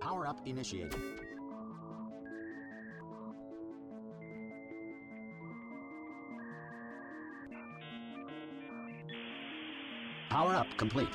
Power-up initiated. Power-up complete.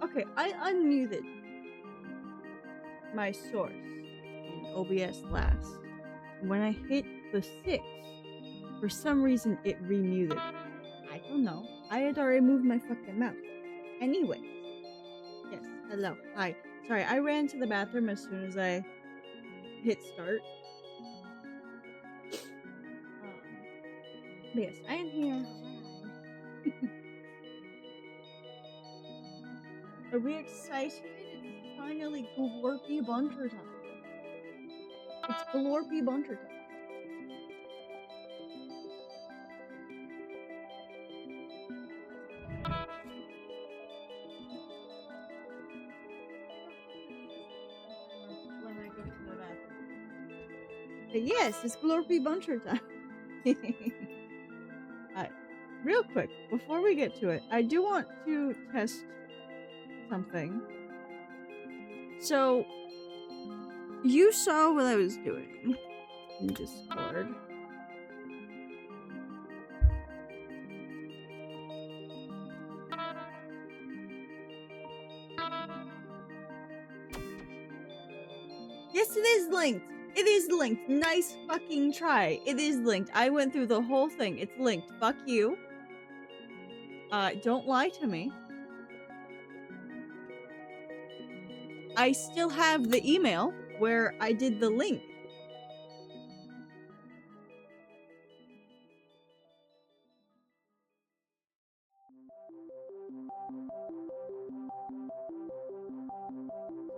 Okay, I unmuted my source in OBS last. When I hit the 6, for some reason it remuted. I don't know. I had already moved my fucking mouse. Anyway. Yes, hello. Hi. Sorry, I ran to the bathroom as soon as I hit start. But yes, I am here. Are we excited? It's finally Glorpy Bunter time. It's Galore P. Bunter time. When I go to the bathroom. But yes, it's Galore P. Bunter time. Alright, real quick, before we get to it, I do want to test something. So, you saw what I was doing in Discord. Yes, it is linked. It is linked. Nice fucking try. It is linked. I went through the whole thing. It's linked. Fuck you. Don't lie to me. I still have the email where I did the link.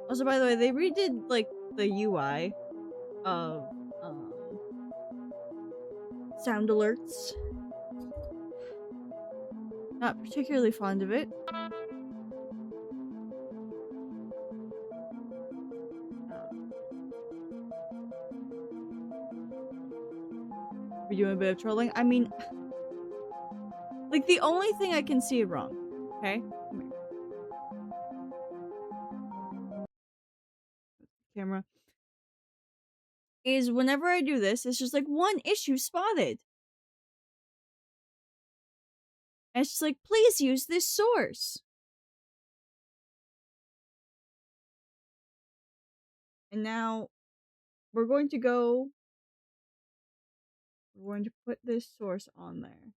Also, by the way, they redid, like, the UI of, sound alerts. Not particularly fond of it. We doing a bit of trolling? I mean, like, the only thing I can see wrong, okay? Come here. Camera. Is whenever I do this, it's just like one issue spotted. And it's just like, please use this source. And now we're going to put this source on there.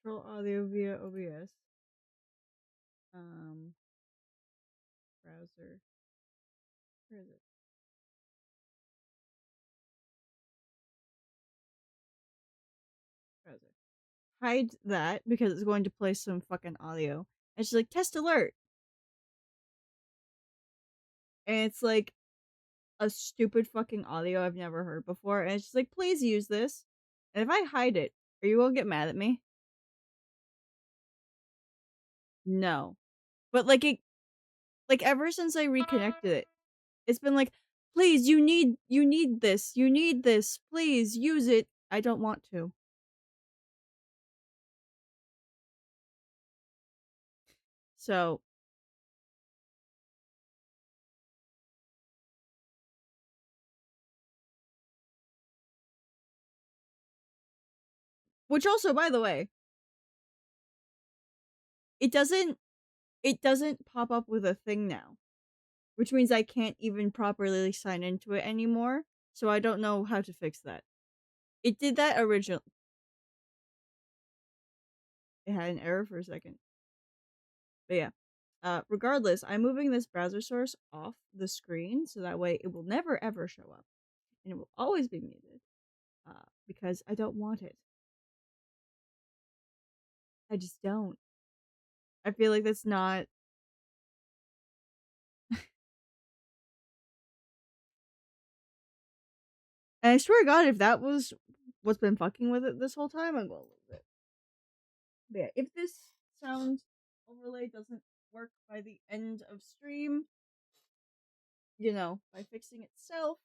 Control audio via OBS. Browser. Where is it? Browser. Hide that because it's going to play some fucking audio. And she's like, test alert. And it's like a stupid fucking audio I've never heard before. And it's just like, please use this. And if I hide it, are you gonna get mad at me? No. But like ever since I reconnected it, it's been like, please, you need this. You need this. Please use it. I don't want to. So which also, by the way, it doesn't pop up with a thing now. Which means I can't even properly sign into it anymore. So I don't know how to fix that. It did that originally. It had an error for a second. But yeah. Regardless, I'm moving this browser source off the screen so that way it will never ever show up. And it will always be muted. Because I don't want it. I just don't. I feel like that's not... And I swear to God, if that was what's been fucking with it this whole time, I'm gonna lose it. But yeah, if this sound overlay doesn't work by the end of stream, you know, by fixing itself.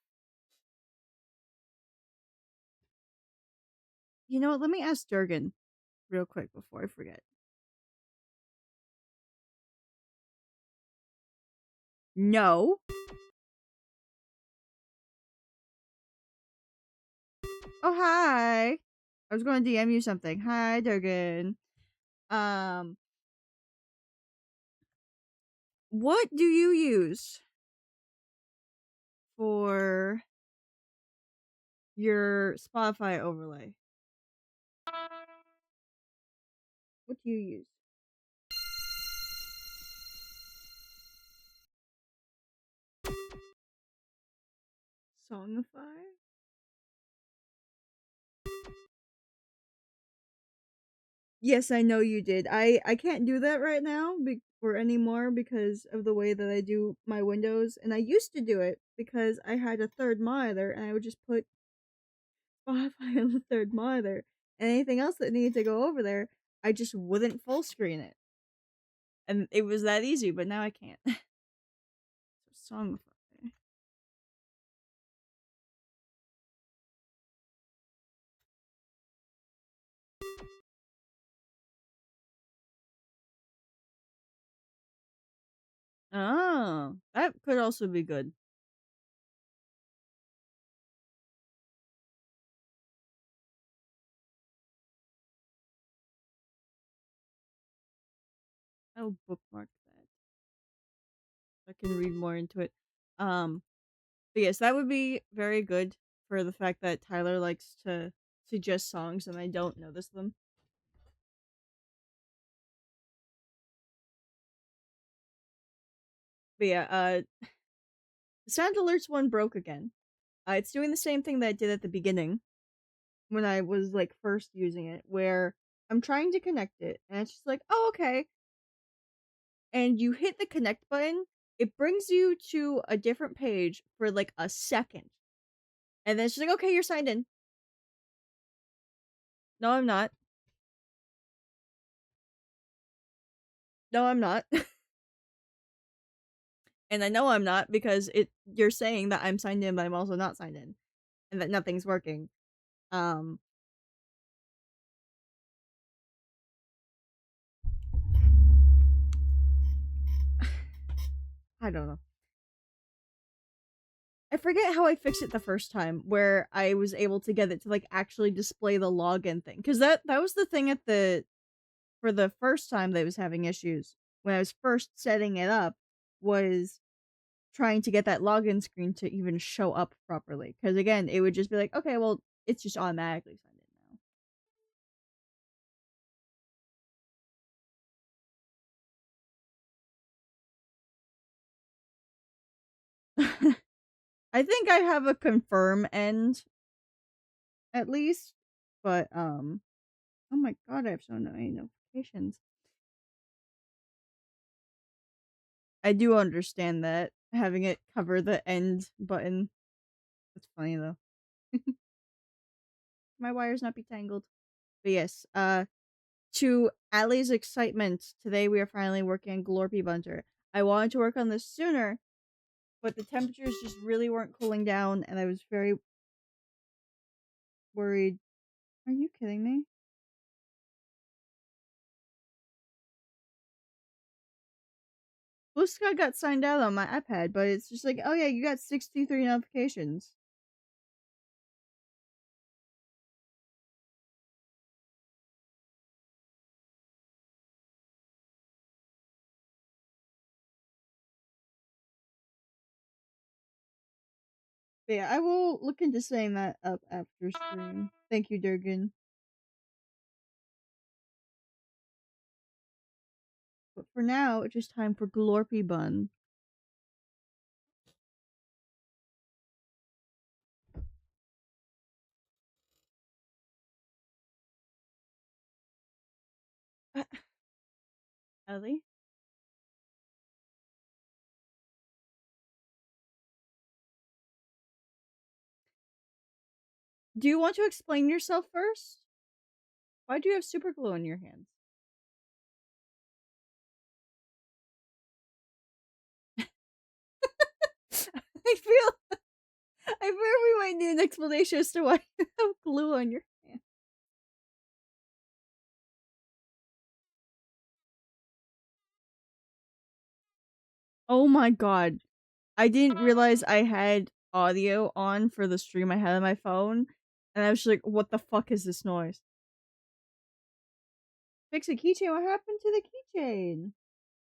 You know what, let me ask Durgan real quick before I forget. No. Oh, hi. I was going to DM you something. Hi, Durgan. What do you use for your Spotify overlay? What do you use? Songify? Yes, I know you did. I can't do that right now or anymore because of the way that I do my windows, and I used to do it because I had a third monitor, and I would just put Spotify on the third monitor, and anything else that needed to go over there, I just wouldn't full screen it, and it was that easy. But now I can't. Song. Oh, that could also be good. I'll bookmark that. I can read more into it. Um, but yes, that would be very good for the fact that Tyler likes to suggest songs and I don't notice them. But yeah, Sound Alerts one broke again. It's doing the same thing that it did at the beginning when I was like first using it, where I'm trying to connect it and it's just like, oh okay, and you hit the connect button, it brings you to a different page for like a second, and then it's just like, okay, you're signed in. No, I'm not. No, I'm not. And I know I'm not because you're saying that I'm signed in, but I'm also not signed in, and that nothing's working. Um, I don't know. I forget how I fixed it the first time, where I was able to get it to like actually display the login thing, because that was the thing at the for the first time that I was having issues when I was first setting it up, was trying to get that login screen to even show up properly. Because again, it would just be like, okay, well, it's just automatically signed in now. I think I have a confirm end at least, but oh my god, I have so many notifications. I do understand that having it cover the end button. That's funny though. My wires not be tangled. But yes, to Allie's excitement, today we are finally working on Glorpy Bunter. I wanted to work on this sooner, but the temperatures just really weren't cooling down, and I was very worried. Are you kidding me? Blue Sky got signed out on my iPad, but it's just like, oh yeah, you got 63 notifications. But yeah, I will look into setting that up after stream. Thank you, Durgan. But for now, it's just time for Glorpy Bun. Ellie? Do you want to explain yourself first? Why do you have super glue in your hands? I feel we might need an explanation as to why you have glue on your hand. Oh my god. I didn't realize I had audio on for the stream I had on my phone, and I was just like, what the fuck is this noise? Fix a keychain? What happened to the keychain?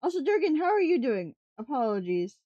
Also, Durgan, how are you doing? Apologies.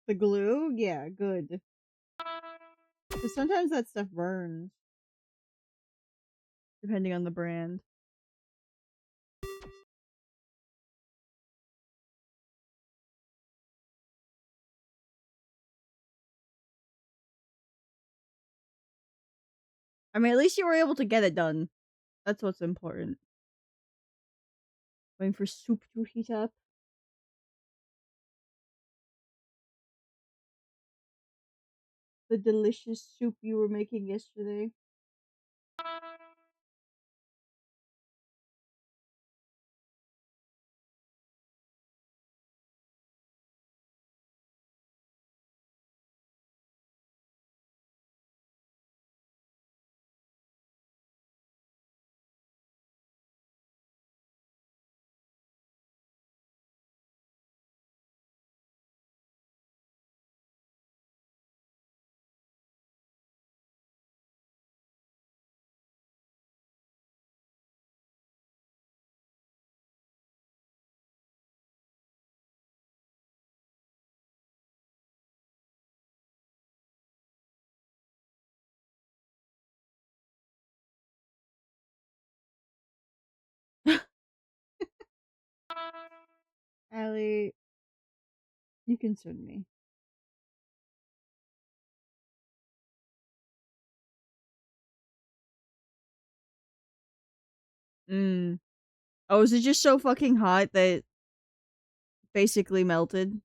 The glue? Yeah, good. Because sometimes that stuff burns, depending on the brand. I mean, at least you were able to get it done. That's what's important. Waiting for soup to heat up. The delicious soup you were making yesterday. Allie, you concern me. Mm. Oh, is it just so fucking hot that it basically melted?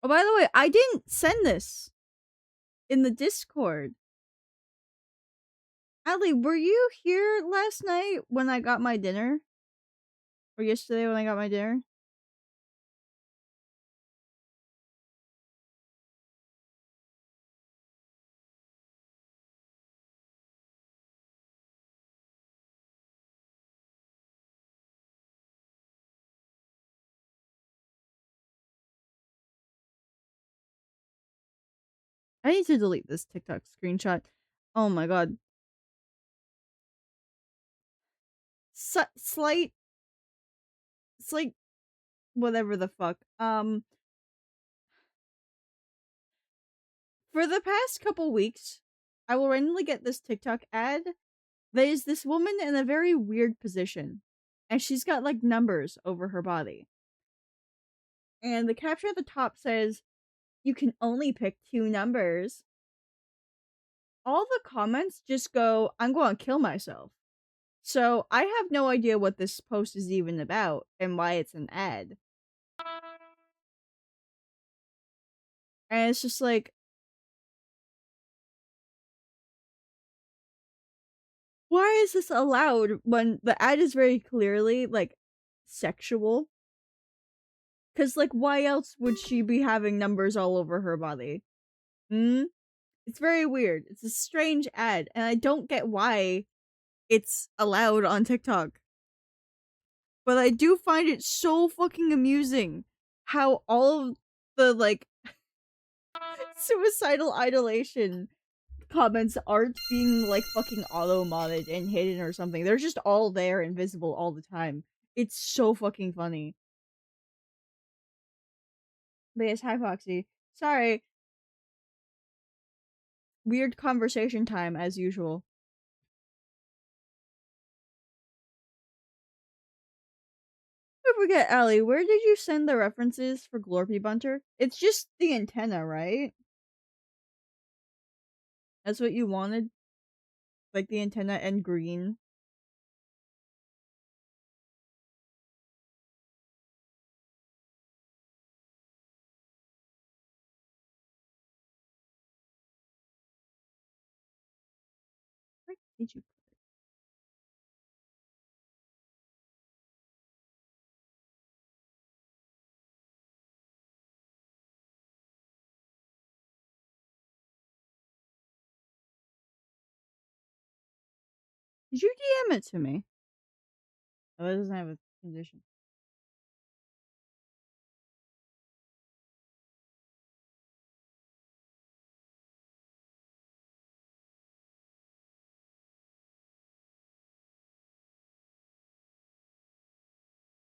Oh, by the way, I didn't send this in the Discord. Allie, were you here last night when I got my dinner? Or yesterday when I got my dinner? I need to delete this TikTok screenshot. Oh my god. Slight, whatever the fuck. For the past couple weeks, I will randomly get this TikTok ad. There's this woman in a very weird position, and she's got like numbers over her body. And the caption at the top says, "You can only pick two numbers." All the comments just go, "I'm going to kill myself." So I have no idea what this post is even about and why it's an ad. And it's just like, why is this allowed when the ad is very clearly like sexual? Because, like, why else would she be having numbers all over her body? Hmm? It's very weird. It's a strange ad, and I don't get why it's allowed on TikTok. But I do find it so fucking amusing how all of the, like, suicidal idolation comments aren't being, like, fucking auto-modded and hidden or something. They're just all there and visible all the time. It's so fucking funny. But yes, hi Foxy. Sorry. Weird conversation time as usual. I forget, Allie, where did you send the references for Glorpy Bunter? It's just the antenna, right? That's what you wanted? Like the antenna and green? Where did you put it? Did you DM it to me? Oh, it doesn't have a condition.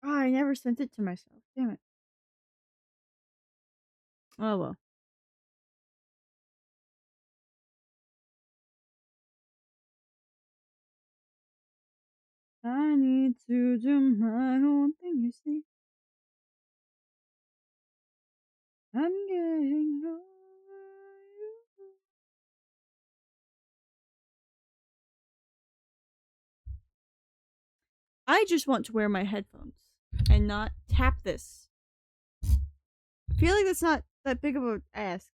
Oh, I never sent it to myself. Damn it. Oh well. I need to do my own thing, you see. I'm getting over you. I just want to wear my headphones and not tap this. I feel like that's not that big of a ask.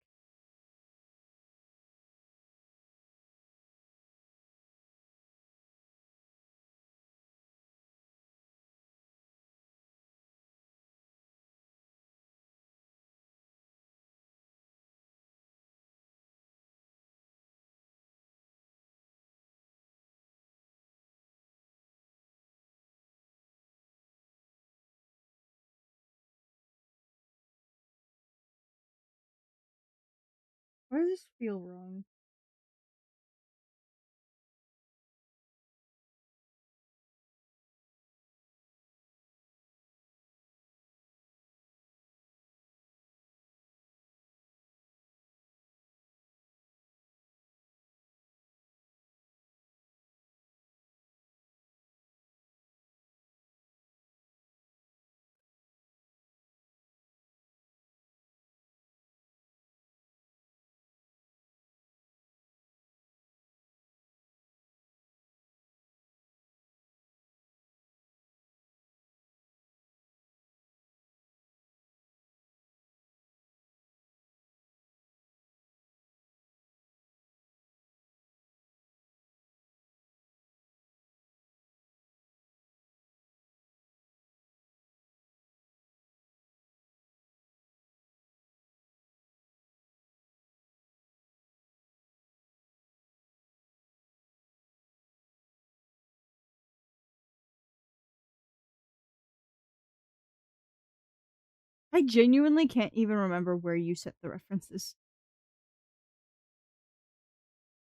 Why does this feel wrong? I genuinely can't even remember where you set the references.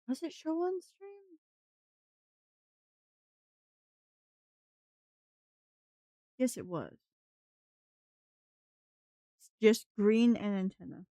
Was it show on stream? Yes, it was. It's just green and antenna.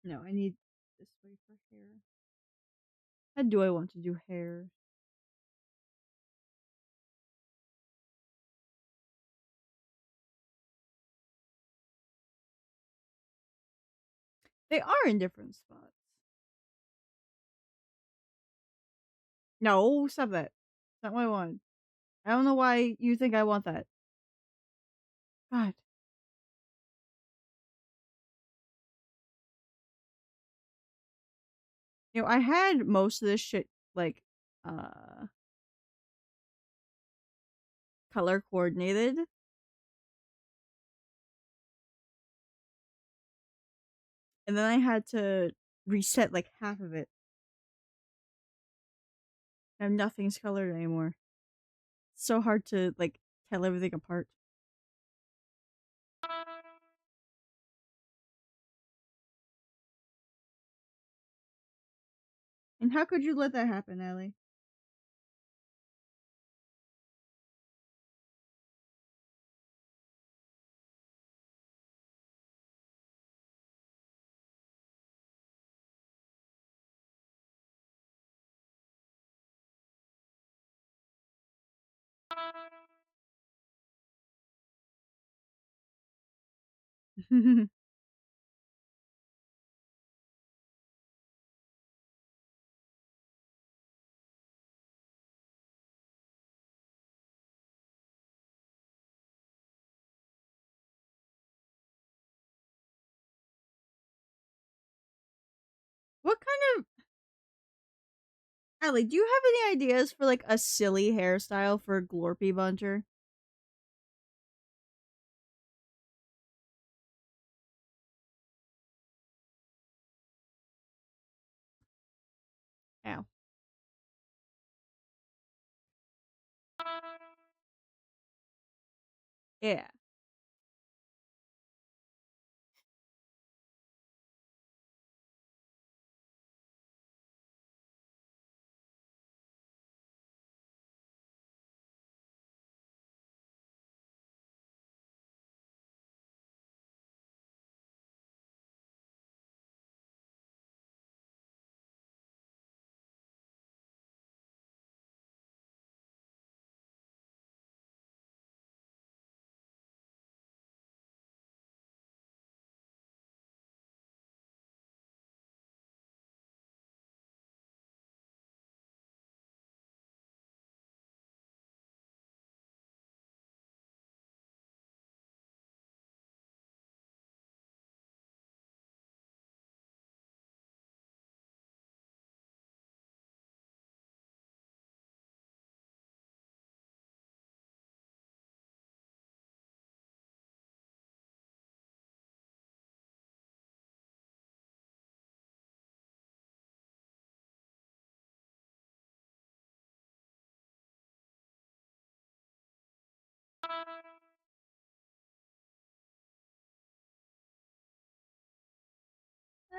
No, I need this way for hair. How do I want to do hair? They are in different spots. No, stop that. That's not what I want. I don't know why you think I want that. God. I had most of this shit like uh color coordinated. And then I had to reset like half of it. And nothing's colored anymore. It's so hard to like tell everything apart. And how could you let that happen, Ellie? What kind of Ellie, do you have any ideas for like a silly hairstyle for Glorpy Buncher? Ow. Yeah.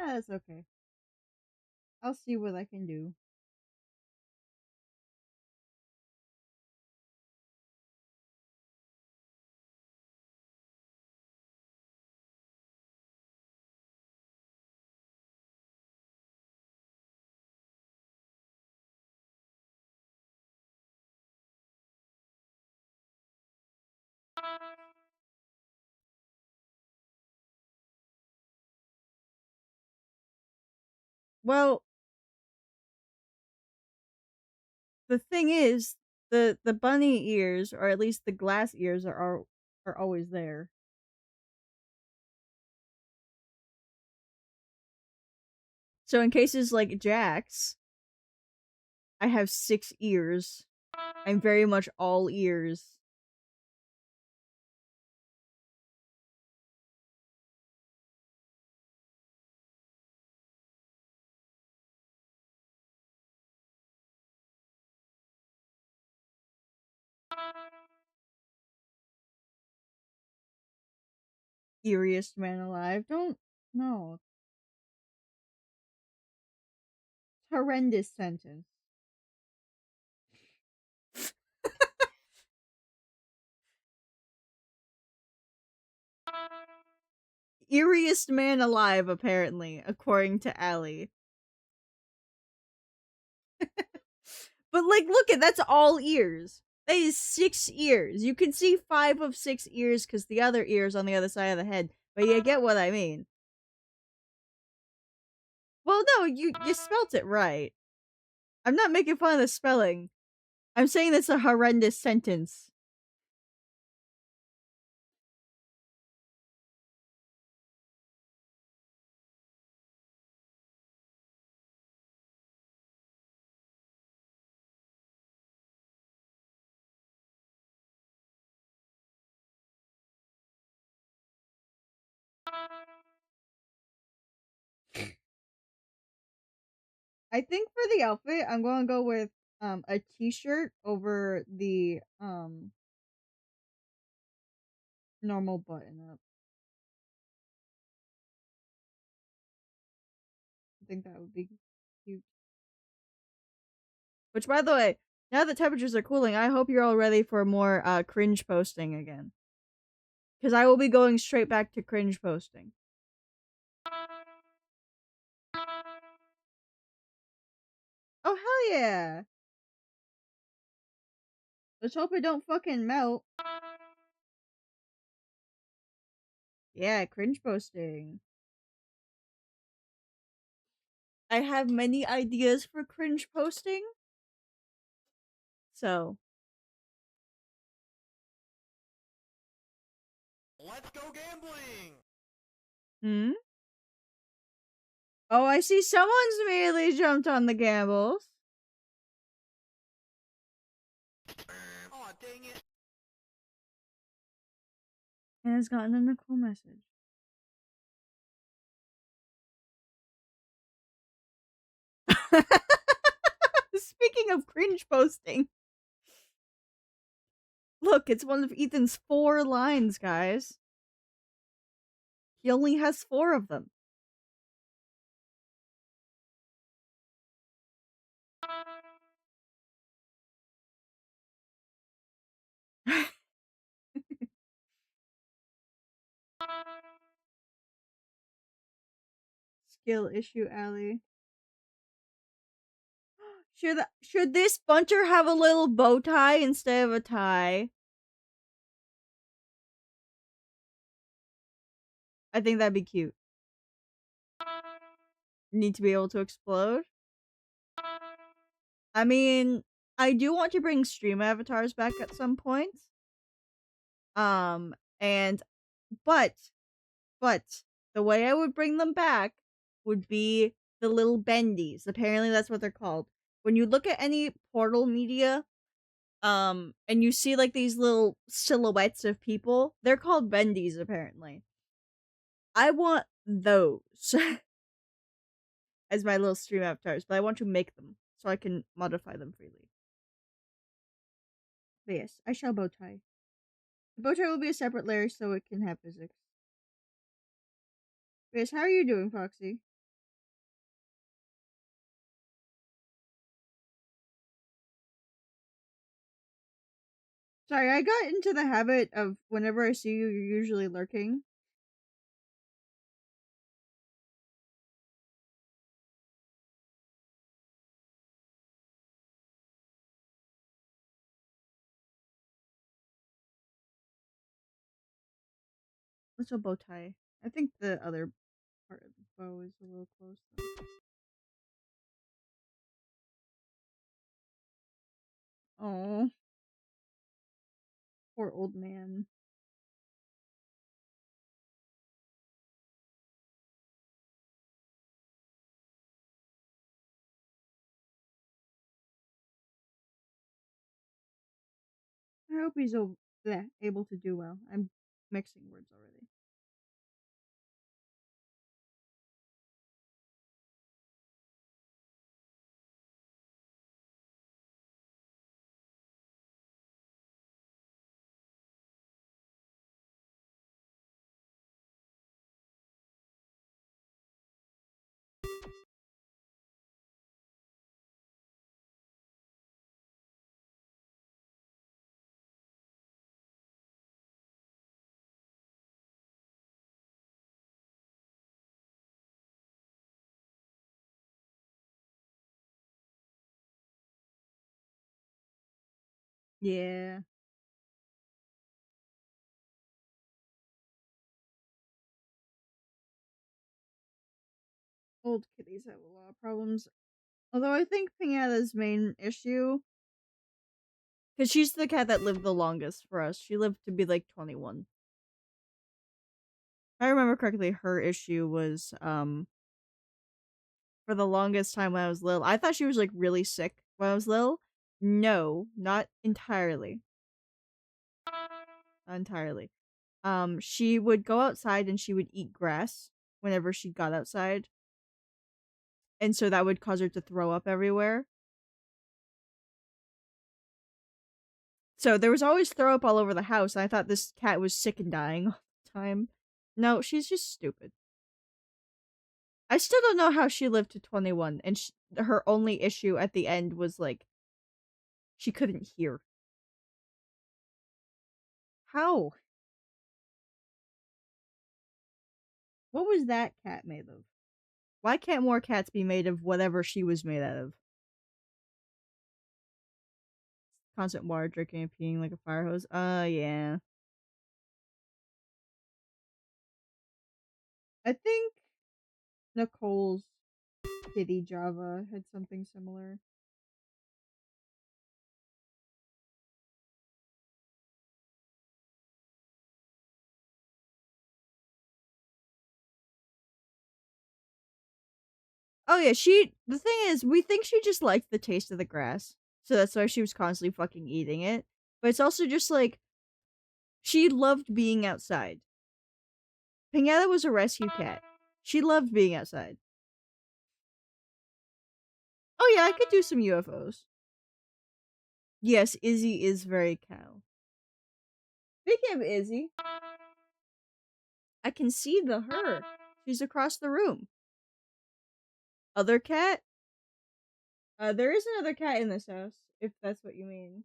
That's okay. I'll see what I can do. Well, the thing is, the bunny ears, or at least the glass ears, are always there. So in cases like Jack's, I have 6 ears. I'm very much all ears. Eeriest man alive. Don't no. Horrendous sentence. Eeriest man alive, apparently, according to Allie. But like, look at that's all ears. That is 6 ears. You can see 5 of 6 ears because the other ears on the other side of the head. But you get what I mean. Well, no, you spelt it right. I'm not making fun of the spelling. I'm saying that's a horrendous sentence. I think for the outfit, I'm going to go with a t-shirt over the normal button up. I think that would be cute. Which, by the way, now that temperatures are cooling, I hope you're all ready for more cringe posting again. Because I will be going straight back to cringe posting. Oh, hell yeah! Let's hope it don't fucking melt. Yeah, cringe posting. I have many ideas for cringe posting. So. Let's go gambling! Hmm? Oh, I see someone's immediately jumped on the gambles. Aw, dang it. And has gotten a Nicole message. Speaking of cringe posting. Look, it's one of Ethan's 4 lines, guys. He only has 4 of them. Skill issue, Allie. Should this bunter have a little bow tie instead of a tie? I think that'd be cute. Need to be able to explode? I mean, I do want to bring stream avatars back at some point. And but the way I would bring them back would be the little bendies. Apparently that's what they're called. When you look at any Portal media, and you see like these little silhouettes of people, they're called bendies apparently. I want those as my little stream avatars, but I want to make them so I can modify them freely. But yes, I shall bow tie. The bow tie will be a separate layer so it can have physics. But yes, how are you doing, Foxy? Sorry, I got into the habit of whenever I see you, you're usually lurking. Let's go bow tie. I think the other part of the bow is a little close though. Oh, poor old man. I hope he's able to do well. I'm mixing words already. Yeah. Old kitties have a lot of problems. Although I think Pinata's main issue, because she's the cat that lived the longest for us. She lived to be like 21. If I remember correctly, her issue was for the longest time when I was little. I thought she was like really sick when I was little. No, not entirely. Not entirely. She would go outside and she would eat grass whenever she got outside. And so that would cause her to throw up everywhere. So there was always throw up all over the house. And I thought this cat was sick and dying all the time. No, she's just stupid. I still don't know how she lived to 21 and her only issue at the end was like She couldn't hear. How? What was that cat made of? Why can't more cats be made of whatever she was made out of? Constant water drinking and peeing like a fire hose. Yeah. I think Nicole's kitty Java had something similar. Oh yeah, the thing is, we think she just liked the taste of the grass. So that's why she was constantly fucking eating it. But it's also just like she loved being outside. Pinata was a rescue cat. She loved being outside. Oh yeah, I could do some UFOs. Yes, Izzy is very cow. Speaking of Izzy, I can see her. She's across the room. Other cat? There is another cat in this house, if that's what you mean.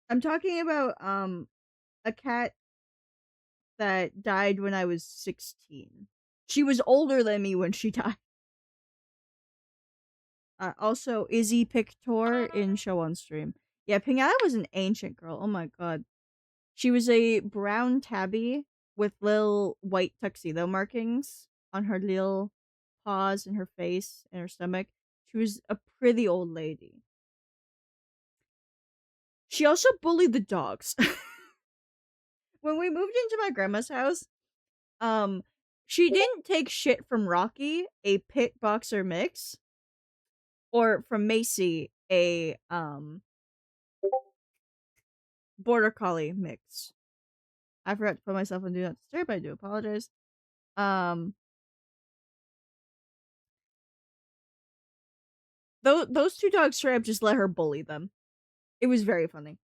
I'm talking about a cat that died when I was 16. She was older than me when she died. Also, Izzy Pictor in Show on Stream. Yeah, Pinata was an ancient girl. Oh my god. She was a brown tabby with little white tuxedo markings on her little paws and her face and her stomach. She was a pretty old lady. She also bullied the dogs. When we moved into my grandma's house, she didn't take shit from Rocky, a pit boxer mix, or from Macy, a border collie mix. I forgot to put myself on Do Not Disturb. I do apologize. Those two dogs straight up just let her bully them. It was very funny.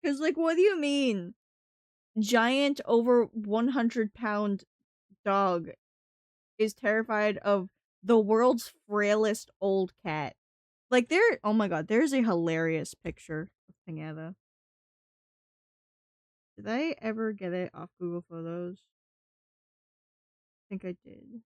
Cause like, what do you mean? Giant over 100-pound dog is terrified of the world's frailest old cat. Like oh my god, there's a hilarious picture of Pinata. Did I ever get it off Google Photos? I think I did.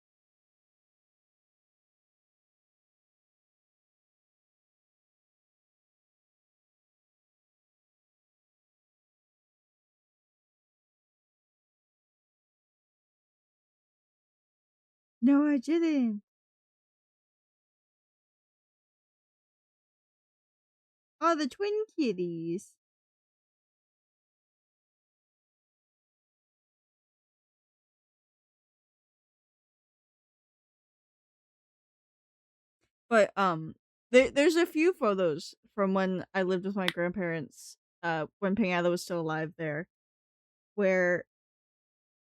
No, I didn't. Oh, the twin kitties. But there's a few photos from when I lived with my grandparents, when Pinata was still alive there, where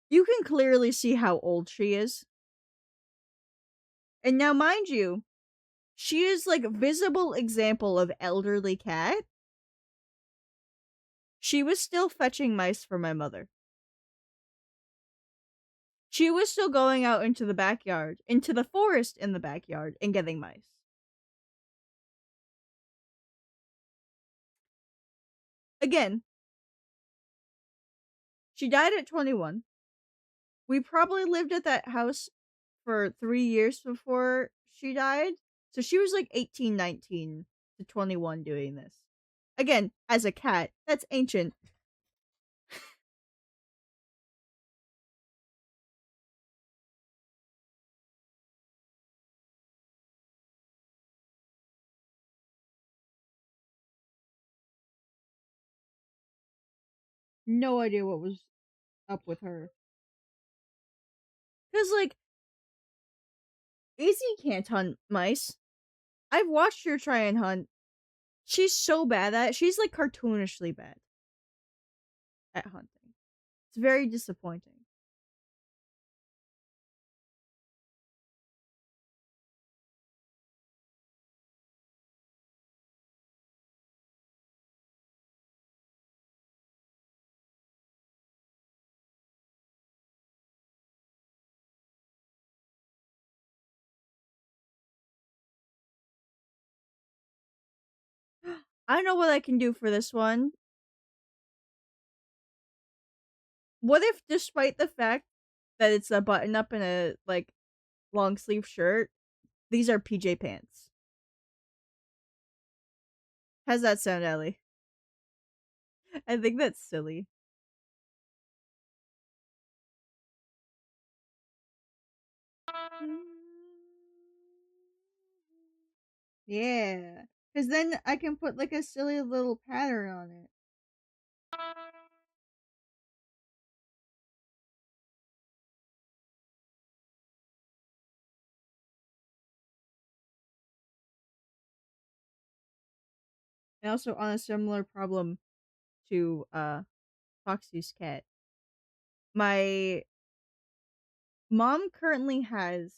you can clearly see how old she is. And now, mind you, she is like a visible example of elderly cat. She was still fetching mice for my mother. She was still going out into the backyard, into the forest in the backyard, and getting mice. Again, she died at 21. We probably lived at that house for 3 years before she died. So she was like 18, 19 to 21 doing this. Again, as a cat, that's ancient. No idea what was up with her. Because, like, Izzy can't hunt mice. I've watched her try and hunt. She's so bad at it. She's, like, cartoonishly bad at hunting. It's very disappointing. I know what I can do for this one. What if, despite the fact that it's a button up in a, like, long sleeve shirt, these are PJ pants? How's that sound, Ellie? I think that's silly. Yeah. Because then I can put, like, a silly little pattern on it. And also on a similar problem to Foxy's cat. My mom currently has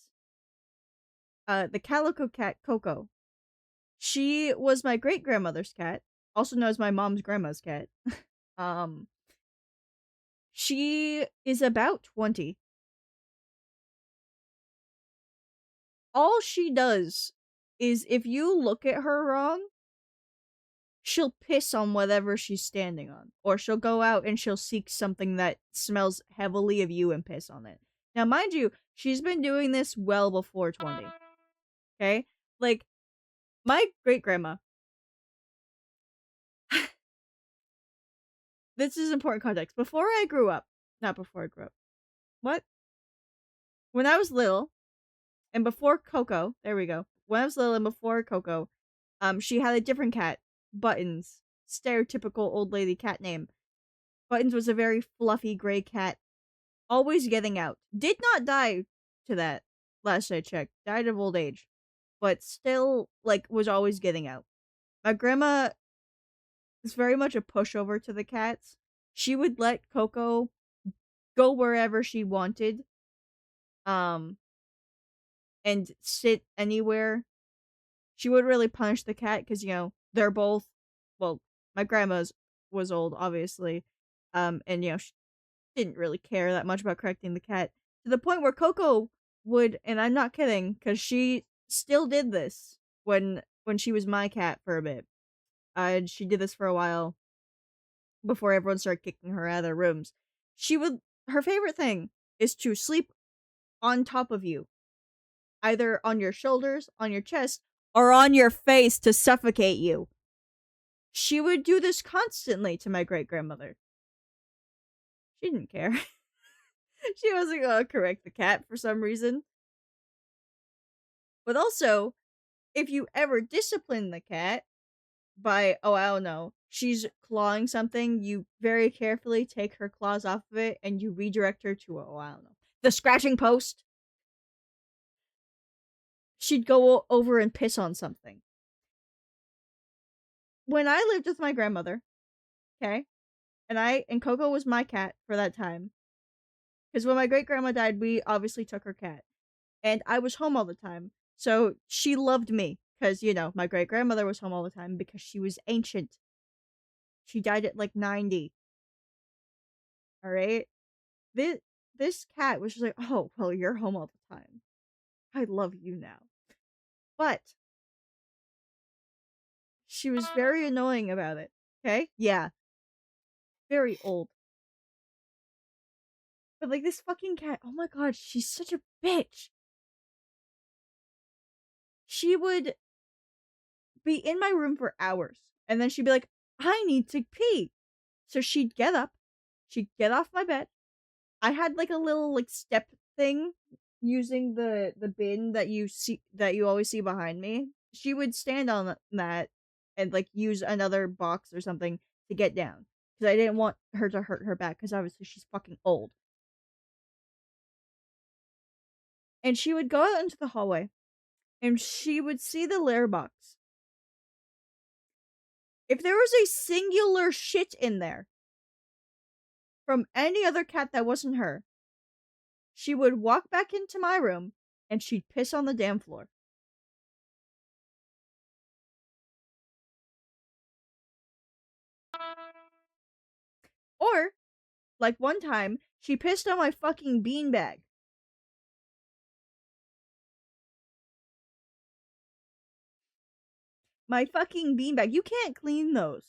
the calico cat Coco. She was my great grandmother's cat, also known as my mom's grandma's cat. um she is about 20. All she does is, if you look at her wrong, she'll piss on whatever she's standing on. Or she'll go out and she'll seek something that smells heavily of you and piss on it. Now, mind you, she's been doing this well before 20. Okay? Like, my great grandma. This is important context. Before I grew up. Not before I grew up. What? When I was little, and before Coco, there we go. When I was little and before Coco, she had a different cat, Buttons. Stereotypical old lady cat name. Buttons was a very fluffy gray cat, always getting out. Did not die to that, last I checked. Died of old age. But still, like, was always getting out. My grandma is very much a pushover to the cats. She would let Coco go wherever she wanted. And sit anywhere. She would really punish the cat because, you know, they're both, well, my grandma's was old, obviously. And, you know, she didn't really care that much about correcting the cat. To the point where Coco would, and I'm not kidding, because she still did this when she was my cat for a bit. And she did this for a while before everyone started kicking her out of their rooms. Her favorite thing is to sleep on top of you. Either on your shoulders, on your chest, or on your face to suffocate you. She would do this constantly to my great-grandmother. She didn't care. She wasn't gonna correct the cat for some reason. But also, if you ever discipline the cat by, oh, I don't know, she's clawing something, you very carefully take her claws off of it and you redirect her to, oh, I don't know, the scratching post. She'd go over and piss on something. When I lived with my grandmother, okay, and Coco was my cat for that time. Because when my great grandma died, we obviously took her cat. And I was home all the time. So she loved me. Because, you know, my great grandmother was home all the time because she was ancient. She died at like 90. Alright? This cat was just like, oh, well, you're home all the time. I love you now. But she was very annoying about it. Okay? Yeah. Very old. But like this fucking cat, oh my god, she's such a bitch. She would be in my room for hours. And then she'd be like, I need to pee. So she'd get up. She'd get off my bed. I had like a little like step thing using the bin that you always see behind me. She would stand on that and like use another box or something to get down. Because I didn't want her to hurt her back because obviously she's fucking old. And she would go out into the hallway and she would see the litter box. If there was a singular shit in there from any other cat that wasn't her, she would walk back into my room and she'd piss on the damn floor. Or, like one time, she pissed on my fucking beanbag. My fucking beanbag. You can't clean those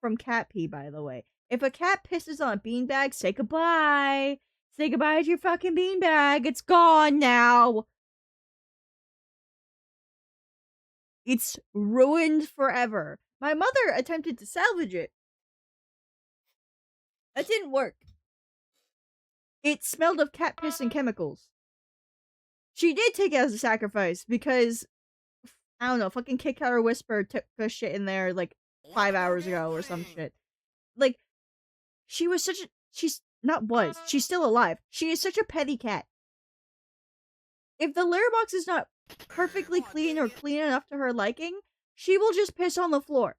from cat pee, by the way. If a cat pisses on a beanbag, say goodbye. Say goodbye to your fucking beanbag. It's gone now. It's ruined forever. My mother attempted to salvage it. That didn't work. It smelled of cat piss and chemicals. She did take it as a sacrifice because, I don't know, fucking Kit Kat or Whisper took the shit in there like 5 hours ago or some shit. Like, she was such a. She's still alive. She is such a petty cat. If the litter box is not perfectly clean or clean enough to her liking, she will just piss on the floor.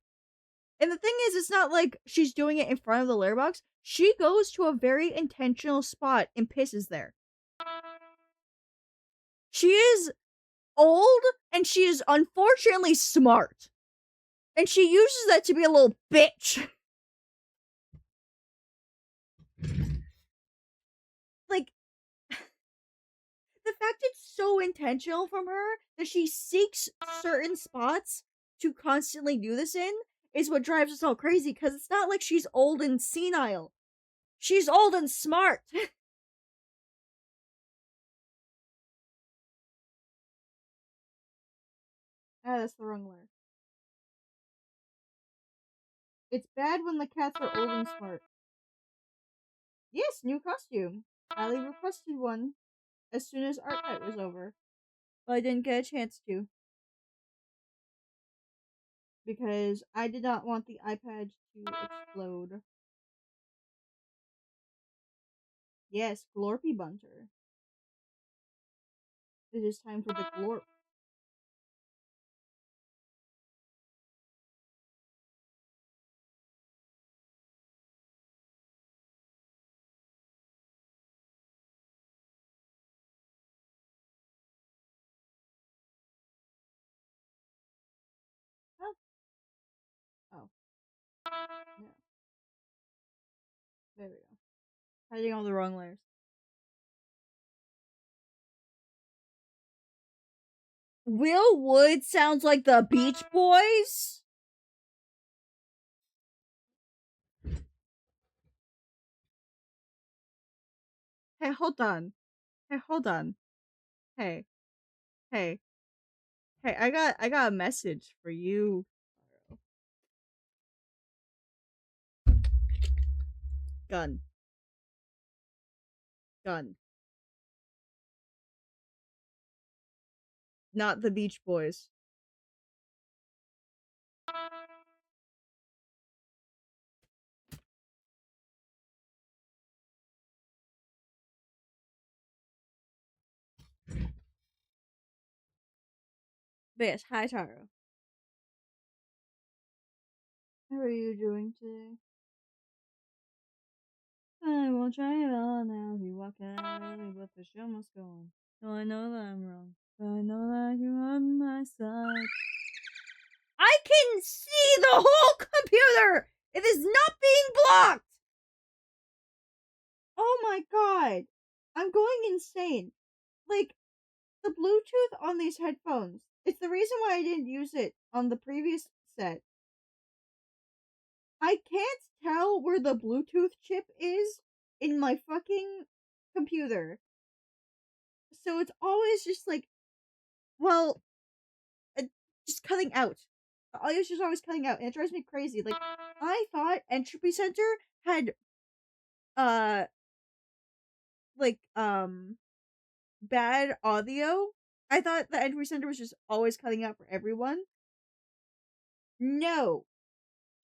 And the thing is, it's not like she's doing it in front of the litter box. She goes to a very intentional spot and pisses there. She is old and she is unfortunately smart. And she uses that to be a little bitch. Like, the fact it's so intentional from her that she seeks certain spots to constantly do this in is what drives us all crazy, because it's not like she's old and senile. She's old and smart. That's the wrong word. It's bad when the cats are old and smart. Yes, new costume. Allie requested one as soon as art night was over. But I didn't get a chance to. Because I did not want the iPad to explode. Yes, Glorpy Bunter. It is time for the Glorp. Oh. Oh. No. There we go. Hiding all the wrong layers. Will Wood sounds like the Beach Boys? Hey, hold on. Hey, hold on. Hey. Hey. Hey, I got a message for you. Gun. Gun. Not the Beach Boys. But yes, hi Taro. How are you doing today? I won't try it all now. Be walking out early, but the show must go on. So I know that I'm wrong. But I know that you're on my side. I can see the whole computer! It is not being blocked! Oh my god. I'm going insane. Like, the Bluetooth on these headphones. It's the reason why I didn't use it on the previous set. I can't tell where the Bluetooth chip is in my fucking computer. So it's always just like, well, just cutting out. The audio's just always cutting out, and it drives me crazy. Like, I thought Entropy Center had, uh, like, bad audio. I thought the Entropy Center was just always cutting out for everyone. No.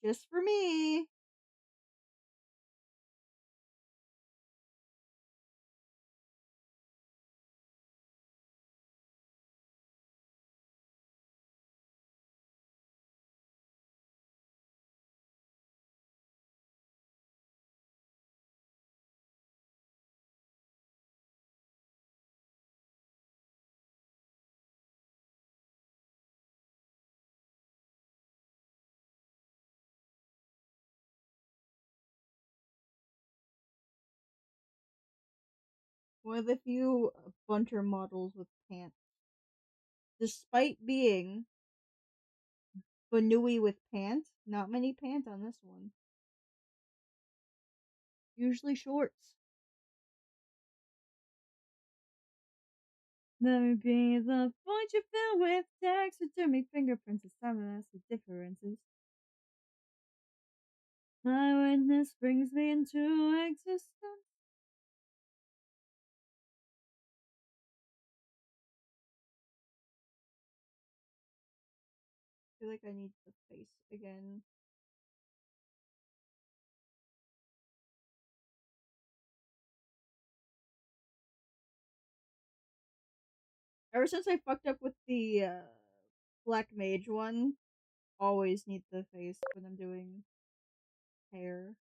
Just for me. One of the few bunter models with pants. Despite being Banui with pants. Not many pants on this one. Usually shorts. Let me be the point you fill with taxidermy fingerprints. It's time to ask the differences. My witness brings me into existence. I feel like I need the face again. Ever since I fucked up with the Black Mage one, always need the face when I'm doing hair.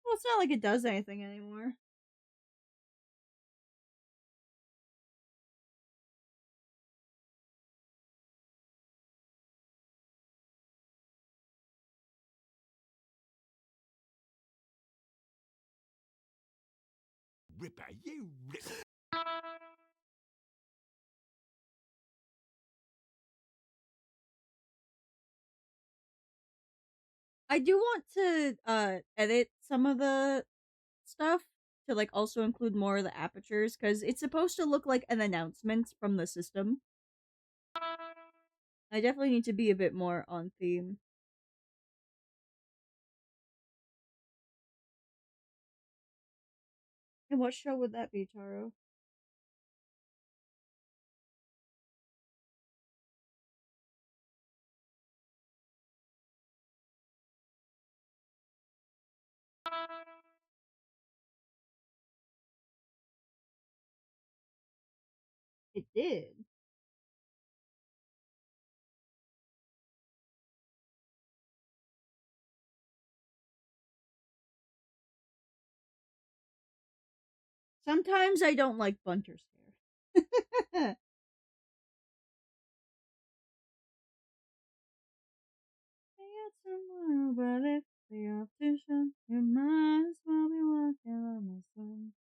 Well, it's not like it does anything anymore. Ripper, you rip. I do want to edit some of the stuff to like also include more of the apertures because it's supposed to look like an announcement from the system. I definitely need to be a bit more on theme. And what show would that be, Taro? It did. Sometimes I don't like Bunter's hair. Tomorrow, but if the optician, you might as well be walking on the sun.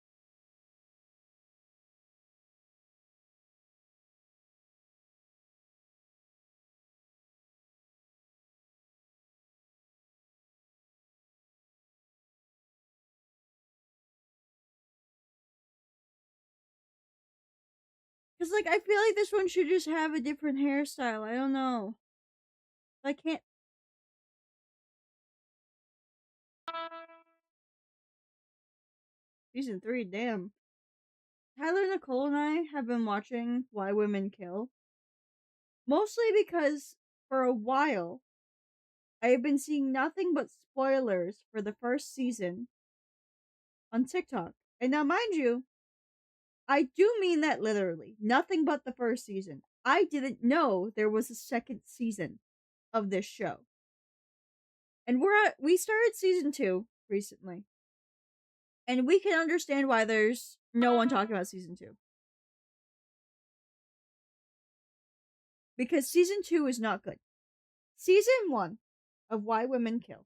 Cause like I feel like this one should just have a different hairstyle. I don't know. I can't. Season 3, damn. Tyler, Nicole, and I have been watching Why Women Kill. Mostly because for a while I have been seeing nothing but spoilers for the first season on TikTok. And now mind you, I do mean that literally. Nothing but the first season. I didn't know there was a second season of this show. And we started season 2 recently. And we can understand why there's no one talking about season 2. Because season 2 is not good. Season 1 of Why Women Kill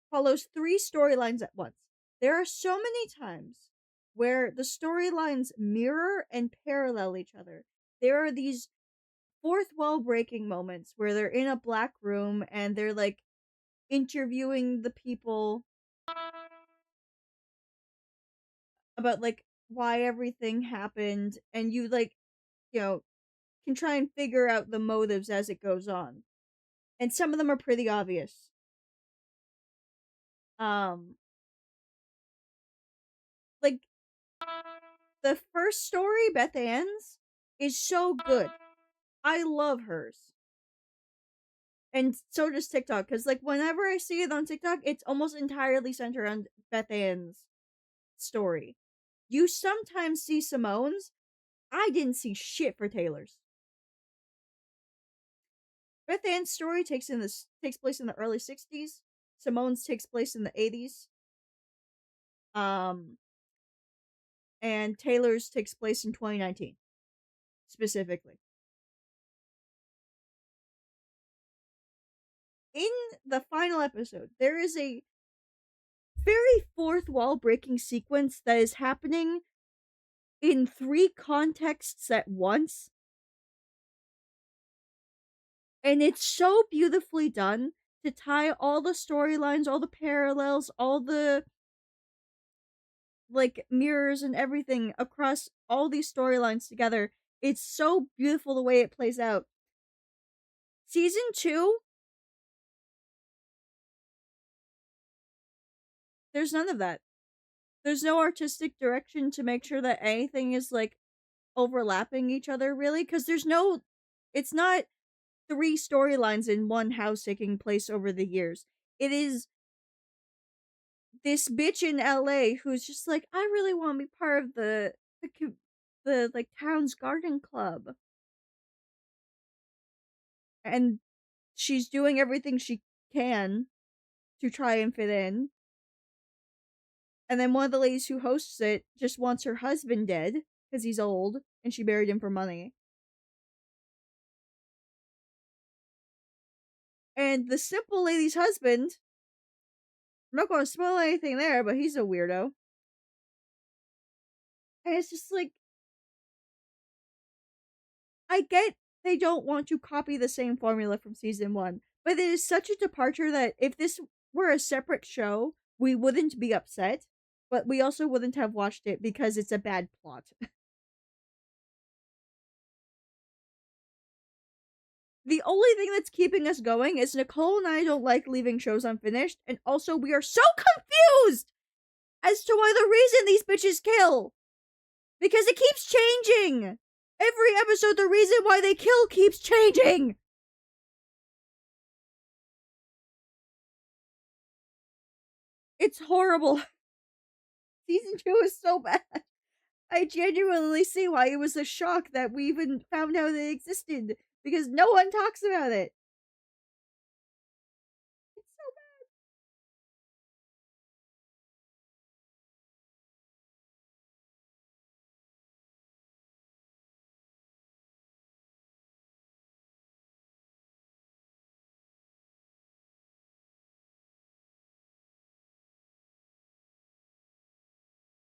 follows 3 storylines at once. There are so many times where the storylines mirror and parallel each other. There are these fourth wall breaking moments where they're in a black room and they're like interviewing the people about like why everything happened, and you like, you know, can try and figure out the motives as it goes on. And some of them are pretty obvious. Like the first story, Beth Ann's, is so good. I love hers. And so does TikTok, because like whenever I see it on TikTok, it's almost entirely centered around Beth Ann's story. You sometimes see Simone's. I didn't see shit for Taylor's. Beth Ann's story takes place in the early 60s. Simone's takes place in the 80s. And Taylor's takes place in 2019 specifically. In the final episode, there is a very fourth wall breaking sequence that is happening in 3 contexts at once. And it's so beautifully done to tie all the storylines, all the parallels, all the like mirrors and everything across all these storylines together. It's so beautiful the way it plays out. Season 2, there's none of that. There's no artistic direction to make sure that anything is like overlapping each other really, because it's not 3 storylines in one house taking place over the years. It is this bitch in LA who's just like, I really want to be part of the like town's garden club, and she's doing everything she can to try and fit in. And then one of the ladies who hosts it just wants her husband dead because he's old and she married him for money. And the simple lady's husband, I'm not going to spoil anything there, but he's a weirdo. And it's just like, I get they don't want to copy the same formula from season 1, but it is such a departure that if this were a separate show, we wouldn't be upset, but we also wouldn't have watched it because it's a bad plot. The only thing that's keeping us going is Nicole and I don't like leaving shows unfinished, and also we are so confused as to why the reason these bitches kill. Because it keeps changing! Every episode, the reason why they kill keeps changing! It's horrible. Season 2 is so bad. I genuinely see why it was a shock that we even found out it existed, because no one talks about it. It's so bad.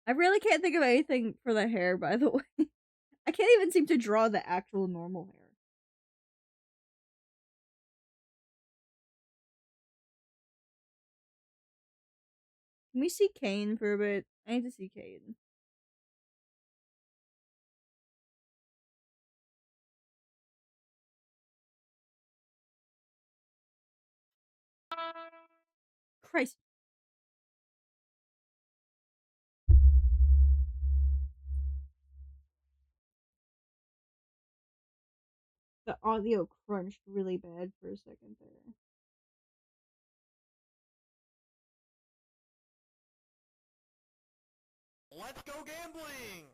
I really can't think of anything for the hair, by the way. I can't even seem to draw the actual normal hair. Can we see Kane for a bit? I need to see Kane. Christ. The audio crunched really bad for a second there. Let's go gambling!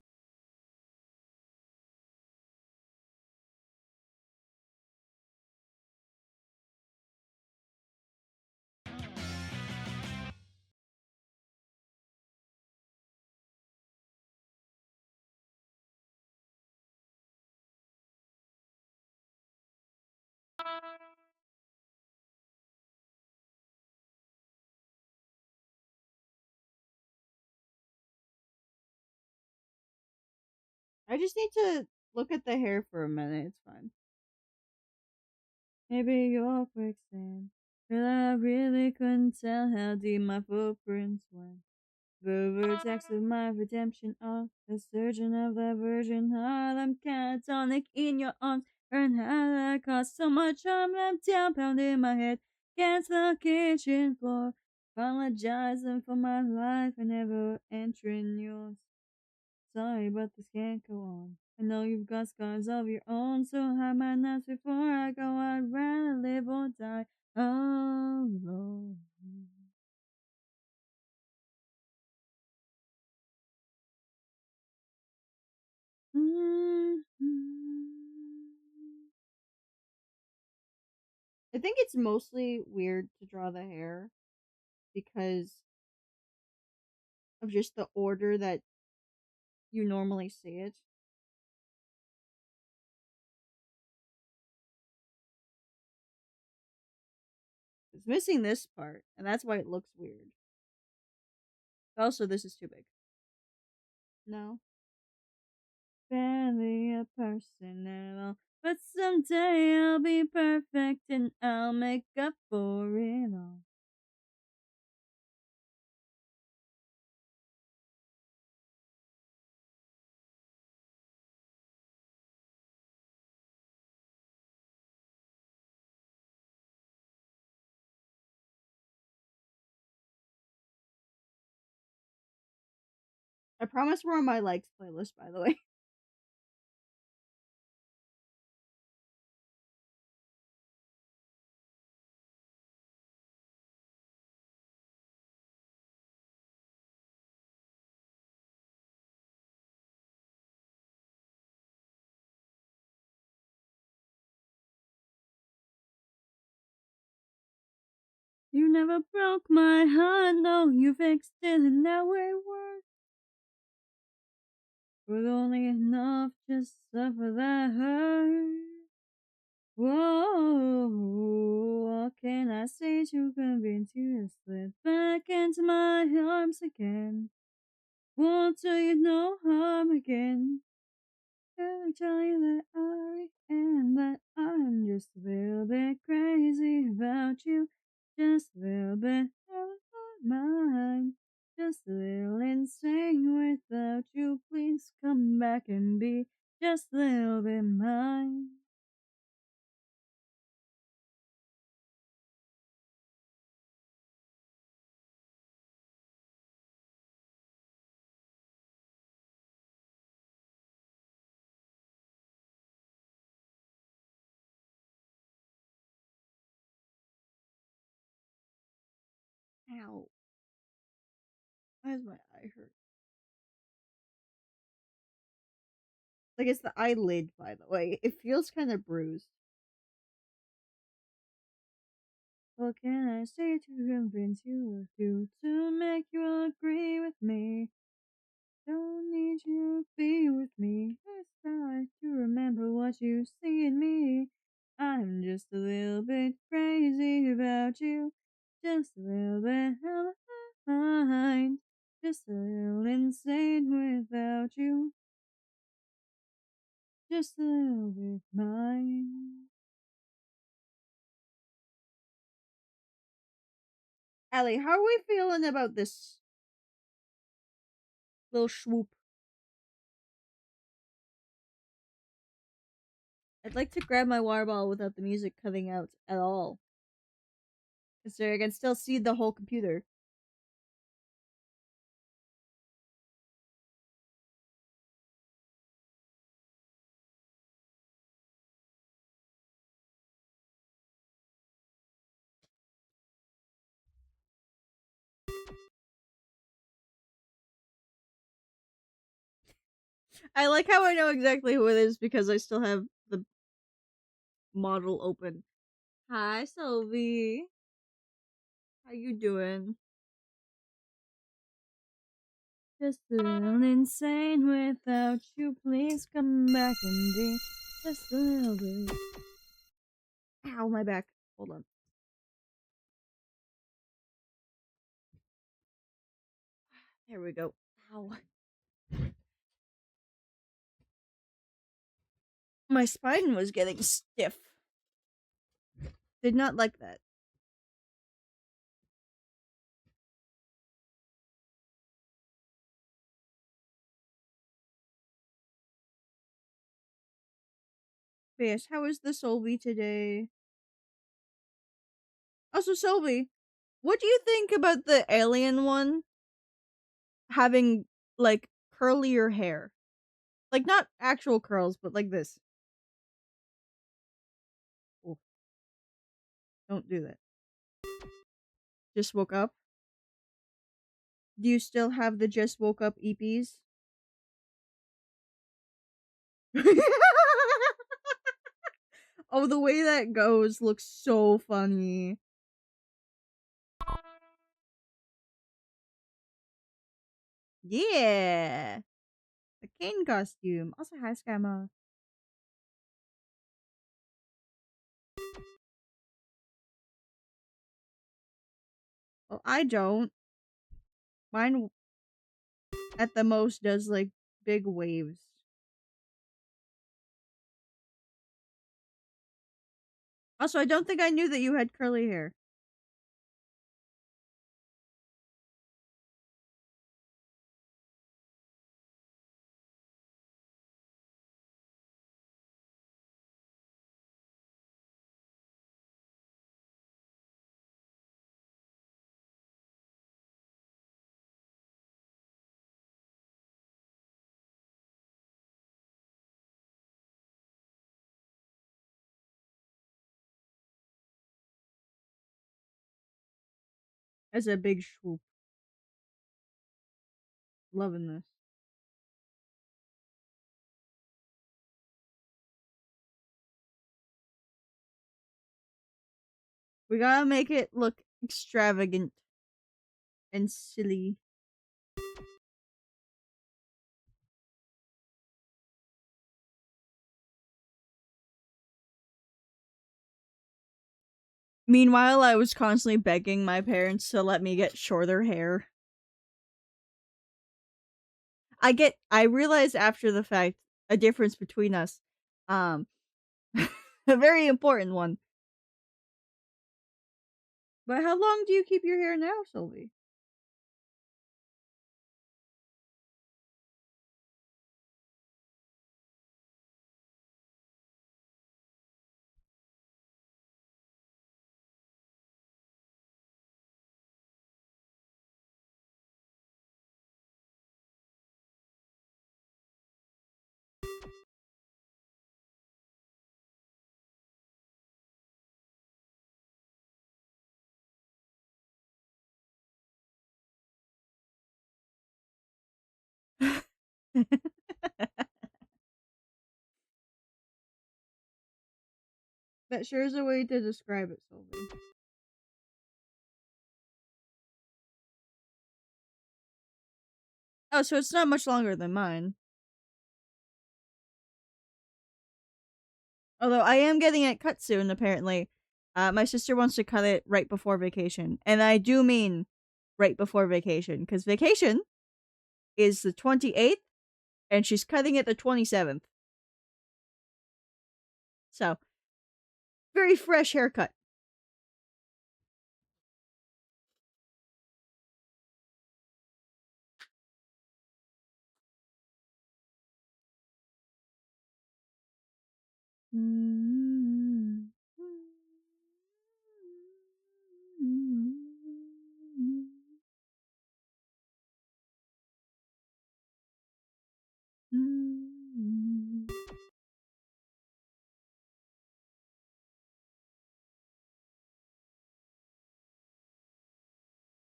I just need to look at the hair for a minute. It's fine. Maybe you're quicksand, but I really couldn't tell how deep my footprints went. The vertex of my redemption are the surgeon of that virgin heart. I'm catatonic in your arms. Learn how that cost so much. I'm down, pounding my head against the kitchen floor. Apologizing for my life and never entering yours. Sorry, but this can't go on. I know you've got scars of your own, so hide my nuts before I go. I'd rather live or die alone. I think it's mostly weird to draw the hair because of just the order that you normally see it. It's missing this part, and that's why it looks weird. Also, this is too big. No. Barely a person at all. But someday I'll be perfect and I'll make up for it all. I promise we're on my likes playlist, by the way. You never broke my heart, no, you fixed it and now it works. With only enough to suffer that hurt. Whoa, what can I say to convince you to slip back into my arms again? Won't do you no harm again. Can I tell you that I am, that I'm just a little bit crazy about you, just a little bit out of my mind, just a little insane without you. Please come back and be just a little bit mine. Ow. Why is my eye hurt? Like, it's the eyelid, by the way. It feels kind of bruised. What can I say to convince you to make you agree with me? Don't need you to be with me. It's time to remember what you see in me. I'm just a little bit crazy about you. Just a little bit out of my mind. Just a little insane without you. Just a little bit mine. Allie, how are we feeling about this little swoop? I'd like to grab my water bottle without the music cutting out at all. Considering I can still see the whole computer. I like how I know exactly who it is because I still have the model open. Hi, Sylvie. How you doing? Just a little insane without you. Please come back and be just a little bit. Ow, my back. Hold on. There we go. Ow. My spine was getting stiff. Did not like that. But yes, how is the Solvi today? Also, Solvi, what do you think about the alien one having, like, curlier hair? Like, not actual curls, but like this. Oh, don't do that. Just woke up? Do you still have the just woke up EPs? Oh, the way that goes looks so funny. Yeah! The cane costume. Also, hi, Scammer. Well, I don't. Mine at the most does like big waves. Also, I don't think I knew that you had curly hair. As a big swoop. Loving this. We gotta make it look extravagant and silly. Meanwhile, I was constantly begging my parents to let me get shorter hair. I realized after the fact a difference between us. A very important one. But how long do you keep your hair now, Sylvie? That sure is a way to describe it, Sylvie. Oh, so it's not much longer than mine. Although I am getting it cut soon, apparently. My sister wants to cut it right before vacation. And I do mean right before vacation, because vacation is the 28th, and she's cutting it the 27th. So, very fresh haircut.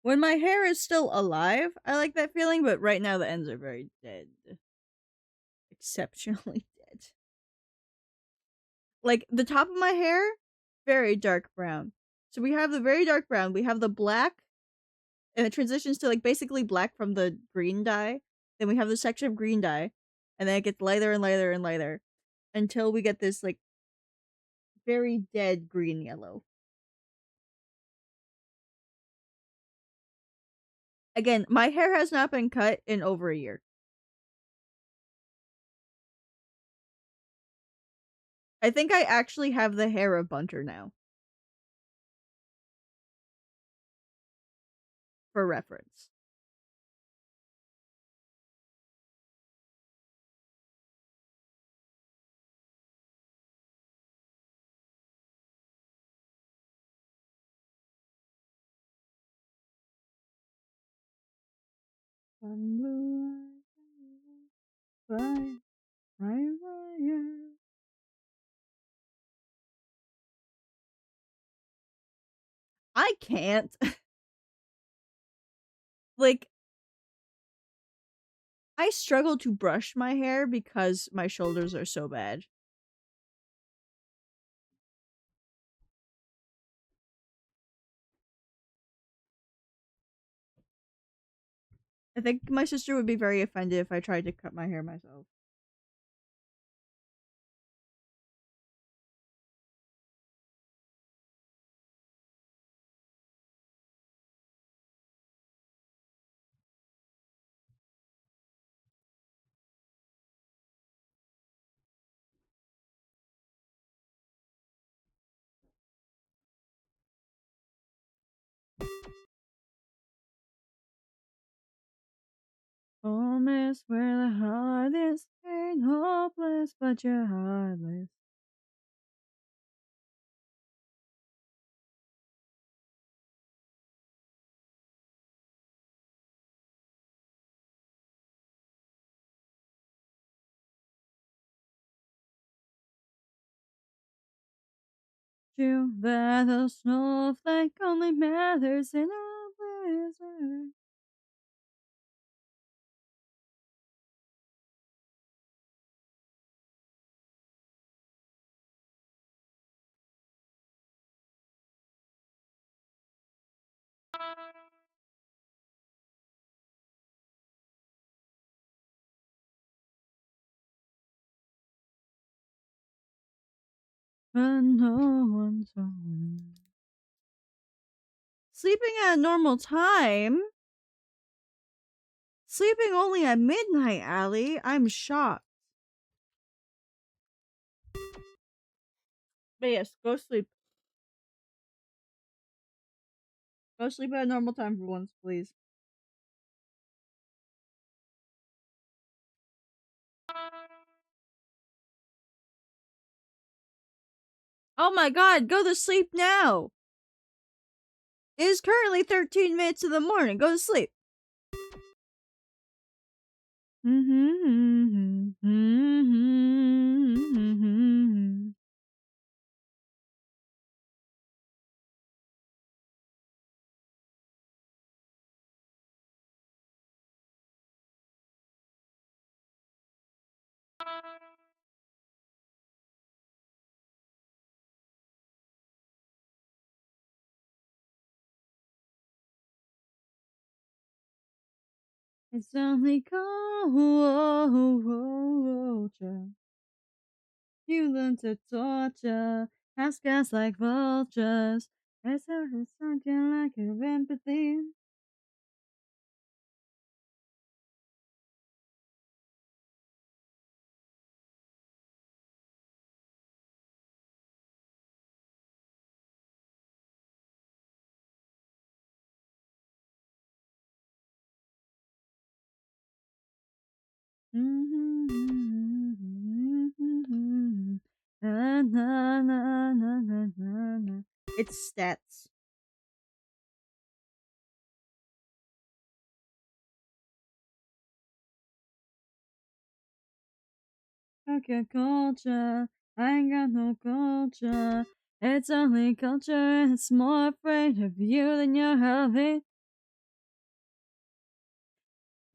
When my hair is still alive, I like that feeling, but right now the ends are very dead. Exceptionally dead. Like the top of my hair, very dark brown. So we have the very dark brown, we have the black, and it transitions to like basically black from the green dye. Then we have the section of green dye, and then it gets lighter and lighter and lighter until we get this like very dead green yellow. Again, my hair has not been cut in over a year. I think I actually have the hair of Bunter now. For reference. I can't. Like, I struggle to brush my hair because my shoulders are so bad. I think my sister would be very offended if I tried to cut my hair myself. promise where the heart is ain't hopeless, but you're heartless. True that a snowflake only matters in a blizzard. But no one's home. Sleeping at a normal time? Sleeping only at midnight, Allie? I'm shocked. But yes, go sleep. Go sleep at a normal time for once, please. Oh my god, go to sleep now! It is currently 13 minutes in the morning. Go to sleep. It's only culture. You learn to torture, ask us like vultures. It's something like of empathy. It's stats. Okay, culture. I ain't got no culture. It's only culture. It's more afraid of you than you're healthy.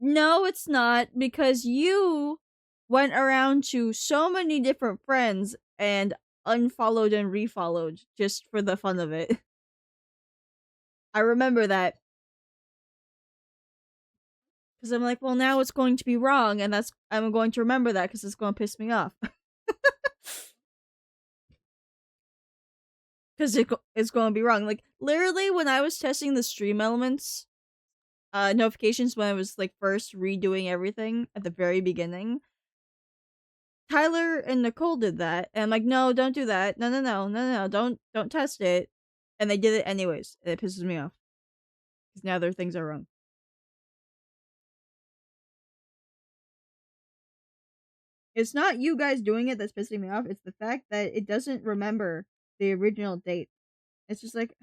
No, it's not, because you went around to so many different friends and unfollowed and refollowed just for the fun of it. I remember that. Because I'm like, well, now it's going to be wrong, and I'm going to remember that because it's going to piss me off. Because it's going to be wrong. Like, literally, when I was testing the stream elements notifications when I was like first redoing everything at the very beginning, Tyler and Nicole did that, and I'm like, no, don't do that. No, don't test it. And they did it anyways. And it pisses me off because now their things are wrong. It's not you guys doing it that's pissing me off. It's the fact that it doesn't remember the original date. It's just like,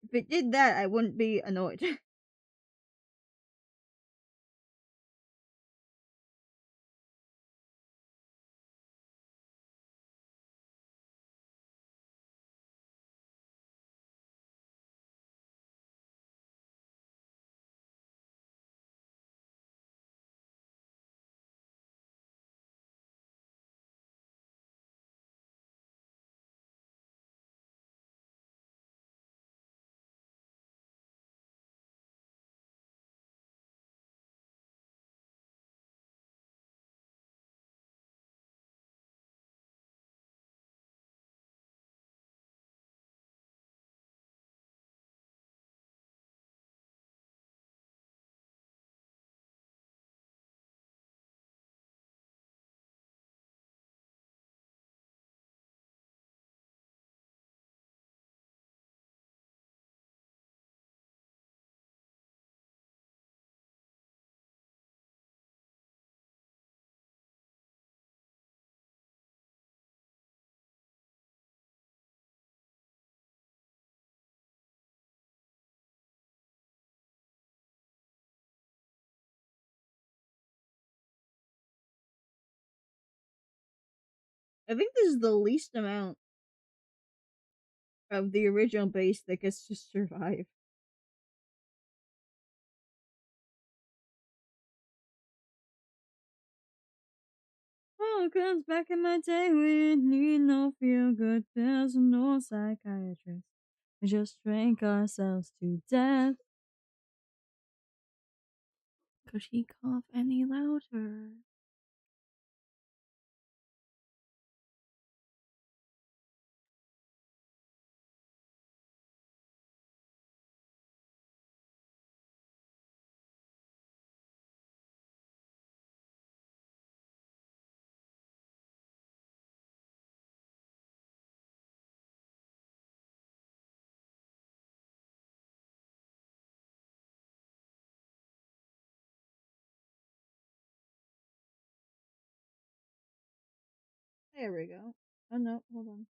if it did that, I wouldn't be annoyed. I think this is the least amount of the original base that gets to survive. Oh, cause back in my day we didn't need no feel good pills and no psychiatrist. We just drank ourselves to death. Could he cough any louder? There we go. Oh no, hold on.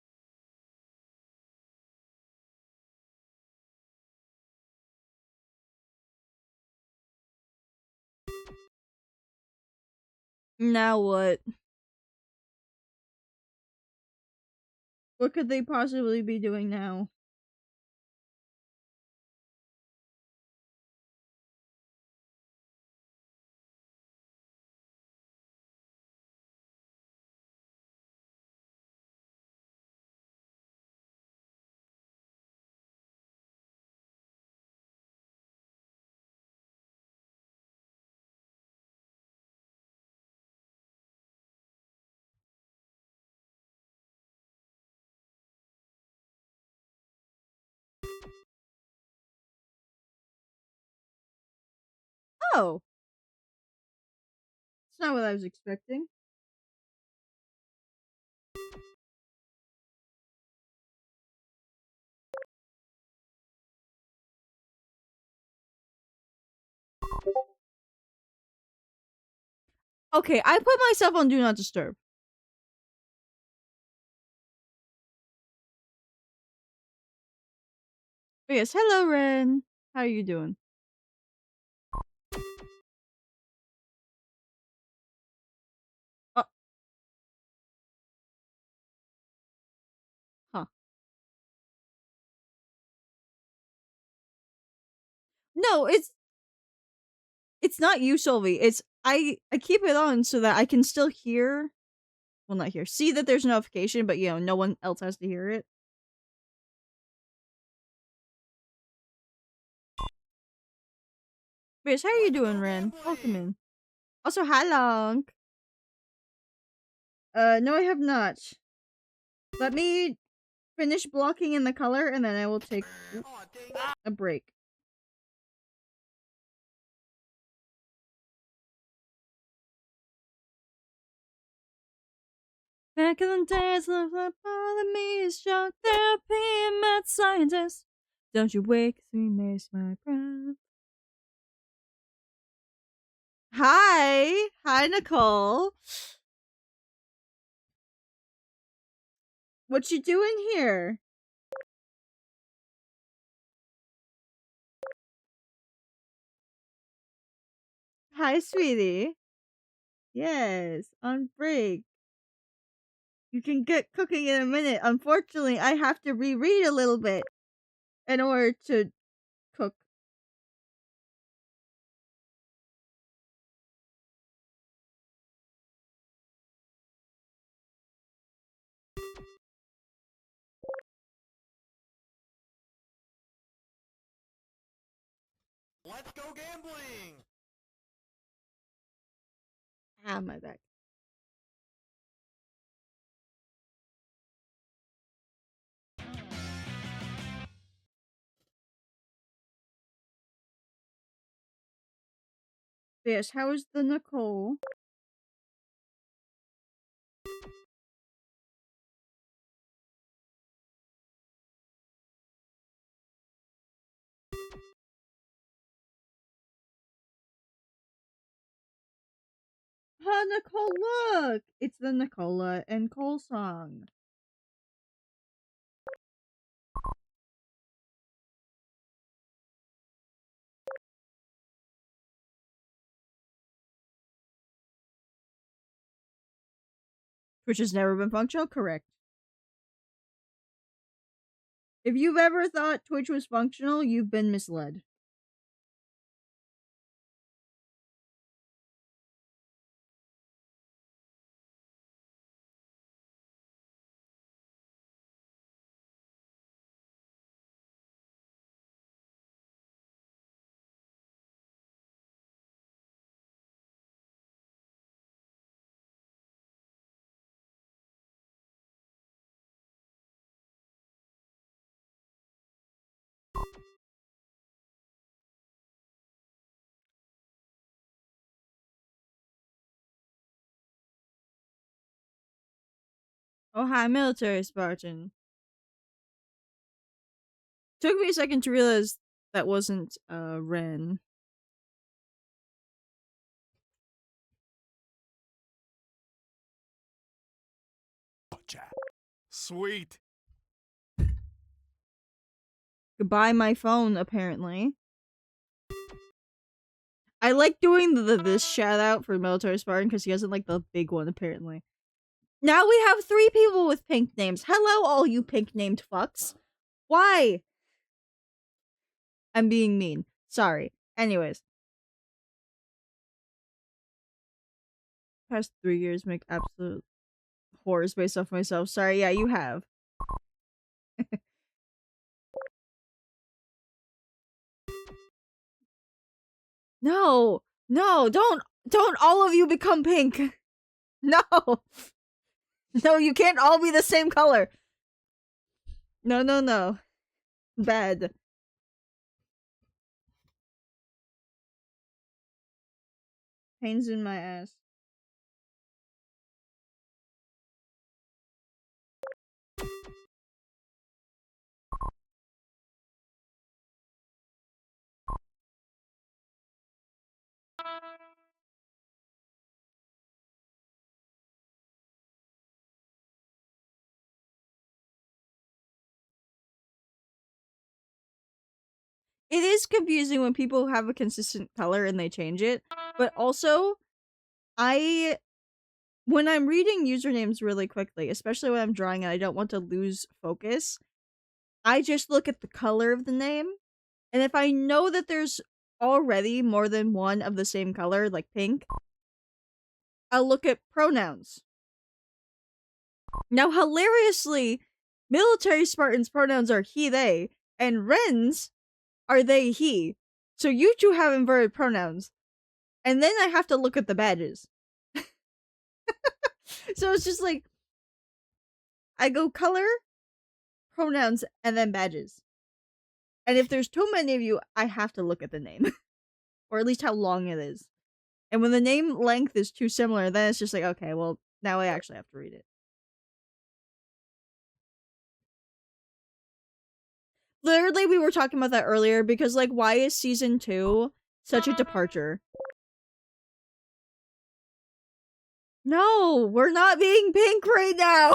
Now what? What could they possibly be doing now? Oh, it's not what I was expecting. Okay, I put myself on Do Not Disturb. Yes, hello, Ren. How are you doing? Oh, huh. No, it's not you, Sylvie. It's I keep it on so that I can still hear. Well, not hear. See that there's a notification, but no one else has to hear it. Bitch, how are you doing, Ren? Welcome in. Also, hi, Long. No, I have not. Let me finish blocking in the color, and then I will take a break. Back in the days of the me, shock therapy and mad scientist. Don't you wake me, makes my breath. Hi, Nicole. What you doing here? Hi, sweetie. Yes, on break. You can get cooking in a minute. Unfortunately, I have to reread a little bit in order to cook. Let's go gambling! Ah, my back. Yes, how is the Nicole? Oh, Nicole, look! It's the Nicola and Cole song. Which has never been functional? Correct. If you've ever thought Twitch was functional, you've been misled. Oh, hi, military Spartan. Took me a second to realize that wasn't, Ren. Sweet. Goodbye, my phone, apparently. I like doing this shout out for military Spartan because he hasn't like the big one, apparently. Now we have 3 people with pink names. Hello, all you pink named fucks. Why? I'm being mean. Sorry. Anyways. Past 3 years make absolute horrors based off myself. Sorry, yeah, you have. No, don't all of you become pink. No, no, you can't all be the same color. No. Bad. Pains in my ass. It is confusing when people have a consistent color and they change it, but also when I'm reading usernames really quickly, especially when I'm drawing and I don't want to lose focus, I just look at the color of the name, and if I know that there's already more than one of the same color, like pink, I'll look at pronouns. Now, hilariously, military Spartans' pronouns are he, they, and Ren's are they, he. So you two have inverted pronouns. And then I have to look at the badges. So it's just like, I go color, pronouns, and then badges. And if there's too many of you, I have to look at the name. Or at least how long it is. And when the name length is too similar, then it's just like, okay, well, now I actually have to read it. Literally, we were talking about that earlier because, like, why is season 2 such a departure? No, we're not being pink right now.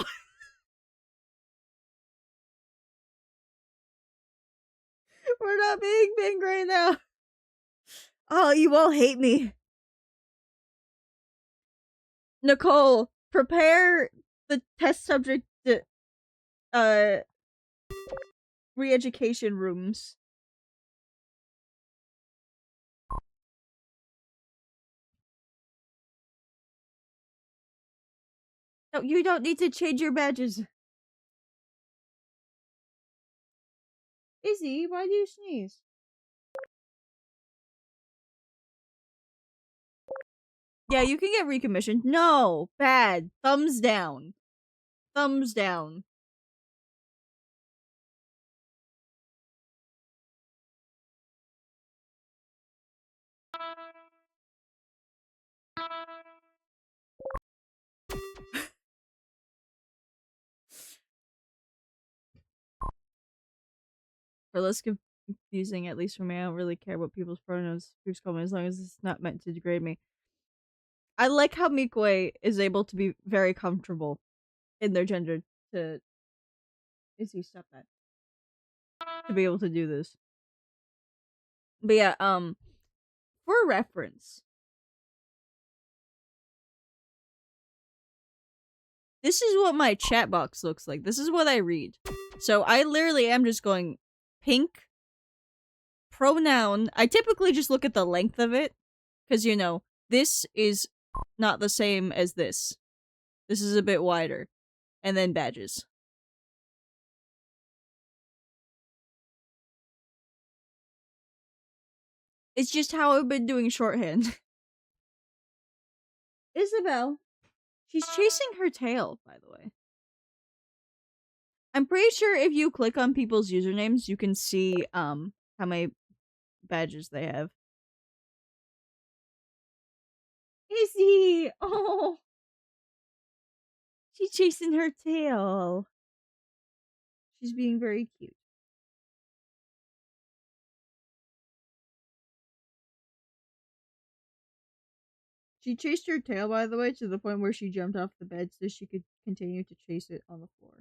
We're not being pink right now. Oh, you all hate me. Nicole, prepare the test subject re-education rooms. No, you don't need to change your badges. Izzy, why do you sneeze? Yeah, you can get recommissioned. No, bad. Thumbs down. Thumbs down. For less confusing, at least for me, I don't really care what people's pronouns groups call me as long as it's not meant to degrade me. I like how Mikwe is able to be very comfortable in their gender to Izzy, stop that. To be able to do this. But yeah, for reference, this is what my chat box looks like. This is what I read. So I literally am just going pink pronoun. I typically just look at the length of it because you know this is not the same as this. This is a bit wider, and then badges. It's just how I've been doing shorthand. Isabel, she's chasing her tail, by the way. I'm pretty sure if you click on people's usernames, you can see how many badges they have. Izzy! Oh! She's chasing her tail. She's being very cute. She chased her tail, by the way, to the point where she jumped off the bed so she could continue to chase it on the floor.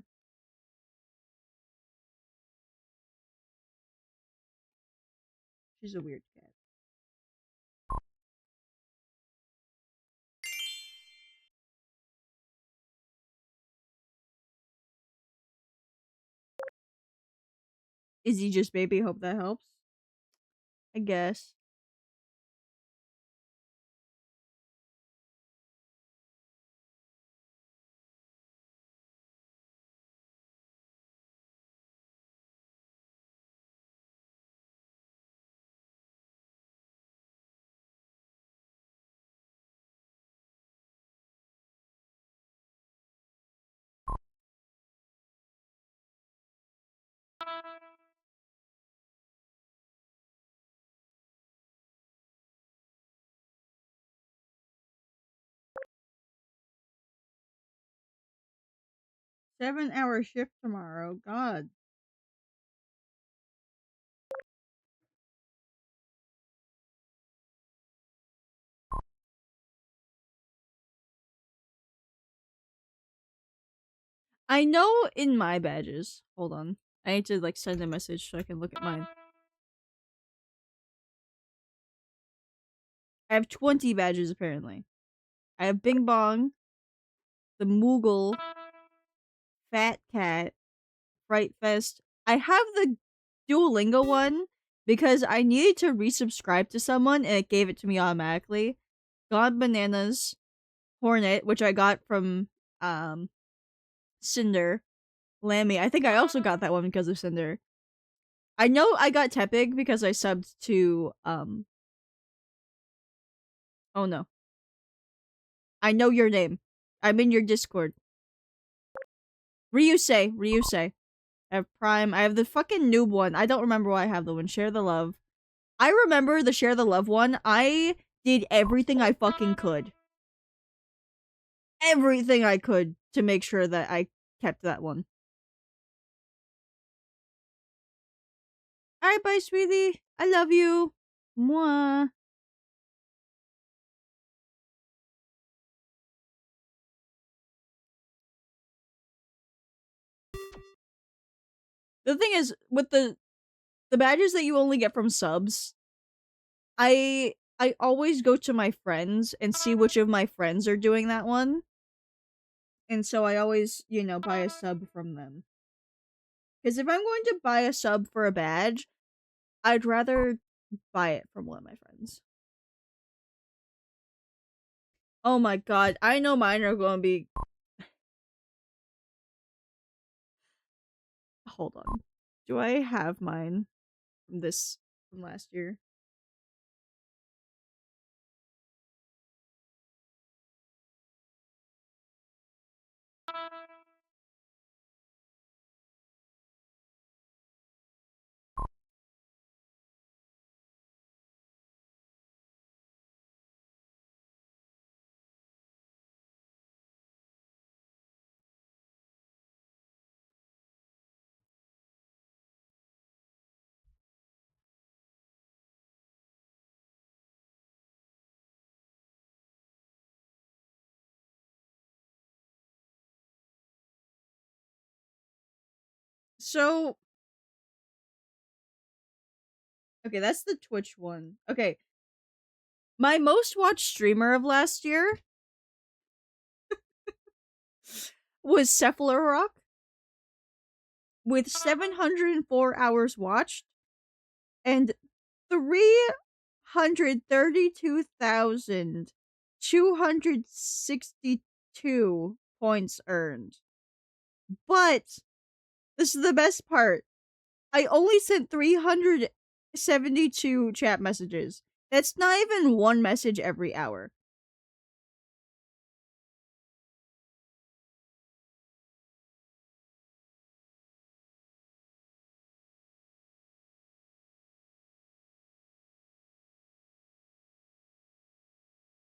She's a weird cat. Izzy just baby, hope that helps. I guess. Seven-hour shift tomorrow. God. I know in my badges. Hold on. I need to like send a message so I can look at mine. I have 20 badges apparently. I have Bing Bong, the Moogle, Fat Cat, Fright Fest. I have the Duolingo one because I needed to resubscribe to someone and it gave it to me automatically. God Bananas, Hornet, which I got from Cinder, Lammy. I think I also got that one because of Cinder. I know I got Tepig because I subbed to oh no. I know your name. I'm in your Discord. Ryusei. I have Prime. I have the fucking noob one. I don't remember why I have the one. Share the Love. I remember the Share the Love one. I did everything I fucking could. Everything I could to make sure that I kept that one. Alright, bye, sweetie. I love you. Mwah. The thing is, with the badges that you only get from subs, I always go to my friends and see which of my friends are doing that one. And so I always, you know, buy a sub from them. Because if I'm going to buy a sub for a badge, I'd rather buy it from one of my friends. Oh my god, I know mine are going to be... Hold on. Do I have mine from last year? So... Okay, that's the Twitch one. Okay. My most watched streamer of last year was Cephalorock with 704 hours watched and 332,262 points earned. But this is the best part. I only sent 372 chat messages. That's not even one message every hour.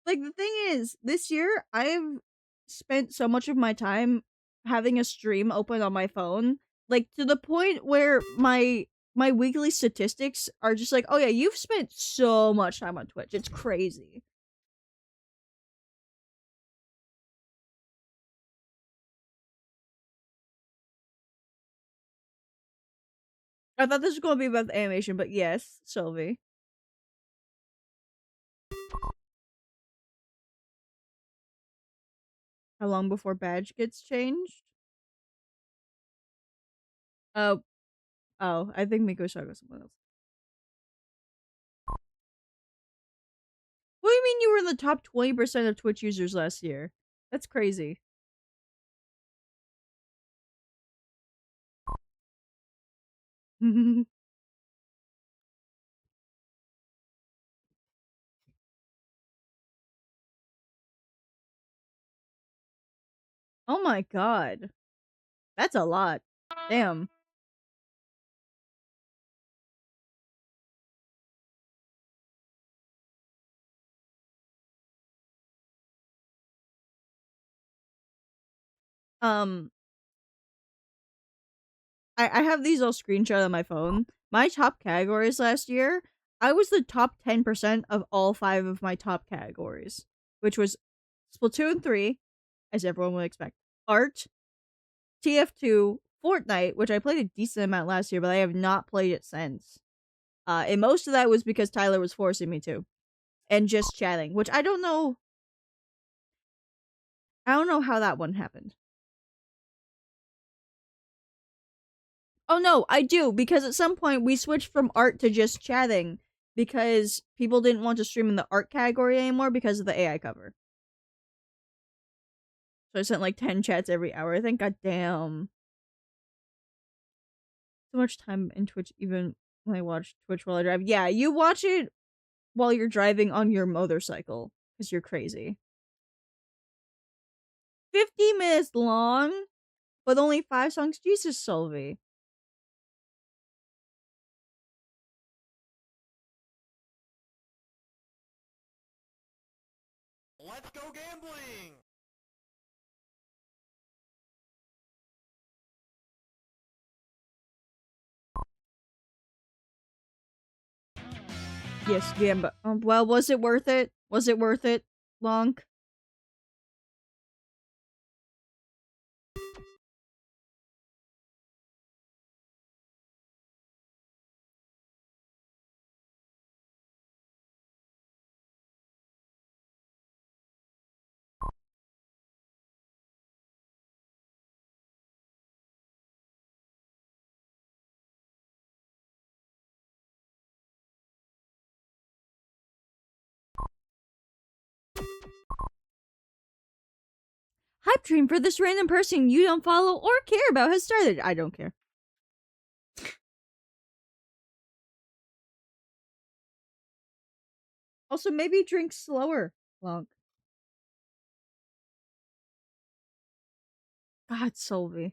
Like, the thing is, this year I've spent so much of my time having a stream open on my phone, like to the point where my weekly statistics are just like, oh yeah, you've spent so much time on Twitch. It's crazy. I thought this was going to be about the animation, but yes, Sylvie. How long before badge gets changed? Oh, I think Miko's talking about someone else. What do you mean you were in the top 20% of Twitch users last year? That's crazy. Oh my god. That's a lot. Damn. Um, I have these all screenshot on my phone. My top categories last year, I was the top 10% of all 5 of my top categories, which was Splatoon 3, as everyone would expect, Art, TF2, Fortnite, which I played a decent amount last year, but I have not played it since. And most of that was because Tyler was forcing me to. And just chatting, which I don't know. I don't know how that one happened. Oh no, I do, because at some point we switched from art to just chatting because people didn't want to stream in the art category anymore because of the AI cover. So I sent like 10 chats every hour. I think, god damn. So much time in Twitch, even when I watch Twitch while I drive. Yeah, you watch it while you're driving on your motorcycle because you're crazy. 50 minutes long, but only 5 songs. Jesus, Solvi. Let's go gambling! Yes, Gamba. Well, was it worth it? Was it worth it, Lonk? Hype dream for this random person you don't follow or care about has started. I don't care. Also, maybe drink slower, Lonk. God, Solvi.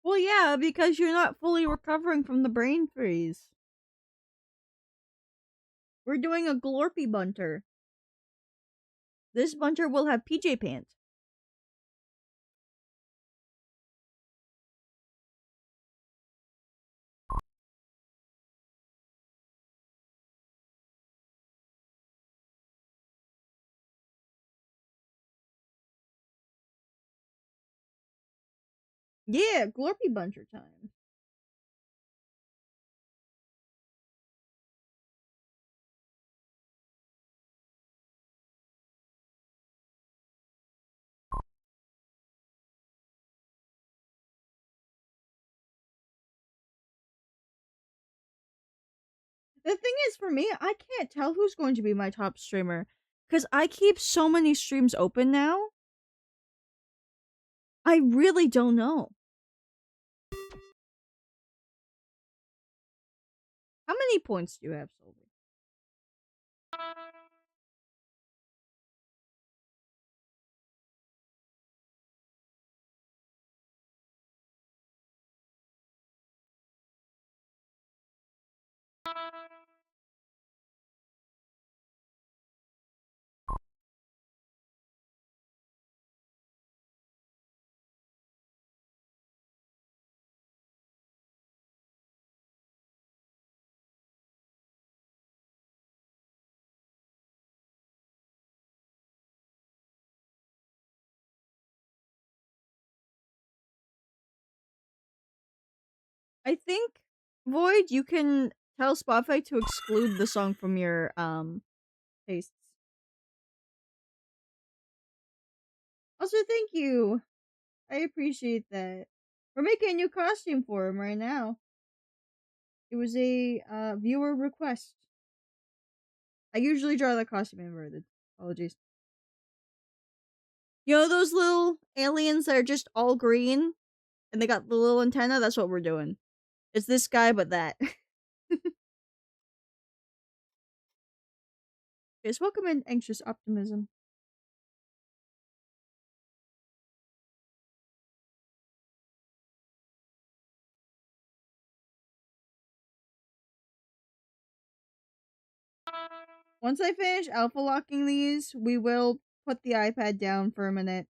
Well, yeah, because you're not fully recovering from the brain freeze. We're doing a Glorpy Bunter. This Bunter will have PJ pants. Yeah, Glorpy Buncher time. The thing is, for me, I can't tell who's going to be my top streamer because I keep so many streams open now. I really don't know. How many points do you have, Sylvie? I think, Void, you can tell Spotify to exclude the song from your tastes. Also, thank you. I appreciate that. We're making a new costume for him right now. It was a viewer request. I usually draw the costume inverted. Apologies. You know those little aliens that are just all green and they got the little antenna? That's what we're doing. It's this guy, but that. Yes, welcome in, Anxious Optimism. Once I finish alpha locking these, we will put the iPad down for a minute.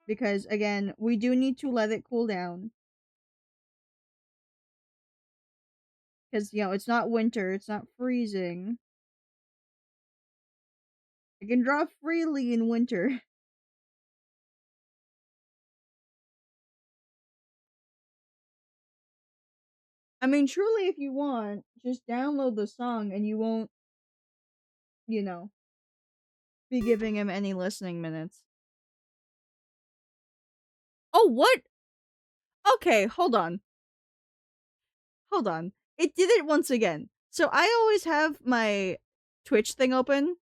Because, again, we do need to let it cool down. Because, you know, it's not winter, it's not freezing. I can draw freely in winter. I mean, truly, if you want, just download the song and you won't, you know, be giving him any listening minutes. Oh, what? Okay, hold on. Hold on. It did it once again. So I always have my Twitch thing open.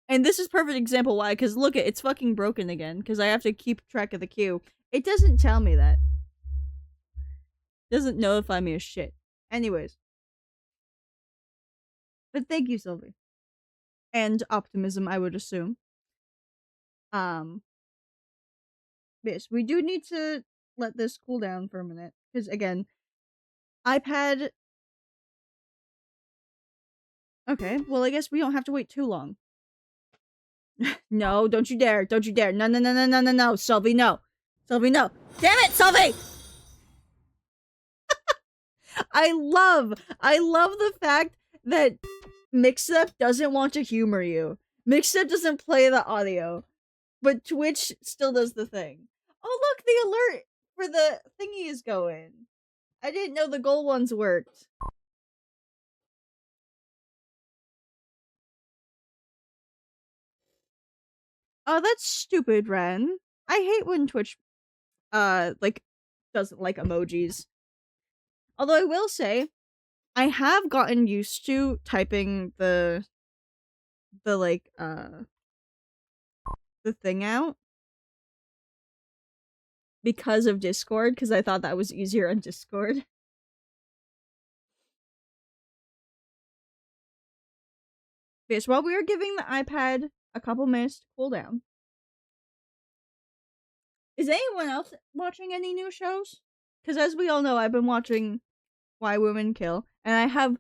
And this is perfect example why, because look, it's fucking broken again, because I have to keep track of the queue. It doesn't tell me that. It doesn't notify me of shit. Anyways. But thank you, Sylvie. And Optimism, I would assume. Yes, we do need to let this cool down for a minute. Because again, iPad. Okay, well, I guess we don't have to wait too long. No, don't you dare. Don't you dare. No, no, no, no, no, no, no. Sylvie, no. Sylvie, no. Damn it, Sylvie! I love the fact that Mixup doesn't want to humor you. Mixup doesn't play the audio, but Twitch still does the thing. Oh, look, the alert for the thingy is going. I didn't know the goal ones worked. Oh, that's stupid, Ren. I hate when Twitch, like, doesn't like emojis. Although I will say, I have gotten used to typing the thing out because of Discord, because I thought that was easier on Discord. Okay, so while we were giving the iPad a couple minutes to cool down, is anyone else watching any new shows? Because as we all know, I've been watching Why Women Kill, and I have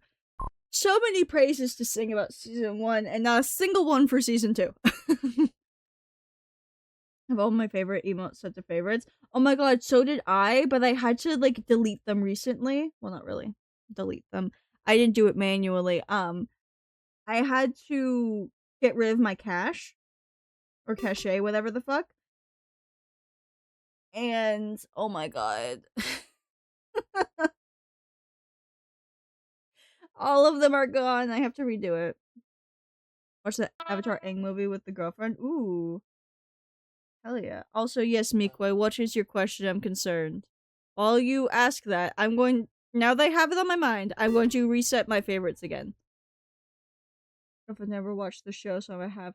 so many praises to sing about season 1, and not a single one for season 2. Of all my favorite emote sets of favorites. Oh my god, so did I, but I had to like delete them recently. Well, not really. Delete them. I didn't do it manually. I had to get rid of my cache or cache, whatever the fuck. And oh my god. All of them are gone. I have to redo it. Watch the Avatar Aang movie with the girlfriend. Ooh. Hell yeah. Also, yes, Mikwe, what is your question? I'm concerned. While you ask that, now that I have it on my mind, I'm going to reset my favorites again. If I never watched the show, so I have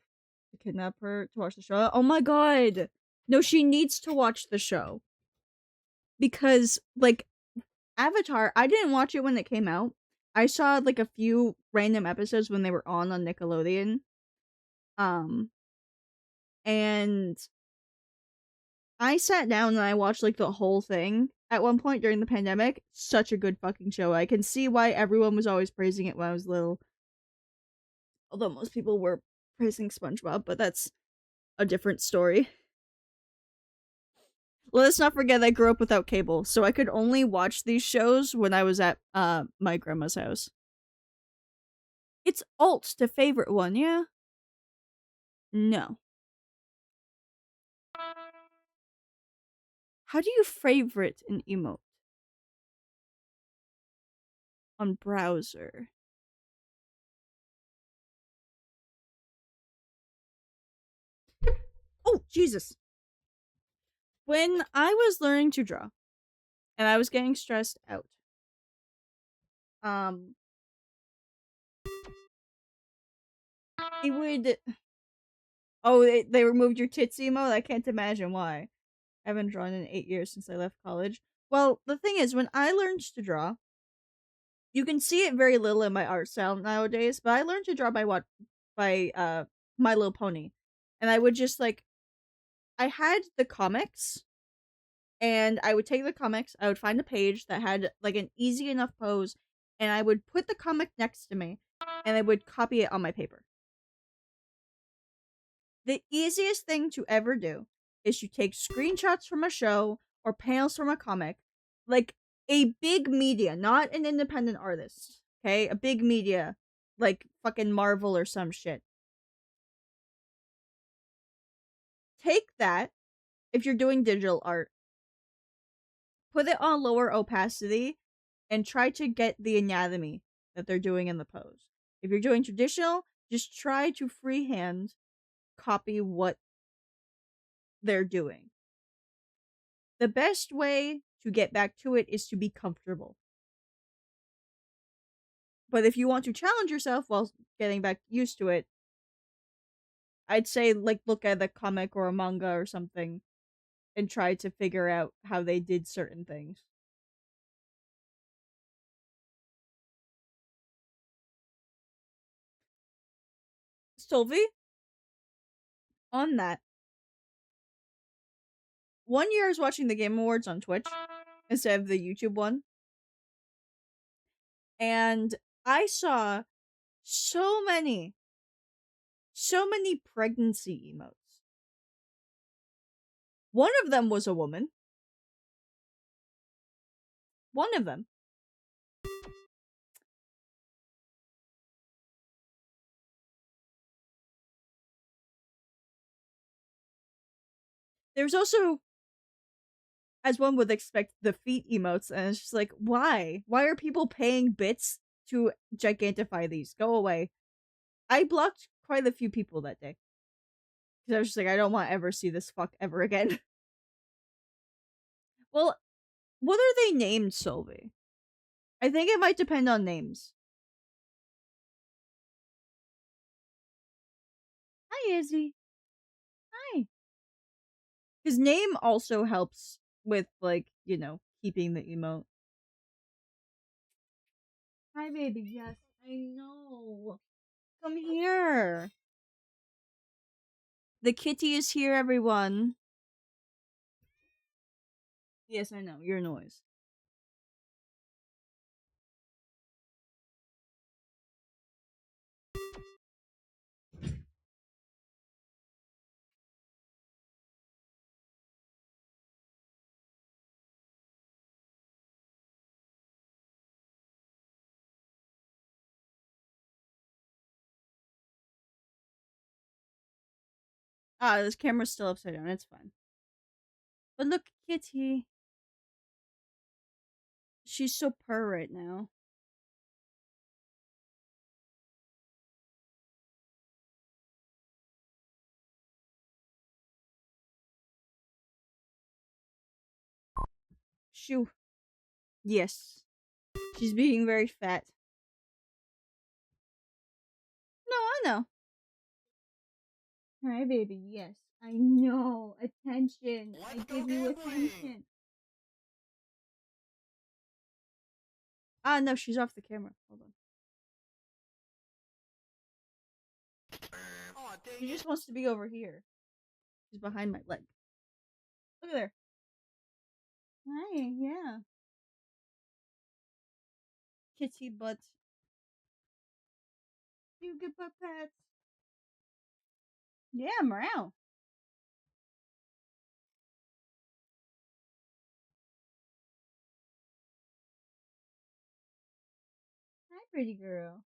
to kidnap her to watch the show. Oh my god! No, she needs to watch the show. Because, like, Avatar, I didn't watch it when it came out. I saw, like, a few random episodes when they were on Nickelodeon. And I sat down and I watched, like, the whole thing at one point during the pandemic. Such a good fucking show. I can see why everyone was always praising it when I was little. Although most people were praising SpongeBob, but that's a different story. Let's not forget I grew up without cable, so I could only watch these shows when I was at my grandma's house. It's alt to favorite one, yeah? No. How do you favorite an emote? On browser. Oh, Jesus. When I was learning to draw, and I was getting stressed out, it would... Oh, they removed your tits emote? I can't imagine why. I haven't drawn in 8 years since I left college. Well, the thing is, when I learned to draw, you can see it very little in my art style nowadays, but I learned to draw by My Little Pony. And I would just like I had the comics and I would take the comics, I would find a page that had like an easy enough pose, and I would put the comic next to me and I would copy it on my paper. The easiest thing to ever do is to take screenshots from a show or panels from a comic, like a big media, not an independent artist, okay? A big media, like fucking Marvel or some shit. Take that, if you're doing digital art, put it on lower opacity, and try to get the anatomy that they're doing in the pose. If you're doing traditional, just try to freehand copy what they're doing. The best way to get back to it is to be comfortable. But if you want to challenge yourself while getting back used to it, I'd say like look at a comic or a manga or something and try to figure out how they did certain things. Sylvie, on that, one year I was watching the Game Awards on Twitch instead of the YouTube one, and I saw so many, so many pregnancy emotes. One of them was a woman. One of them. There's also, as one would expect, the feet emotes, and it's just like, why? Why are people paying bits to gigantify these? Go away. I blocked quite a few people that day. Because I was just like, I don't want to ever see this fuck ever again. Well, what are they named, Sylvie? I think it might depend on names. Hi, Izzy. Hi. His name also helps with, like, keeping the emote. Hi, baby. Yes, I know. Come here. The kitty is here, everyone. Yes, I know. Your noise. Ah, this camera's still upside down. It's fine. But look, Kitty. She's so purr right now. Shoo. Yes. She's being very fat. No, I know. Hi, baby. Yes, I know. Attention. I Let's go give you gambling. attention. Ah, no, she's off the camera. Hold on. Aw, dang She it. just wants to be over here. She's behind my leg. Look at her. Hi, yeah. Kitty butt. You get butt pats. Yeah, meow. Hi, pretty girl.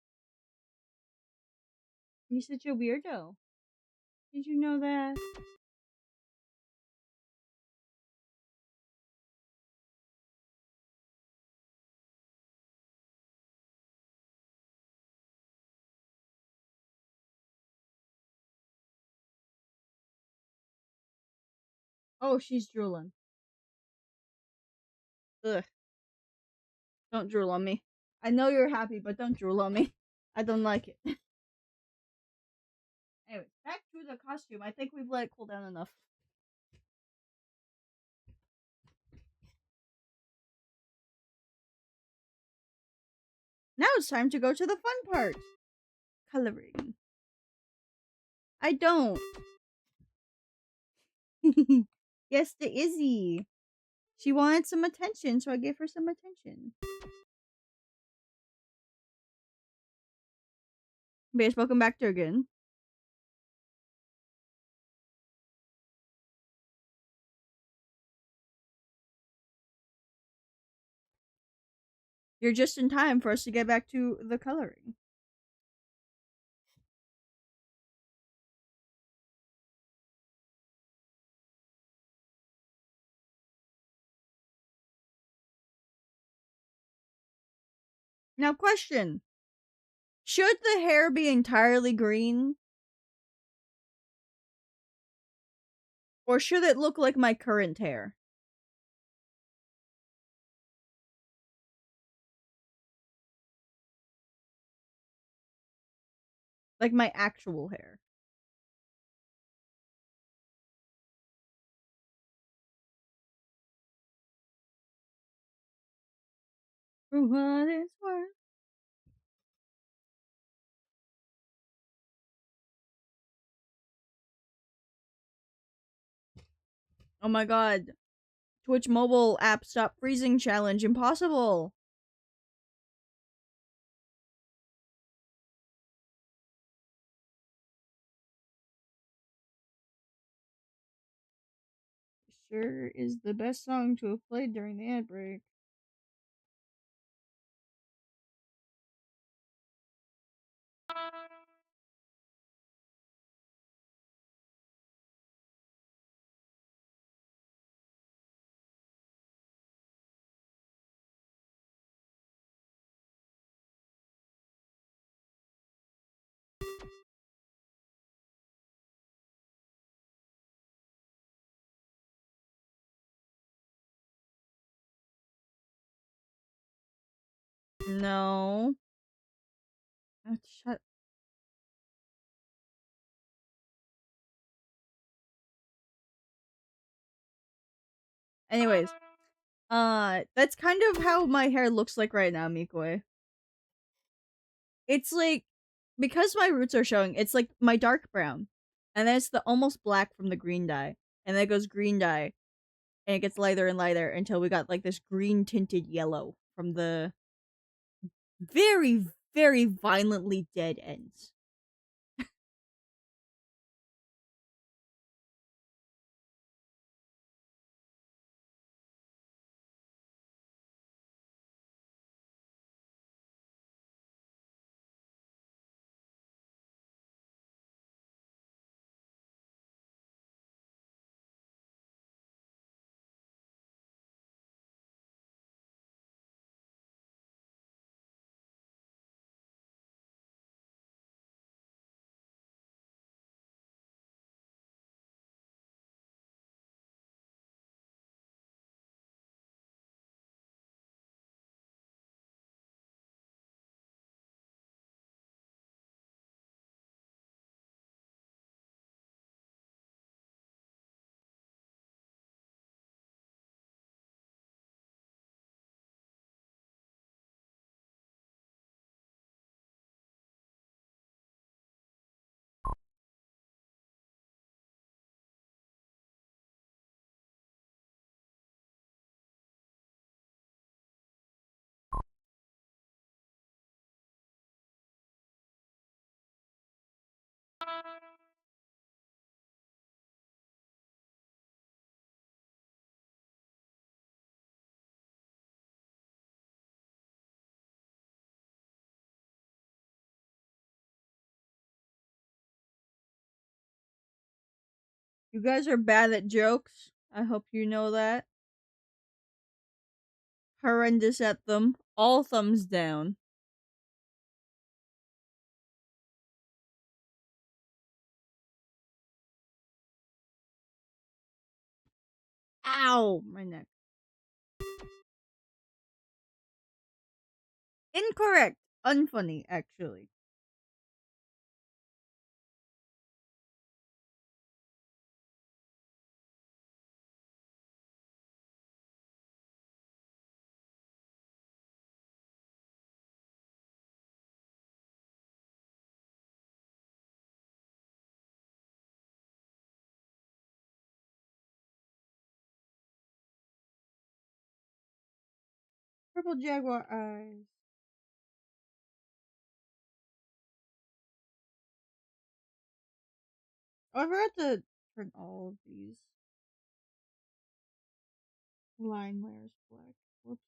You're such a weirdo. Did you know that? Oh, she's drooling. Ugh. Don't drool on me. I know you're happy, but don't drool on me. I don't like it. Anyways, back to the costume. I think we've let it cool down enough. Now it's time to go to the fun part. Coloring. I don't. Yes, to Izzy. She wanted some attention, so I gave her some attention. Base, welcome back, Durgan. You're just in time for us to get back to the coloring. Now, question. Should the hair be entirely green? Or should it look like my current hair? Like my actual hair. For what it's worth. Oh my god. Twitch mobile app stop freezing challenge impossible. Sure is the best song to have played during the ad break. No. Shut. Anyways, that's kind of how my hair looks like right now, Mikoi. It's like because my roots are showing, it's like my dark brown, and then it's the almost black from the green dye, and then it goes green dye, and it gets lighter and lighter until we got like this green tinted yellow from the very, very violently dead ends. You guys are bad at jokes. I hope you know that. Horrendous at them. All thumbs down. Ow! My neck. Incorrect. Unfunny, actually. Purple jaguar eyes. Oh, I forgot to turn all of these line layers black. Whoops.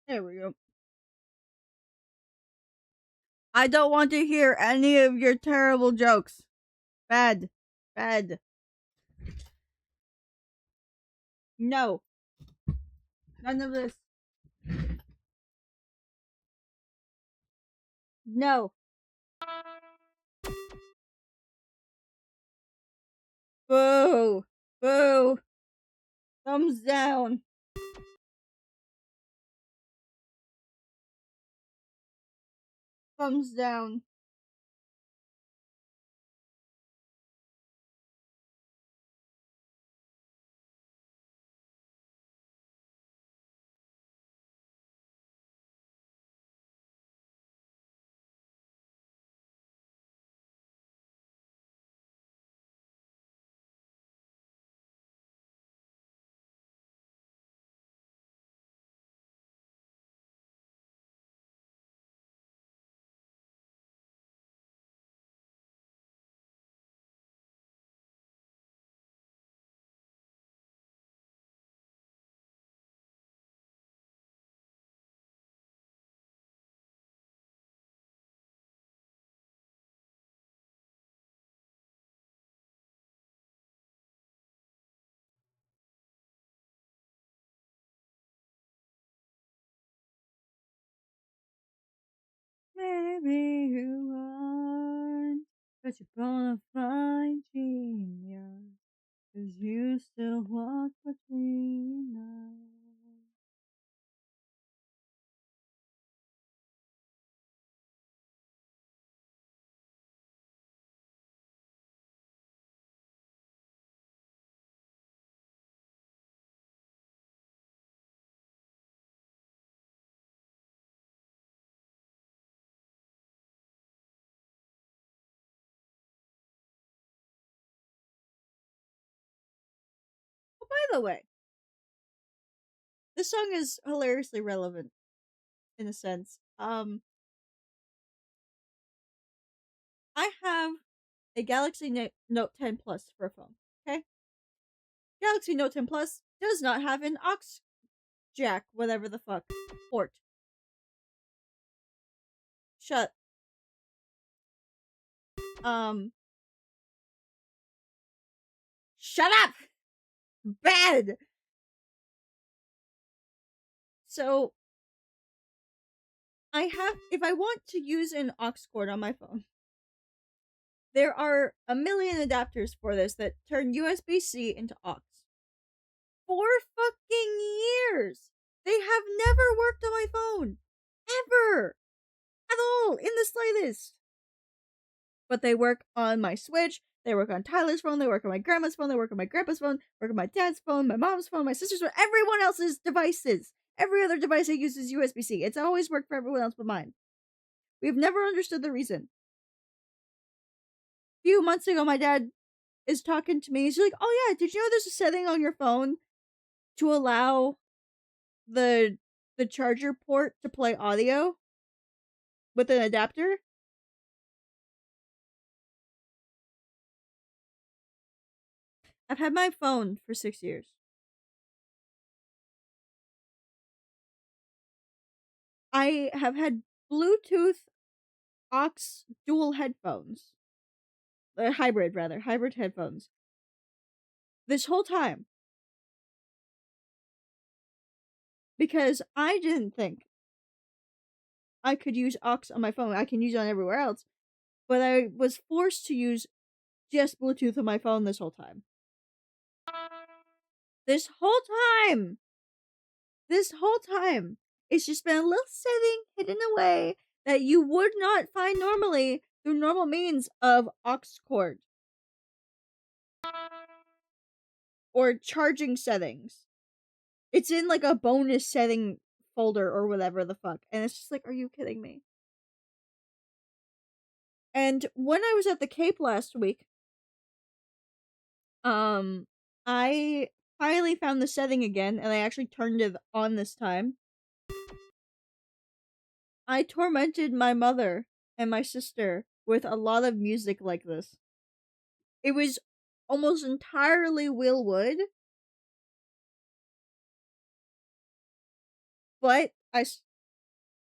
There we go. I don't want to hear any of your terrible jokes. Bad. Bad. No. None of this. No. Boo. Boo. Thumbs down. Thumbs down. Maybe you aren't, but you're gonna find genius. 'Cause you still walk between us. Oh, by the way, this song is hilariously relevant in a sense. I have a Galaxy Note 10 Plus for a phone. Okay, Galaxy Note 10 Plus does not have an aux jack, whatever the fuck. Port. Shut. Shut up! Bad! So, if I want to use an aux cord on my phone, there are a million adapters for this that turn USB-C into aux. For fucking years! They have never worked on my phone! Ever! At all! In the slightest! But they work on my Switch, they work on Tyler's phone, they work on my grandma's phone, they work on my grandpa's phone, work on my dad's phone, my mom's phone, my sister's phone, everyone else's devices! Every other device I use is USB-C. It's always worked for everyone else but mine. We've never understood the reason. A few months ago, my dad is talking to me. He's like, "Oh yeah, did you know there's a setting on your phone to allow the charger port to play audio with an adapter?" I've had my phone for 6 years. I have had Bluetooth aux dual headphones. Hybrid headphones. This whole time. Because I didn't think I could use aux on my phone. I can use it on everywhere else. But I was forced to use just Bluetooth on my phone this whole time. This whole time! It's just been a little setting hidden away that you would not find normally through normal means of aux cord. Or charging settings. It's in like a bonus setting folder or whatever the fuck. And it's just like, are you kidding me? And when I was at the Cape last week, I finally found the setting again, and I actually turned it on this time. I tormented my mother and my sister with a lot of music like this. It was almost entirely Will Wood, but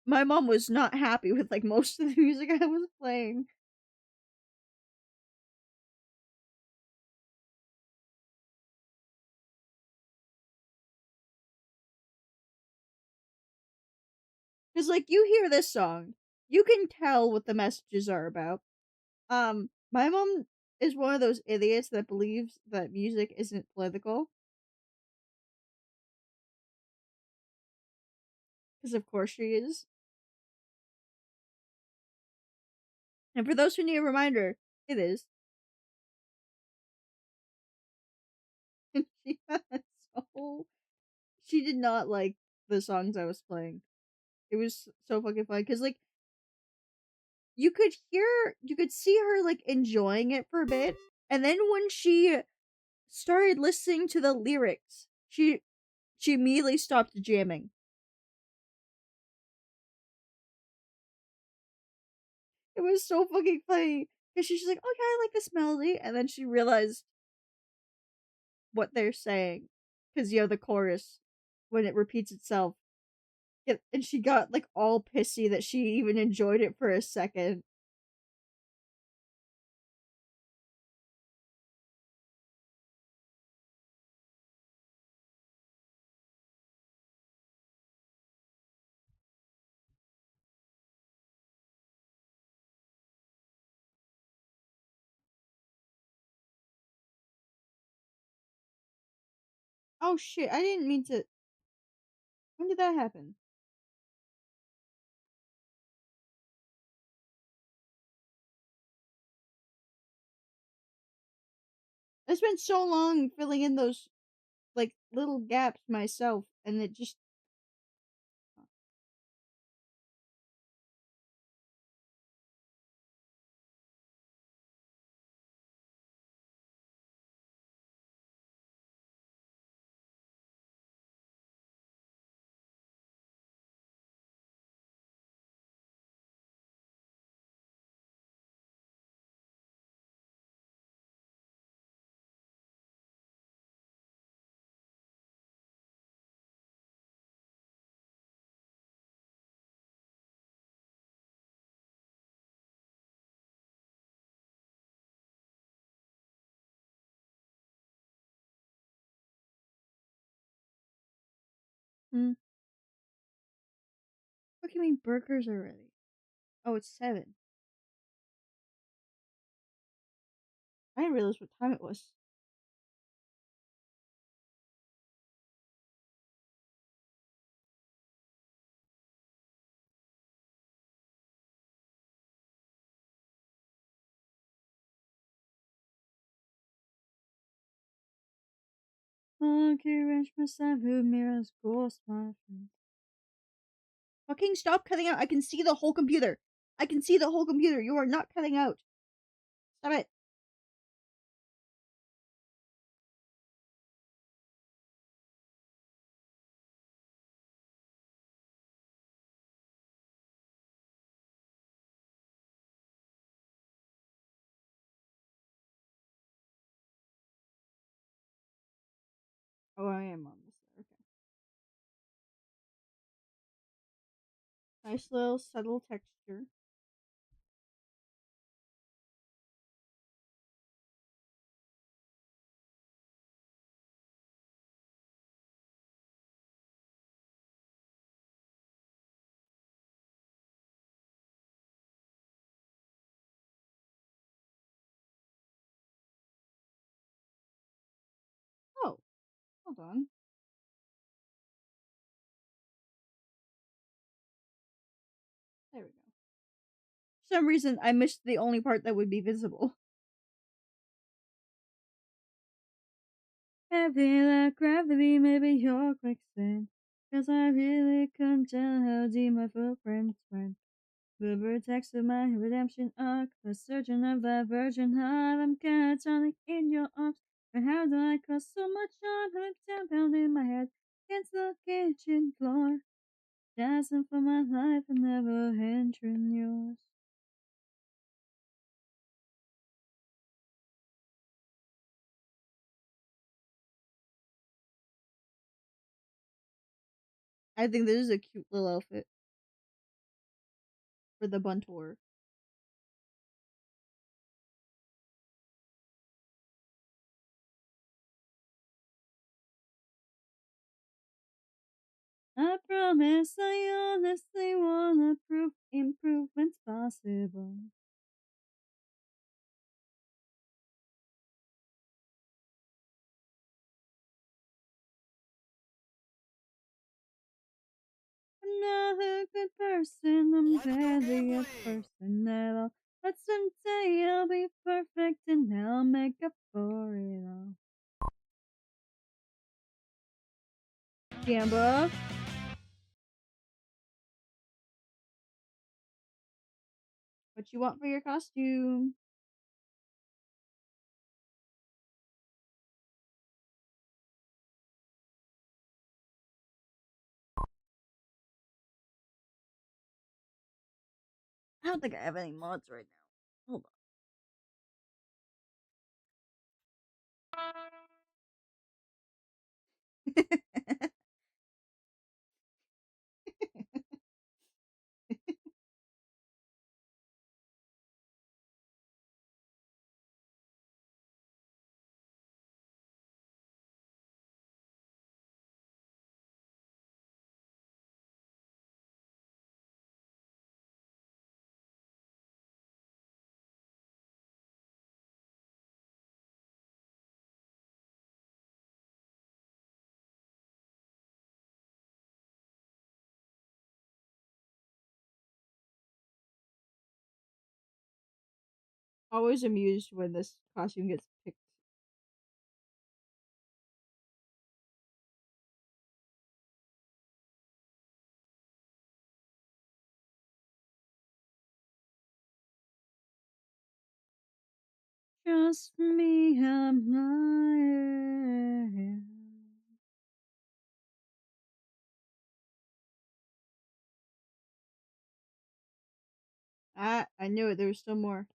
my mom was not happy with like most of the music I was playing. Because, like, you hear this song, you can tell what the messages are about. My mom is one of those idiots that believes that music isn't political. Because, of course, she is. And for those who need a reminder, it is. And she did not like the songs I was playing. It was so fucking fun. Because, like, you could see her, like, enjoying it for a bit. And then when she started listening to the lyrics, she immediately stopped jamming. It was so fucking funny. Because she's like, "Oh yeah, I like this melody." And then she realized what they're saying. Because, you know, the chorus, when it repeats itself. And she got, like, all pissy that she even enjoyed it for a second. Oh shit, I didn't mean to. When did that happen? I spent so long filling in those, like, little gaps myself, and it just Cooking me burgers already. Oh, it's 7. I didn't realize what time it was. Monkey wrench myself who mirrors ghost my friends. Fucking stop cutting out. I can see the whole computer. I can see the whole computer. You are not cutting out. Stop it. Oh, I am almost there. Okay. Nice little subtle texture. Oh, hold on. There we go. For some reason, I missed the only part that would be visible. Heavy like gravity, maybe you're quicksand. Cause I really couldn't tell how deep my footprints went. The vertex of my redemption arc, the surgeon of the virgin heart. I'm catatonic in your arms. But how do I cause so much harm? Hooked down, pound in my head against the kitchen floor. Dancing for my life and never entering yours. I think this is a cute little outfit for the Buntor. I promise I honestly wanna prove improvements possible. Another good person, I'm Let's go barely a gambling! person at all. But someday I'll be perfect and I'll make up for it all. Gamba, what you want for your costume? I don't think I have any mods right now. Hold on. Always amused when this costume gets picked. Trust me, I'm lying. I knew it. There was still more.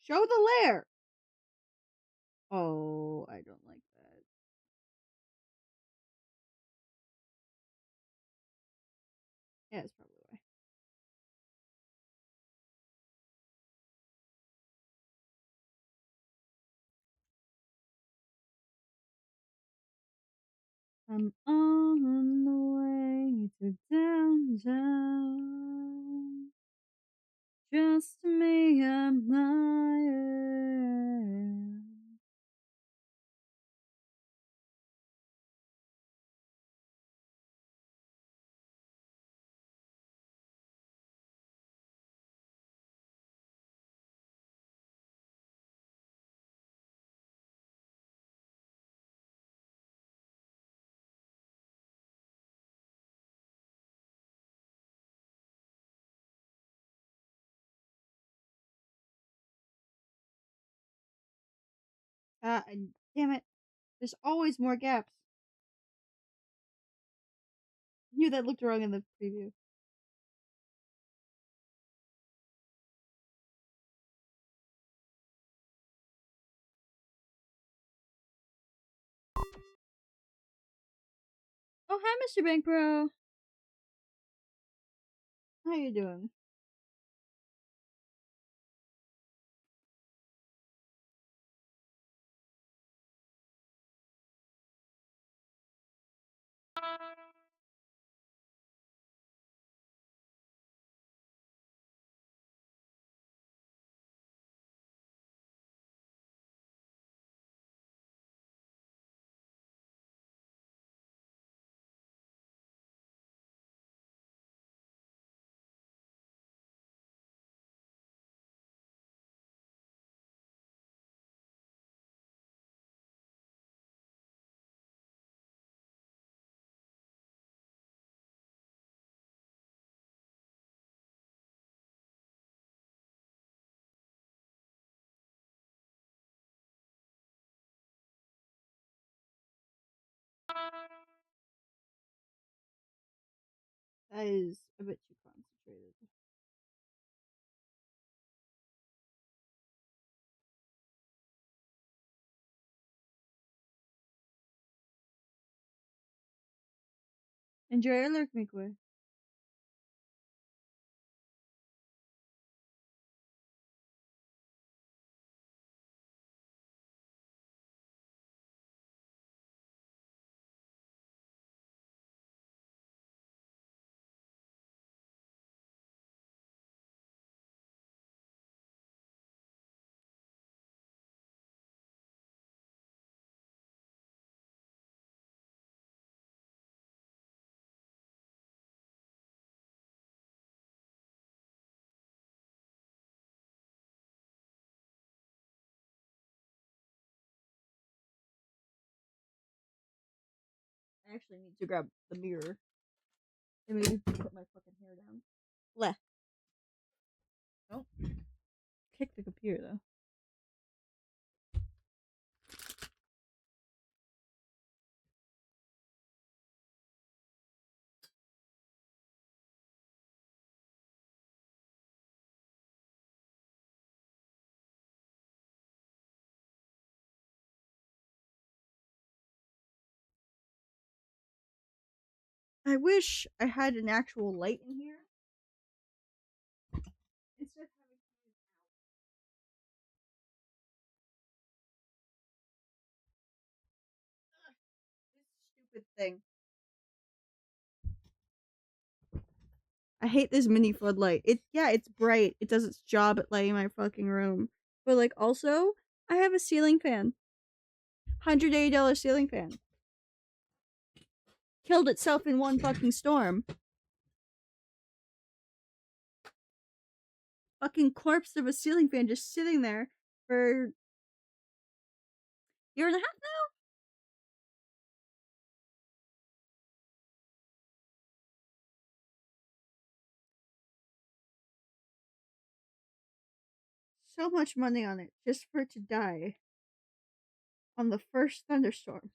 Show the lair. Oh, I don't like that. Yeah, that's probably why. I'm on the way to downtown. Just me and my end. Damn it. There's always more gaps. I knew that looked wrong in the preview. Oh, hi, Mr. Bank Bro. How you doing? That is a bit too concentrated. Enjoy your lurk, Mikwe. I actually need to grab the mirror. And maybe put my fucking hair down. Left. Nope. Kick the computer, though. I wish I had an actual light in here. Instead of having this stupid thing. I hate this mini floodlight. It's bright. It does its job at lighting my fucking room. But like also, I have a ceiling fan. $180 ceiling fan. Killed itself in one fucking storm. Fucking corpse of a ceiling fan just sitting there for a year and a half now? So much money on it just for it to die on the first thunderstorm.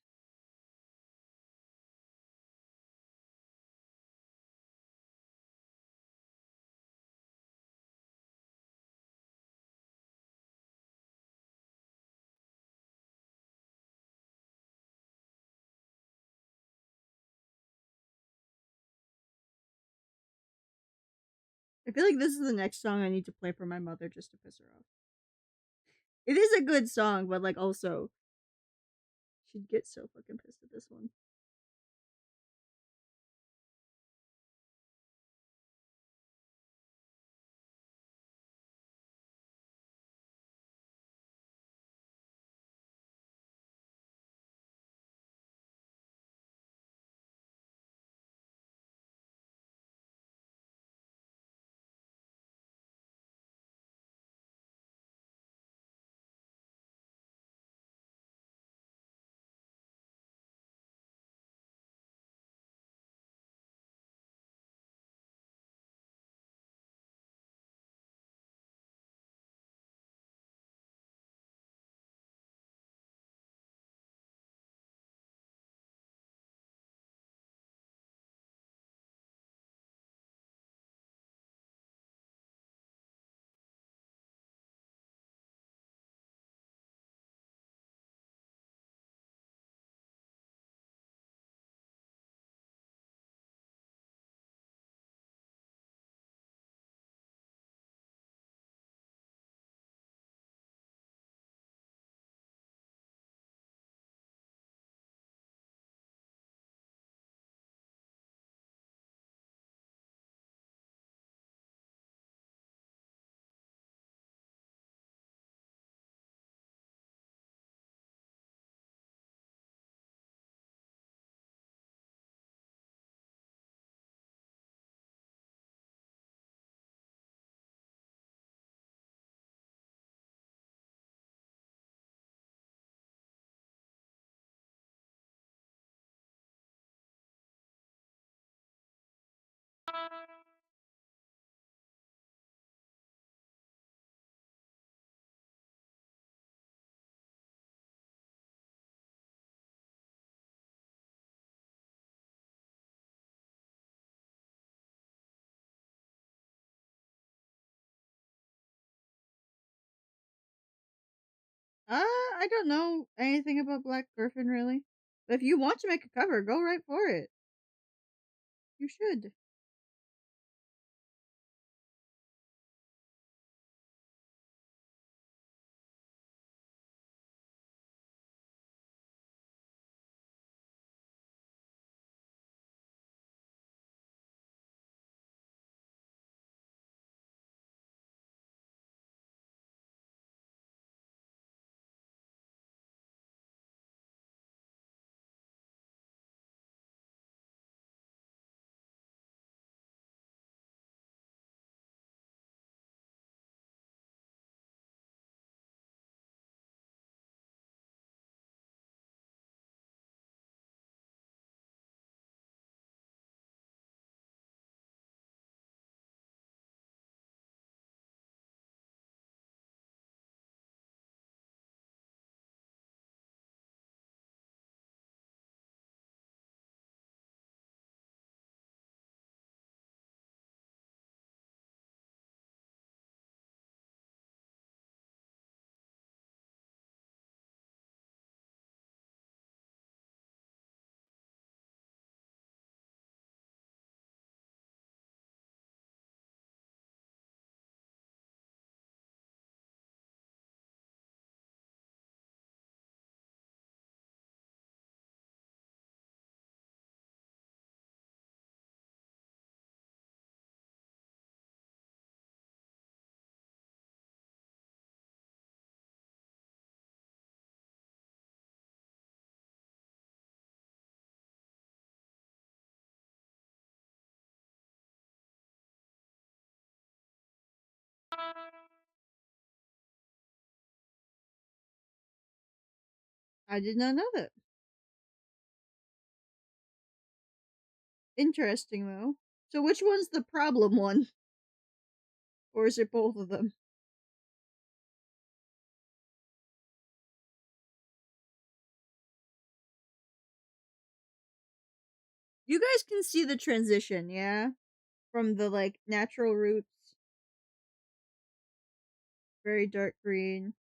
feel like this is the next song I need to play for my mother just to piss her off. It is a good song, but like also, she'd get so fucking pissed at this one. I don't know anything about Black Griffin really. But if you want to make a cover, go right for it. You should. I did not know that. Interesting though. So which one's the problem one? Or is it both of them? You guys can see the transition, yeah? From the like natural roots, very dark green.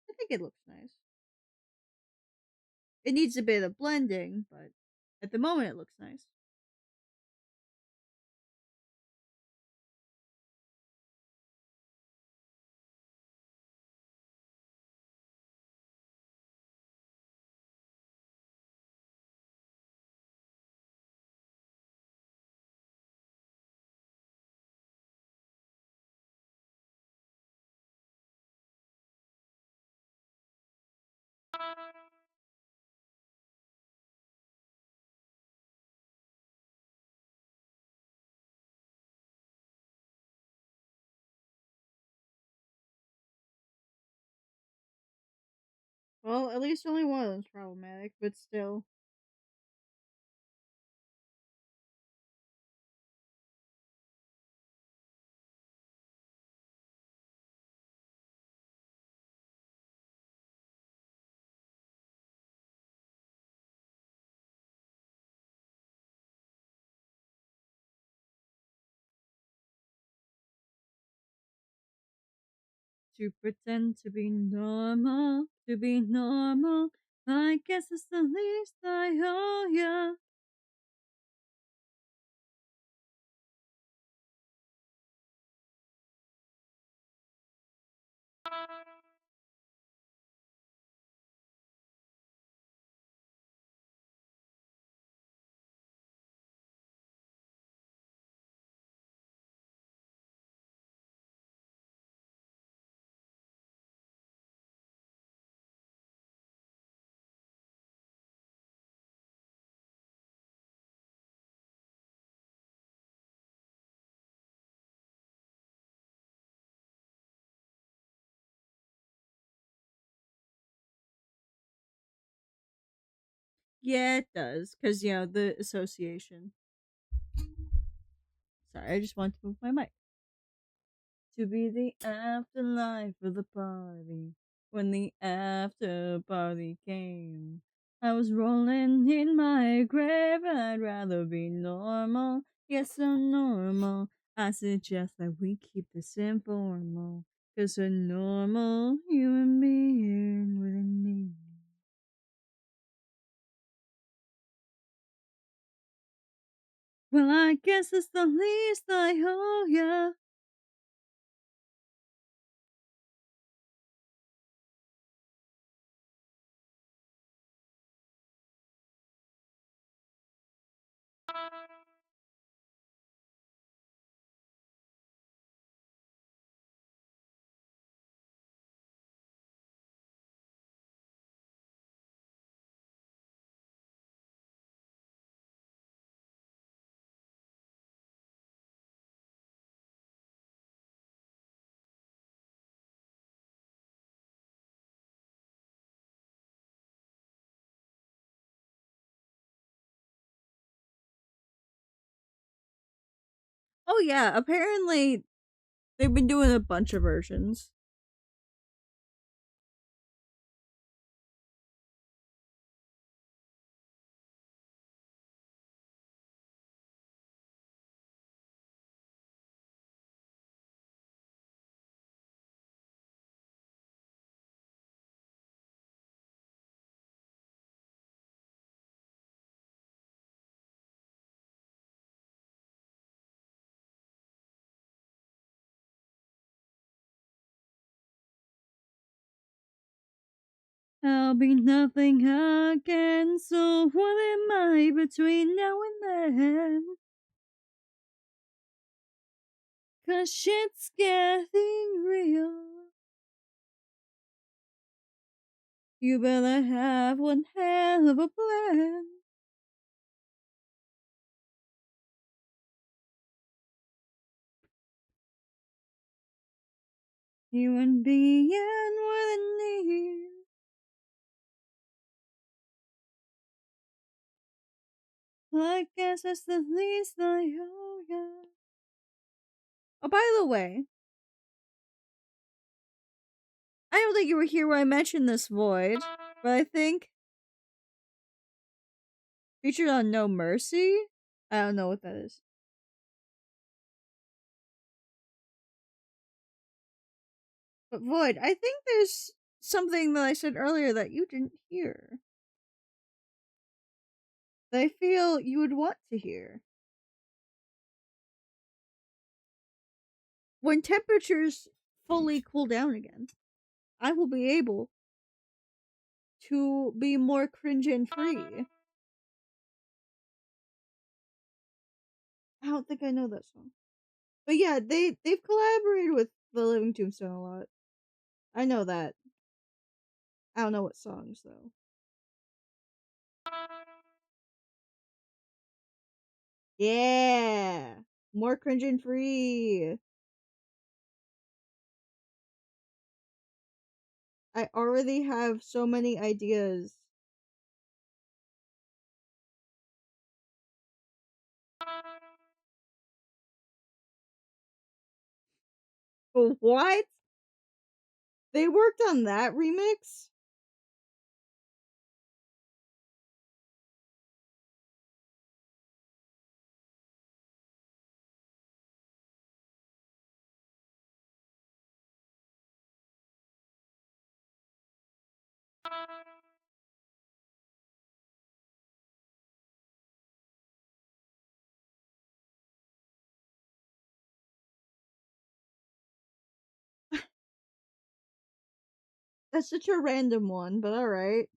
I think it looks nice. It needs a bit of blending, but at the moment it looks nice. Well, at least only one of them's problematic, but still. To pretend to be normal, I guess it's the least I owe ya. Yeah, it does, because, the association. Sorry, I just want to move my mic. To be the afterlife of the party. When the after party came, I was rolling in my grave, and I'd rather be normal. Yes, so normal. I suggest that we keep this informal. Cause we're normal human being within me. Well, I guess it's the least I owe ya. Oh yeah, apparently they've been doing a bunch of versions. I'll be nothing again, so what am I between now and then? Cause shit's getting real. You better have one hell of a plan. Human being with a need. I guess that's the least I owe ya. Oh, by the way, I don't think you were here when I mentioned this void, but I think featured on No Mercy. I don't know what that is. But Void, I think there's something that I said earlier that you didn't hear. That I feel you would want to hear. When temperatures fully cool down again, I will be able to be more cringe and free. I don't think I know that song. But yeah, they've collaborated with the Living Tombstone a lot. I know that. I don't know what songs though. Yeah, more cringe and free. I already have so many ideas. What? They worked on that remix? That's such a random one, but alright.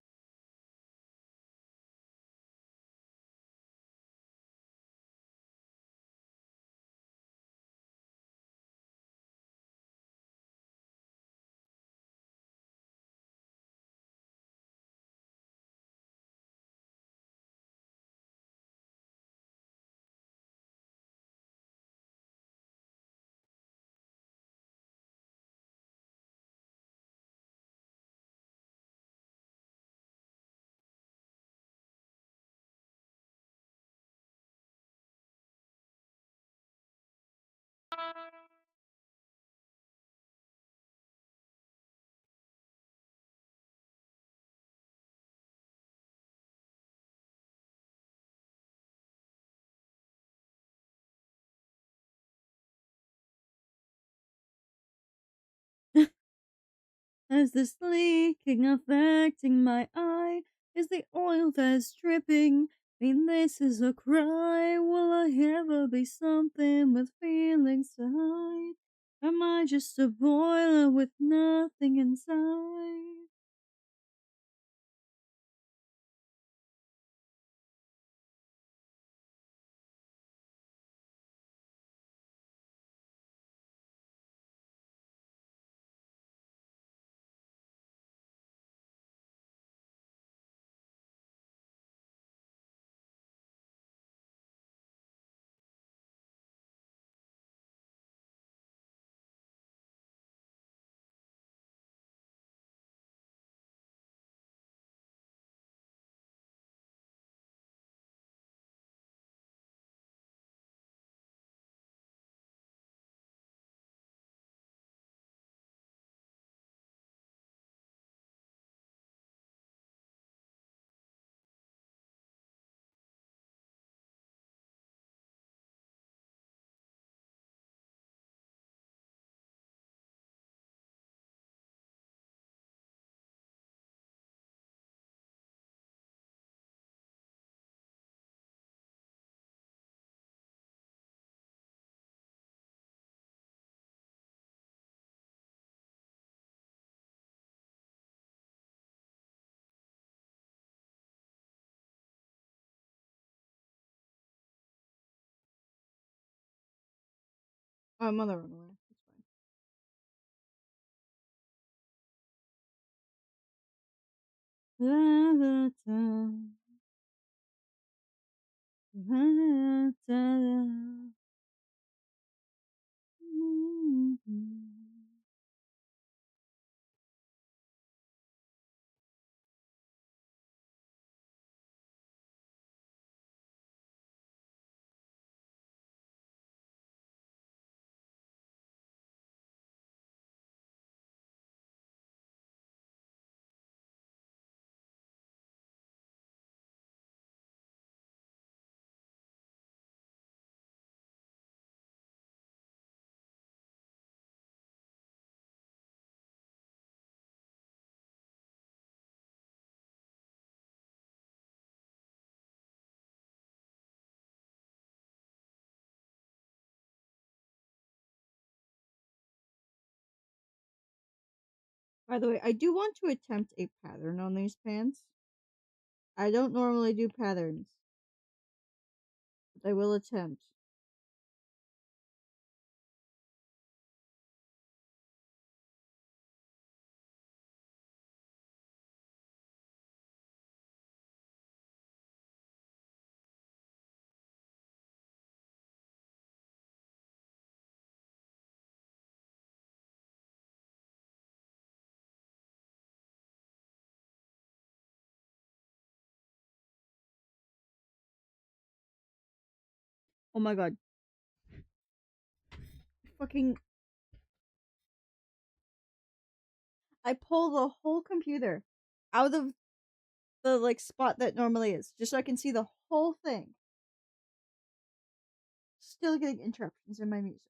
Is this leaking affecting my eye? Is the oil that's dripping? Mean this is a cry? Will I ever be something with feelings to hide? Am I just a boiler with nothing inside? Oh, mother run away. That's fine. Da, da, da. Da, da, da. By the way, I do want to attempt a pattern on these pants. I don't normally do patterns, but I will attempt. Oh my god. Fucking. I pull the whole computer out of the like spot that normally is, just so I can see the whole thing. Still getting interruptions in my music.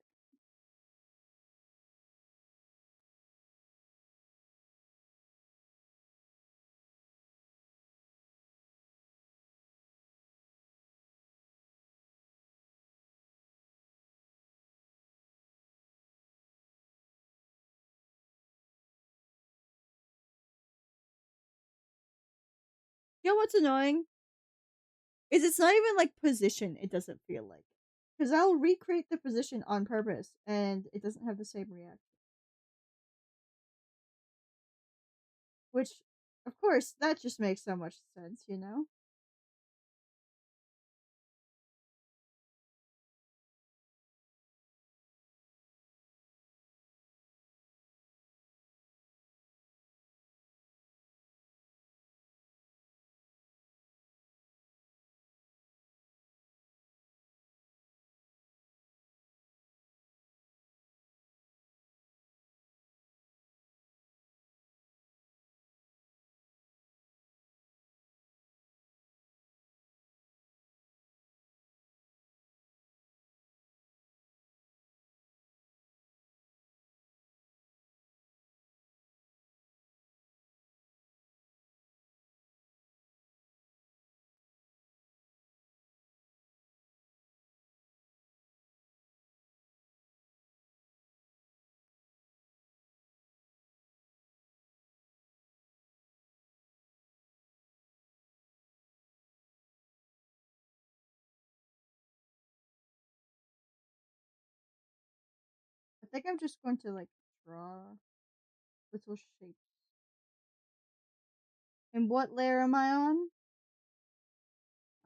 You know what's annoying? Is it's not even like position, it doesn't feel like. Because I'll recreate the position on purpose and it doesn't have the same reaction. Which, of course, that just makes so much sense, you know? I think I'm just going to like draw little shapes. And what layer am I on?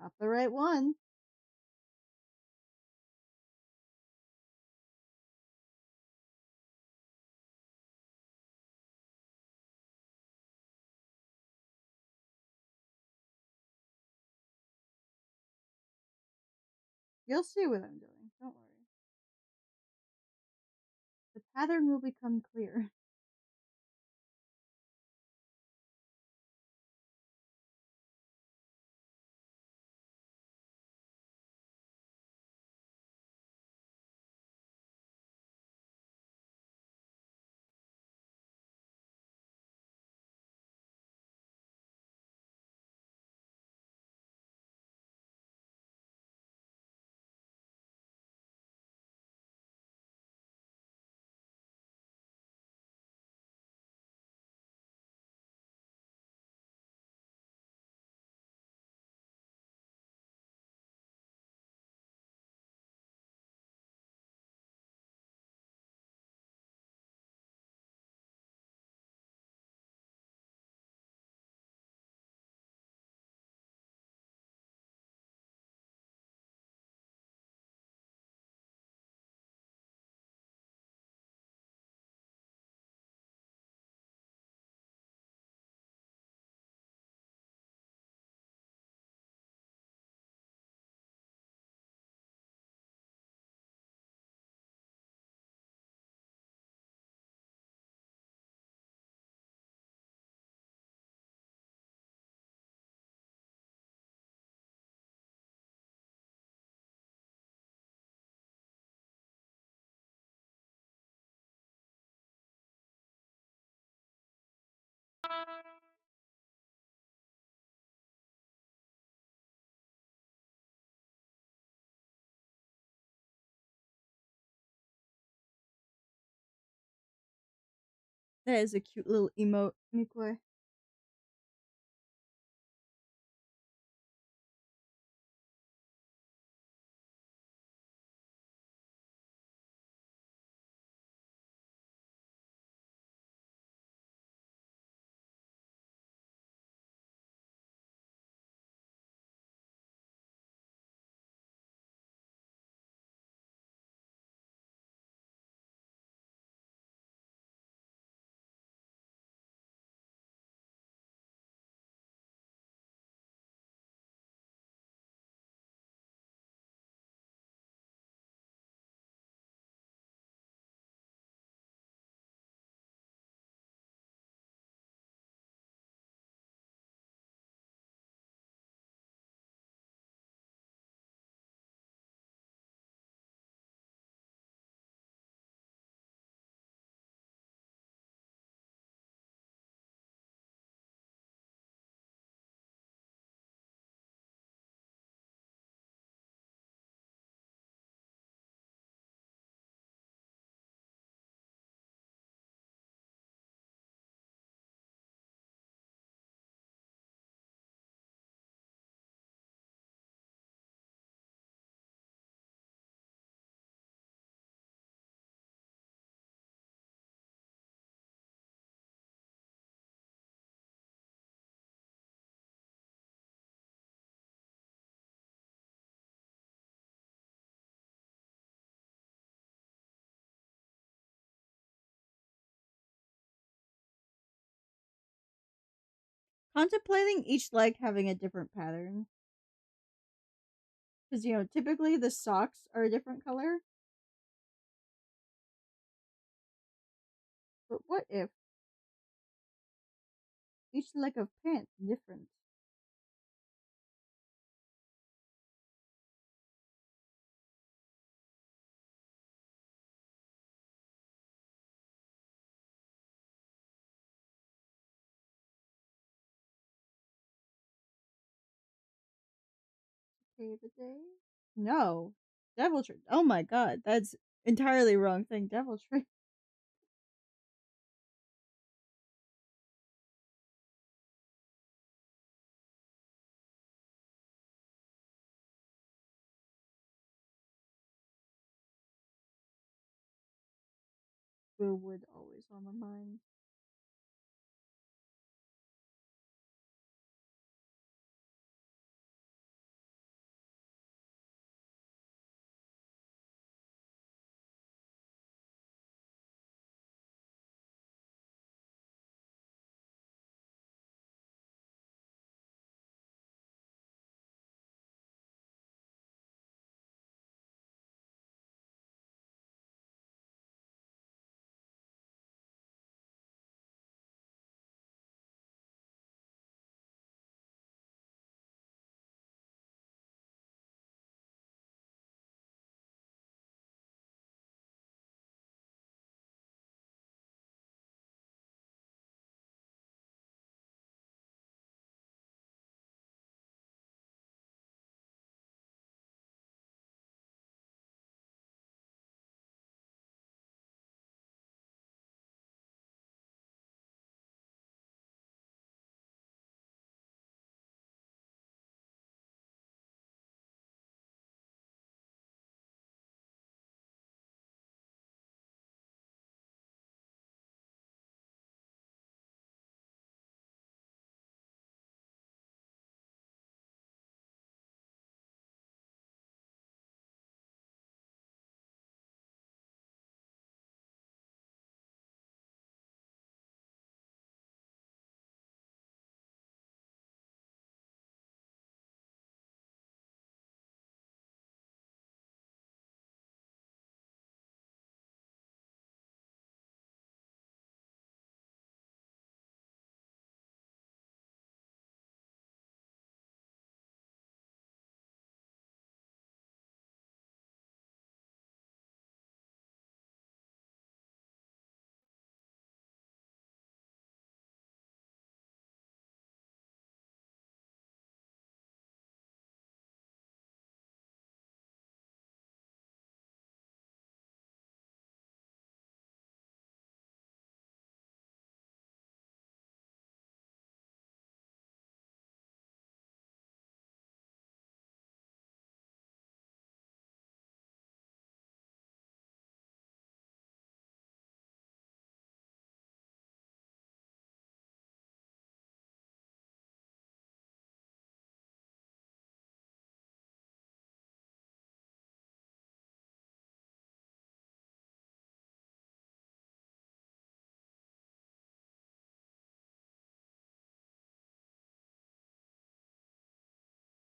Not the right one. You'll see what I'm doing, don't worry. The pattern will become clear. That is a cute little emote, Mikue. contemplating each leg having a different pattern. Because, typically the socks are a different color. But what if each leg of pants is different? Save the day? No. Deviltry. Oh my god, that's entirely wrong thing. Deviltry. Wood always on the mind.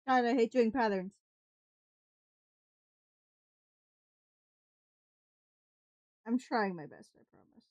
God, I hate doing patterns. I'm trying my best, I promise.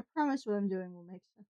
I promise what I'm doing will make sense.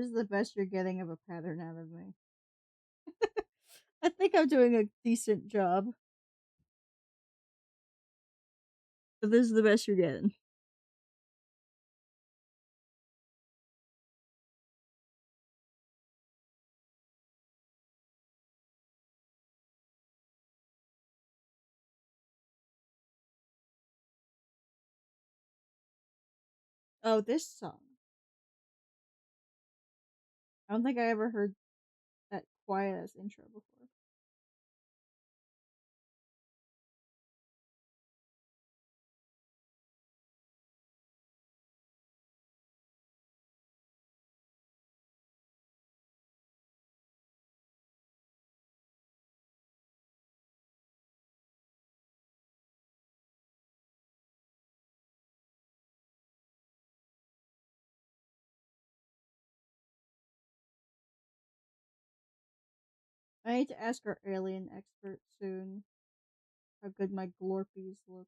This is the best you're getting of a pattern out of me. I think I'm doing a decent job. But this is the best you're getting. Oh, this song. I don't think I ever heard that quiet as intro before. I need to ask our alien expert soon how good my glorpies look.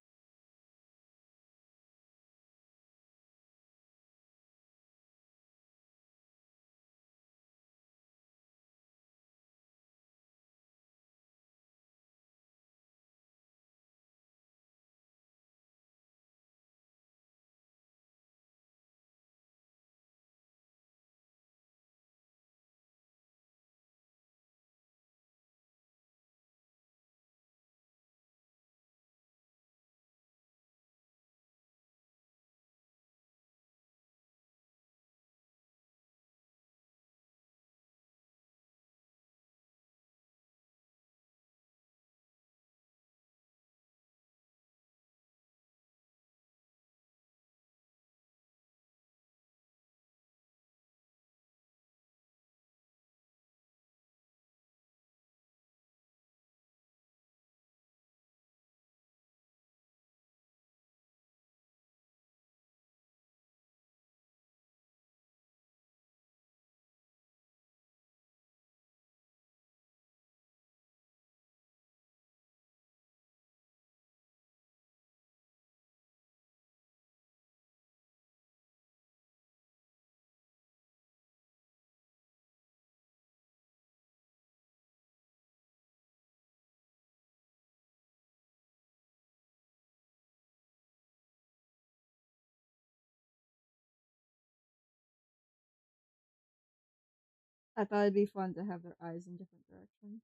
I thought it'd be fun to have their eyes in different directions.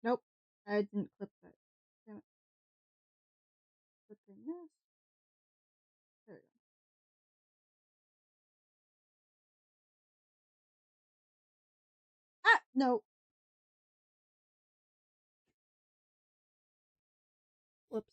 Nope, I didn't clip that. Damn it. Clipping this. There we go. Ah, no. Whoops.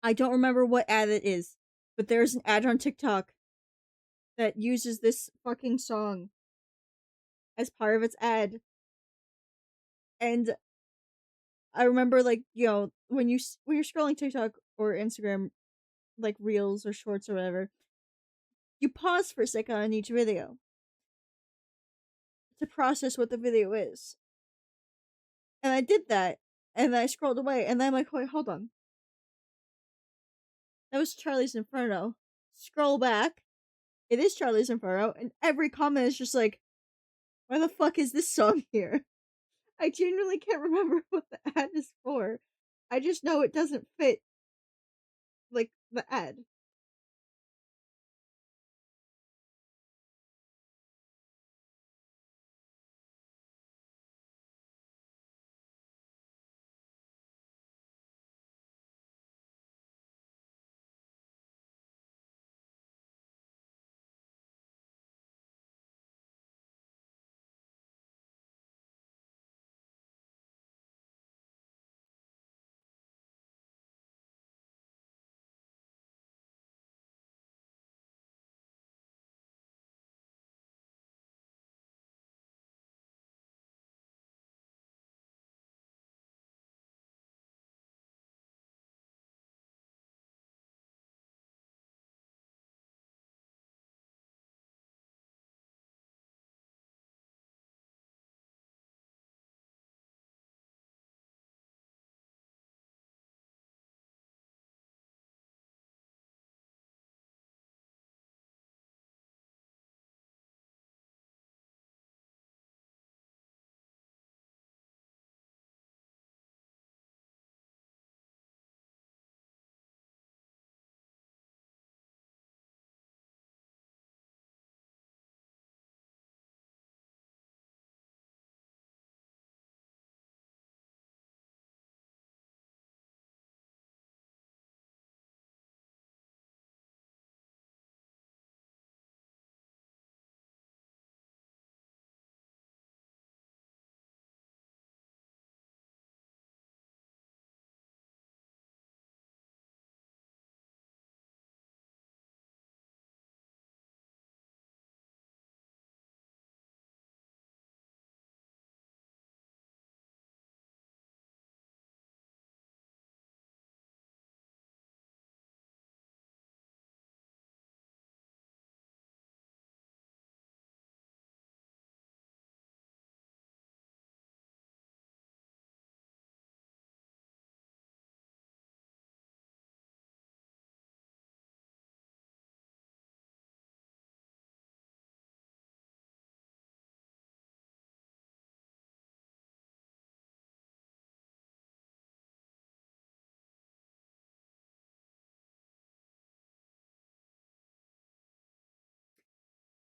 I don't remember what ad it is, but there's an ad on TikTok that uses this fucking song as part of its ad. And I remember, like, when you're scrolling TikTok or Instagram, like reels or shorts or whatever, you pause for a second on each video to process what the video is. And I did that, and I scrolled away, and then I'm like, wait, hold on. That was Charlie's Inferno. Scroll back. It is Charlie's Inferno, and every comment is just like, why the fuck is this song here? I genuinely can't remember what the ad is for. I just know it doesn't fit, like, the ad.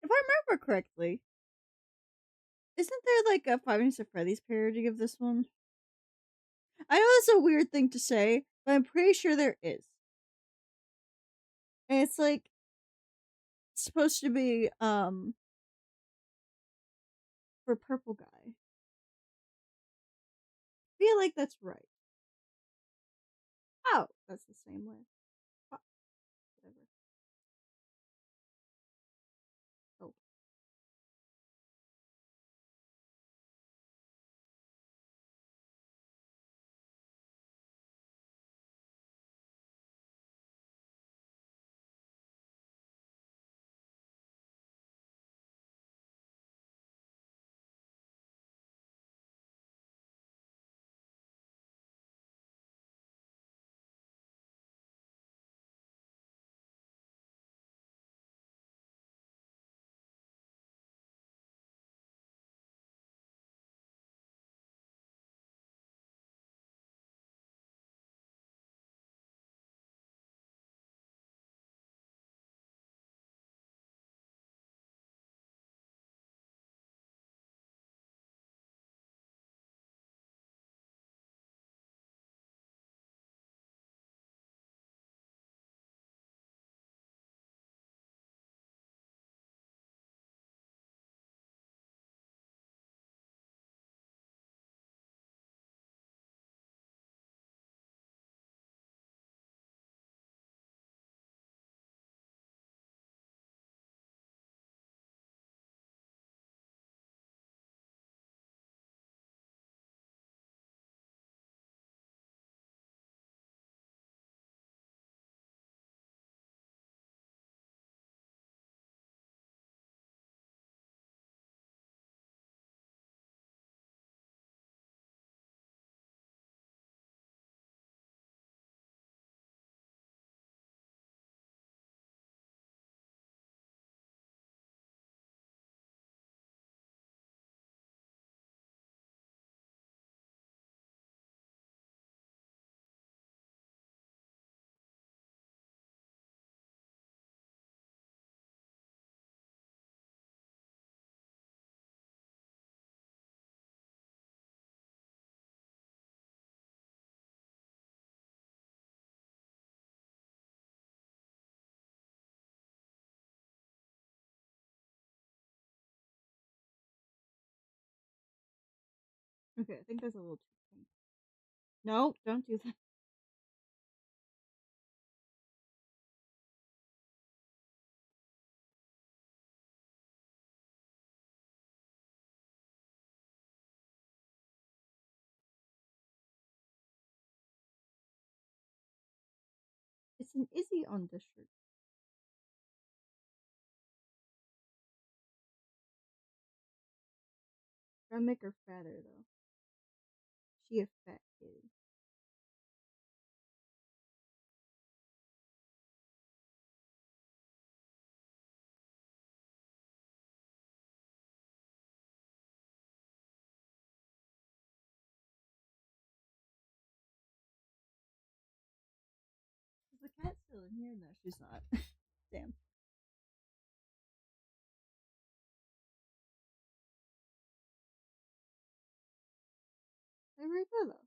If I remember correctly, isn't there like a Five Nights at Freddy's parody of this one? I know that's a weird thing to say, but I'm pretty sure there is. And it's like supposed to be for Purple Guy. I feel like that's right. Oh, that's the same way. Fuck, whatever. Oh. Okay, I think that's a little too pink. No, don't do that. It's an Izzy on this shirt. Gotta make her fatter though. She a fat kitty. Is the cat still in here? No, she's not. Damn. Where'd we go though?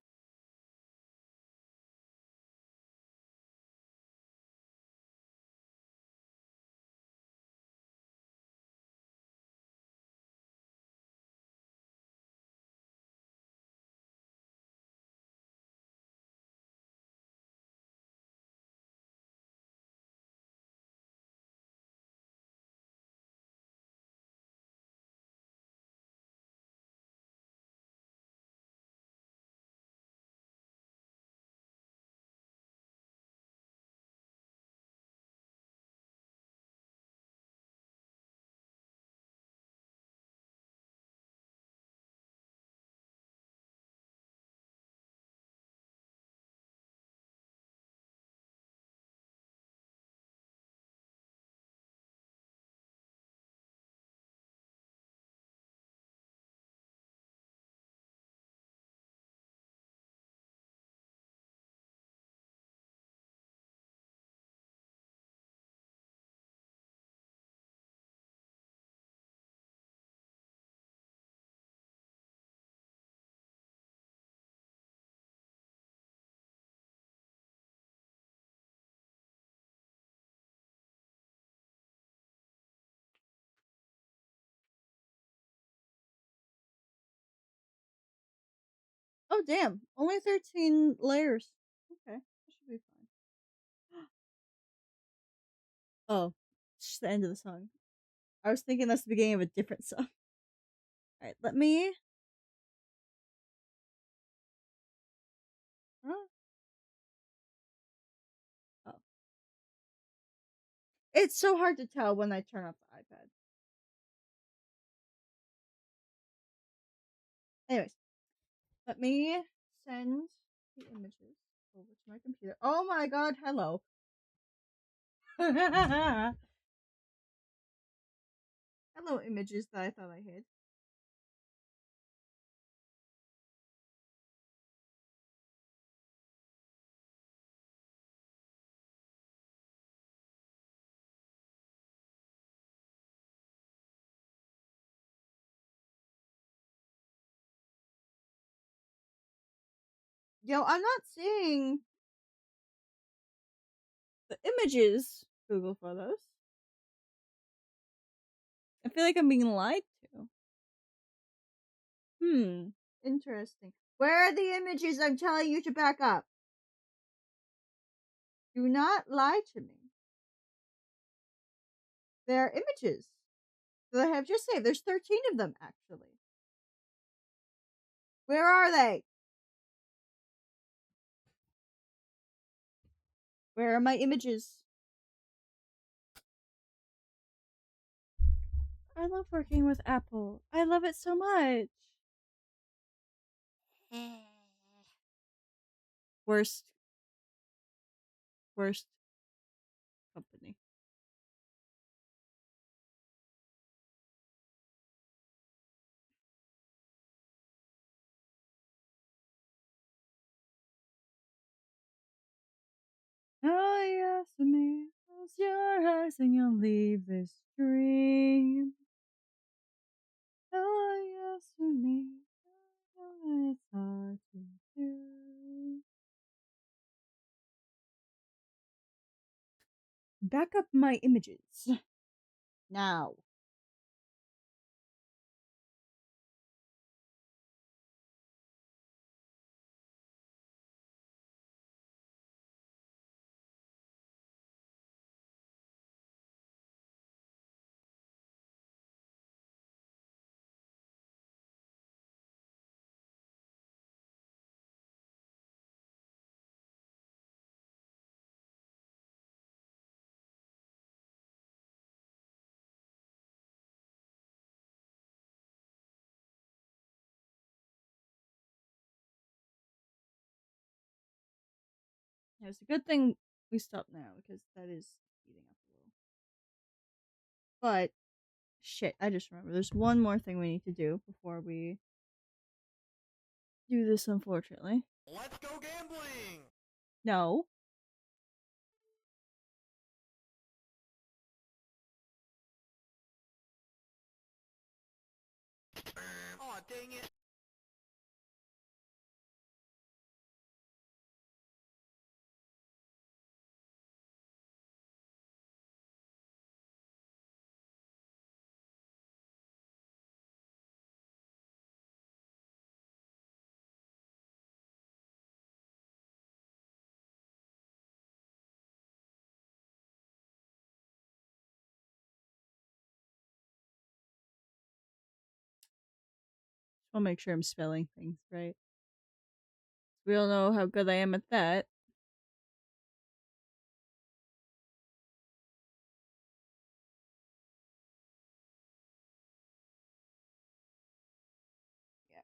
Oh damn! Only 13 layers. Okay, that should be fine. Oh, it's just the end of the song. I was thinking that's the beginning of a different song. Alright, let me. Huh? Oh. It's so hard to tell when I turn off the iPad. Anyways, let me send the images over to my computer. Oh my god, hello. Hello, images that I thought I hid. Yo, I'm not seeing the images, Google Photos. I feel like I'm being lied to. Interesting. Where are the images I'm telling you to back up? Do not lie to me. They're images that I have just saved. There's 13 of them, actually. Where are they? Where are my images? I love working with Apple. I love it so much. Worst company. Oh, yes, me. Close your eyes and you'll leave this dream. Oh, yes, me. It's hard to do. Back up my images. Now. Yeah, it's a good thing we stopped now because that is eating up a little. But shit, I just remember there's one more thing we need to do before we do this. Unfortunately, Let's go gambling! no. Aw, dang it. I'll make sure I'm spelling things right. We all know how good I am at that. Yeah.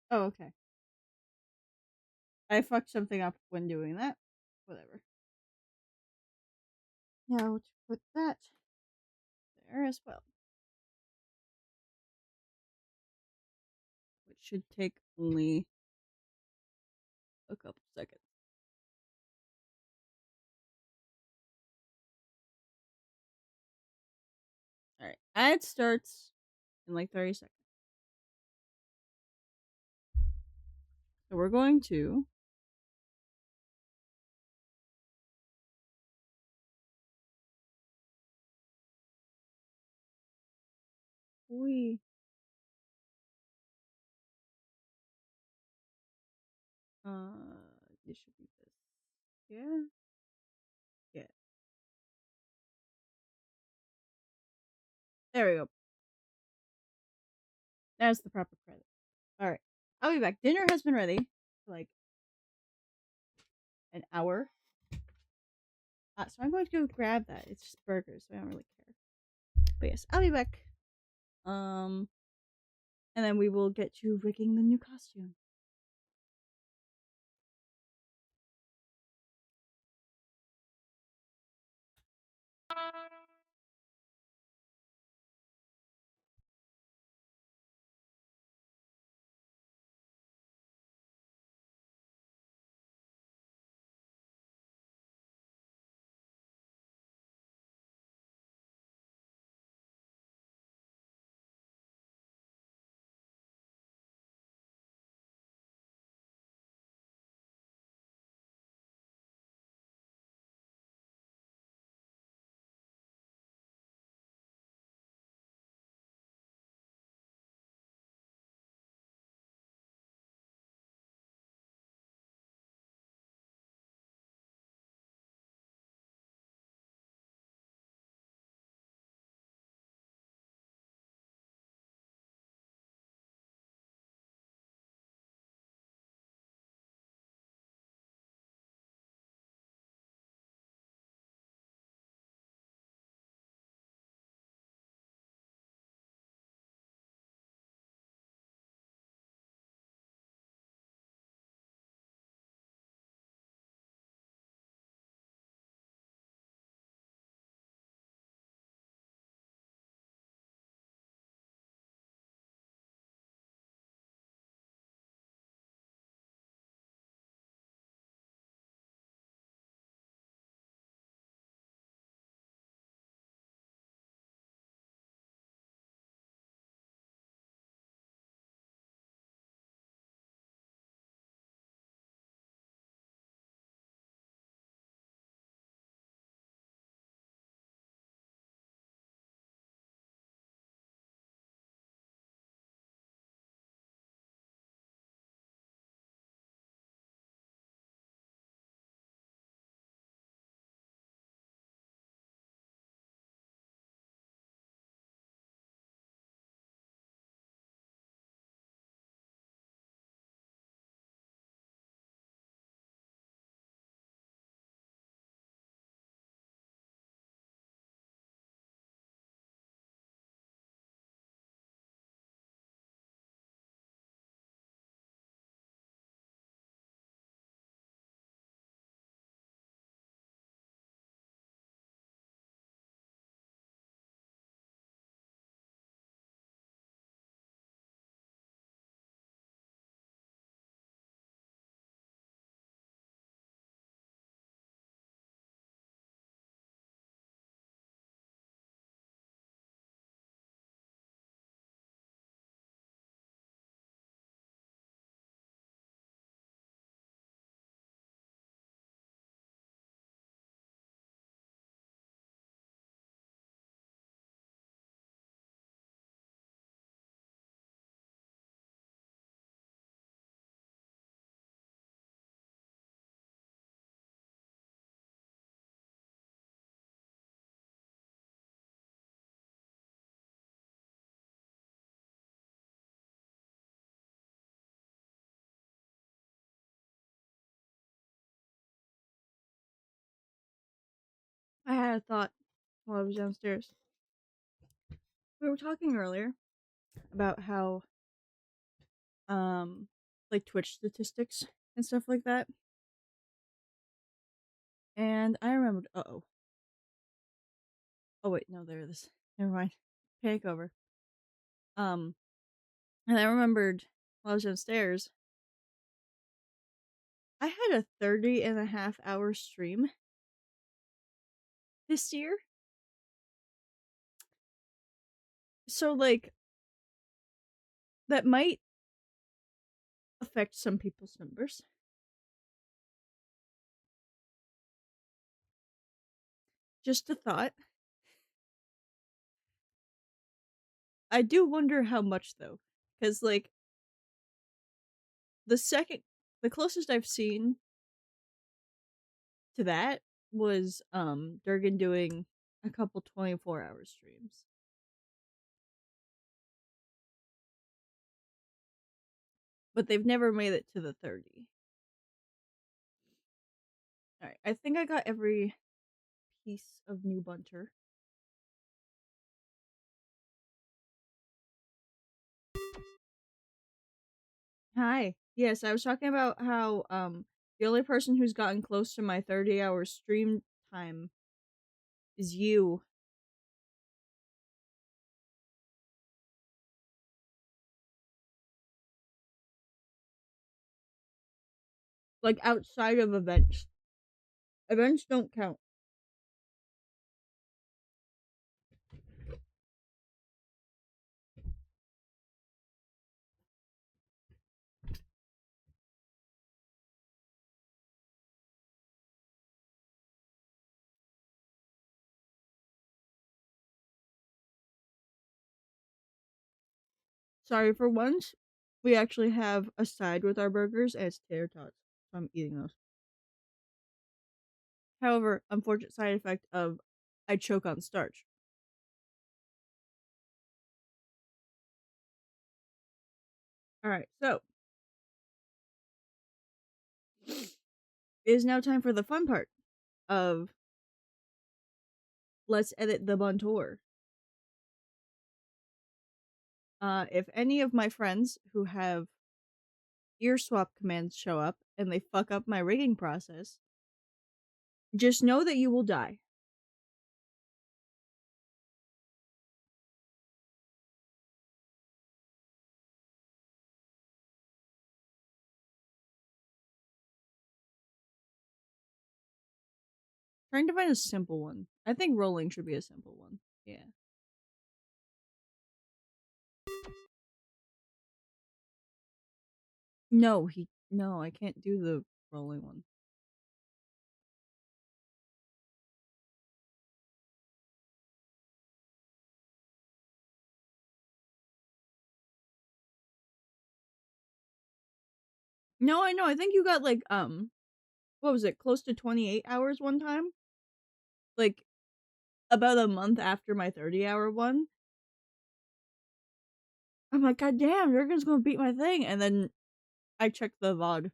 Oh, okay. I fucked something up when doing that. Whatever. Now to put that there as well. Which should take only a couple seconds. Alright. Ad starts in like 30 seconds. So we're going to we this should be this. Yeah. Yeah. There we go. That's the proper credit. Alright. I'll be back. Dinner has been ready for like an hour. So I'm going to go grab that. It's just burgers, so I don't really care. But yes, I'll be back. And then we will get to rigging the new costume. had a thought while I was downstairs. We were talking earlier about how, like Twitch statistics and stuff like that. And I remembered, oh wait, no, there it is. Never mind. Take over. And I remembered while I was downstairs, I had a 30.5 hour stream this year. So, like, that might affect some people's numbers. Just a thought. I do wonder how much, though. Because, like, the closest I've seen to that was, Durgan doing a couple 24-hour streams. But they've never made it to the 30. Alright, I think I got every piece of new bunter. Hi. Yes, I was talking about how the only person who's gotten close to my 30-hour stream time is you. Like outside of events. Events don't count. Sorry, for once, we actually have a side with our burgers and it's tater tots. So I'm eating those. However, unfortunate side effect of I choke on starch. Alright, so it is now time for the fun part of let's edit the buntor. If any of my friends who have ear swap commands show up and they fuck up my rigging process, just know that you will die. Trying to find a simple one. I think rolling should be a simple one. Yeah. No, I can't do the rolling one. No, I know. I think you got like what was it? Close to 28 hours one time? Like about a month after my 30-hour one. I'm like, God damn, Jurgen's gonna beat my thing, and then I checked the VOD.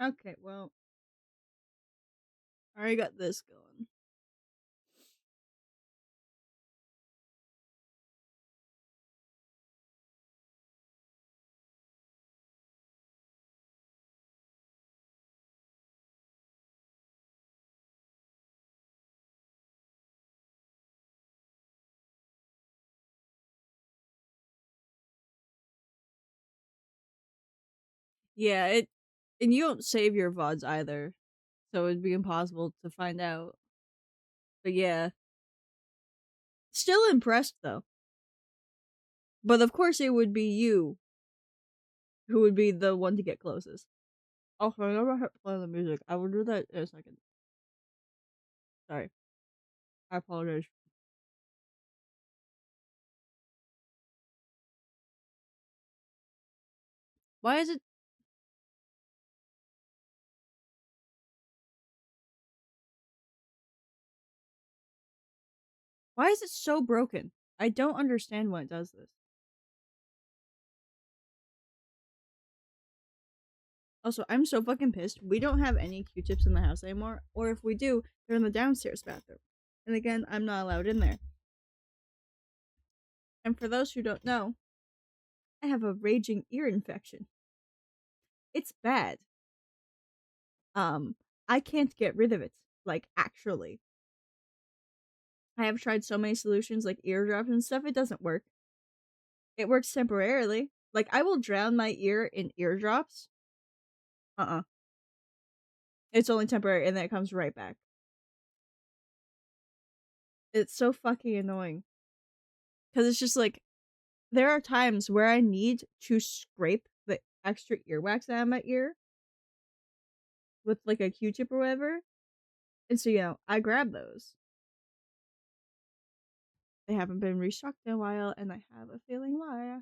Okay, well, I already got this going. Yeah, and you don't save your VODs either, so it'd be impossible to find out. But yeah. Still impressed though. But of course it would be you who would be the one to get closest. Also, I never hit play the music. I will do that in a second. Sorry. I apologize. Why is it? Why is it so broken? I don't understand why it does this. Also, I'm so fucking pissed. We don't have any Q-tips in the house anymore, or if we do, they're in the downstairs bathroom. And again, I'm not allowed in there. And for those who don't know, I have a raging ear infection. It's bad. I can't get rid of it. Like, actually. I have tried so many solutions, like eardrops and stuff, it doesn't work. It works temporarily. Like, I will drown my ear in eardrops. It's only temporary, and then it comes right back. It's so fucking annoying. Because it's just like, there are times where I need to scrape the extra earwax out of my ear with like a Q-tip or whatever. And so, I grab those. They haven't been restocked in a while, and I have a feeling why.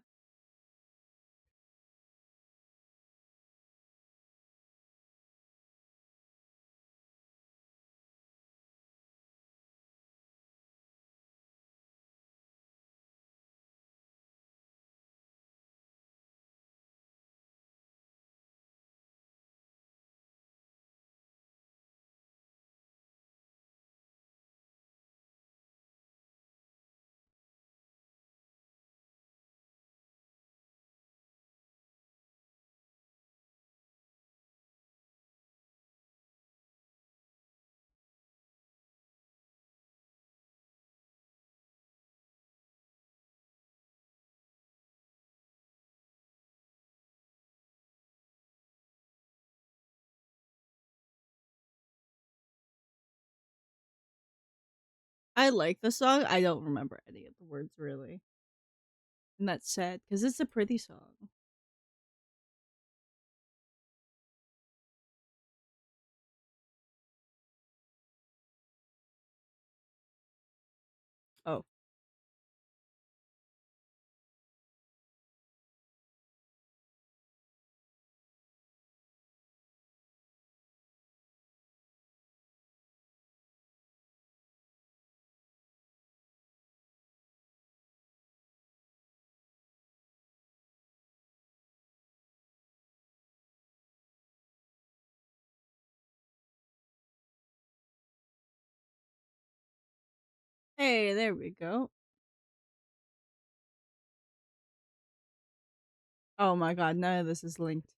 I like the song. I don't remember any of the words really. And that's sad, because it's a pretty song. Oh. Hey, there we go. Oh my god, none of this is linked.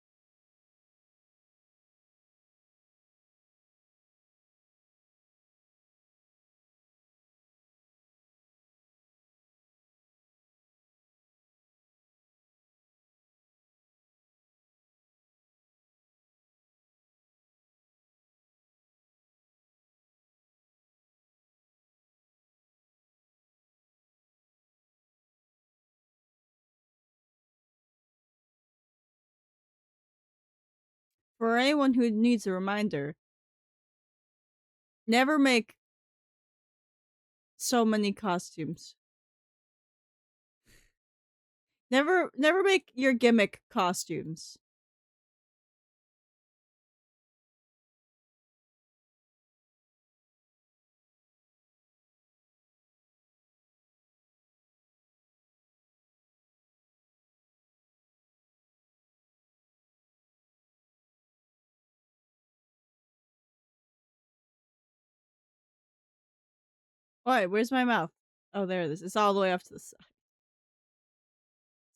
For anyone who needs a reminder, never make so many costumes. Never make your gimmick costumes. Wait, where's my mouth? Oh, there it is. It's all the way off to the side.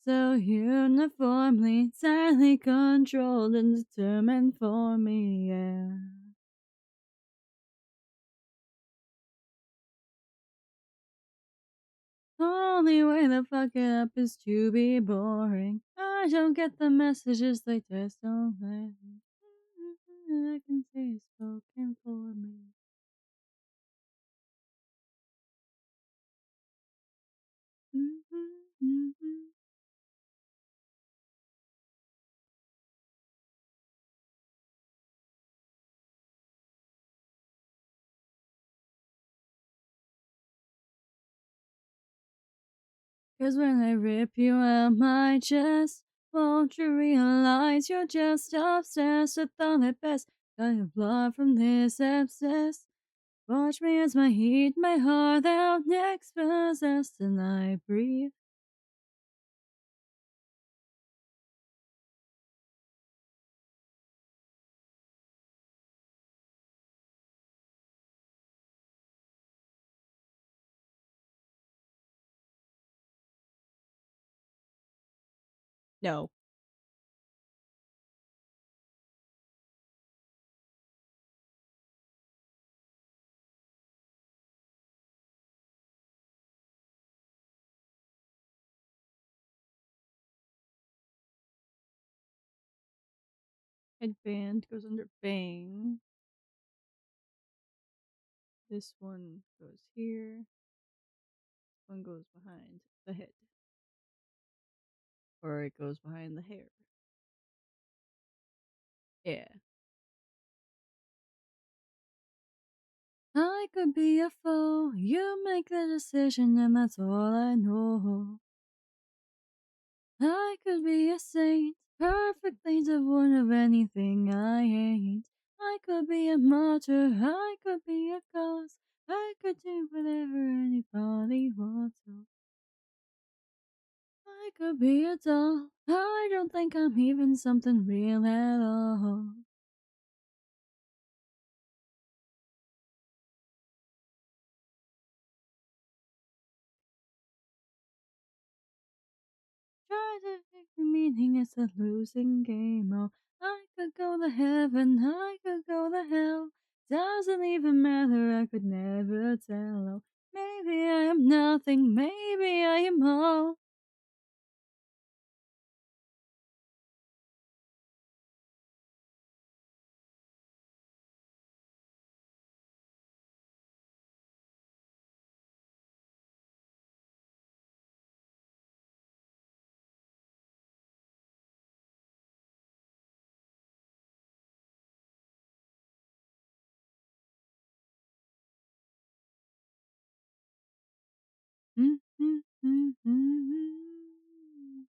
So uniformly, tightly controlled and determined for me, yeah. Only way to fuck it up is to be boring. I don't get the messages they just don't let me. I can say it's spoken for me. 'Cause when I rip you out my chest, won't you realize you're just obsessed with all at best? Got your blood from this abscess. Watch me as my heat, my heart out next possessed, and I breathe. No. Headband goes under bang. This one goes here. One goes behind the head. Or it goes behind the hair. Yeah. I could be a foe. You make the decision, and that's all I know. I could be a saint, perfectly devoid of anything I hate. I could be a martyr, I could be a cause. I could do whatever anybody wants to. I could be a doll. I don't think I'm even something real at all. Try to pick the meaning, it's a losing game. Oh, I could go to heaven, I could go to hell. Doesn't even matter, I could never tell. Oh, maybe I am nothing, maybe I am all. Mm, mm, mm, mm, mm.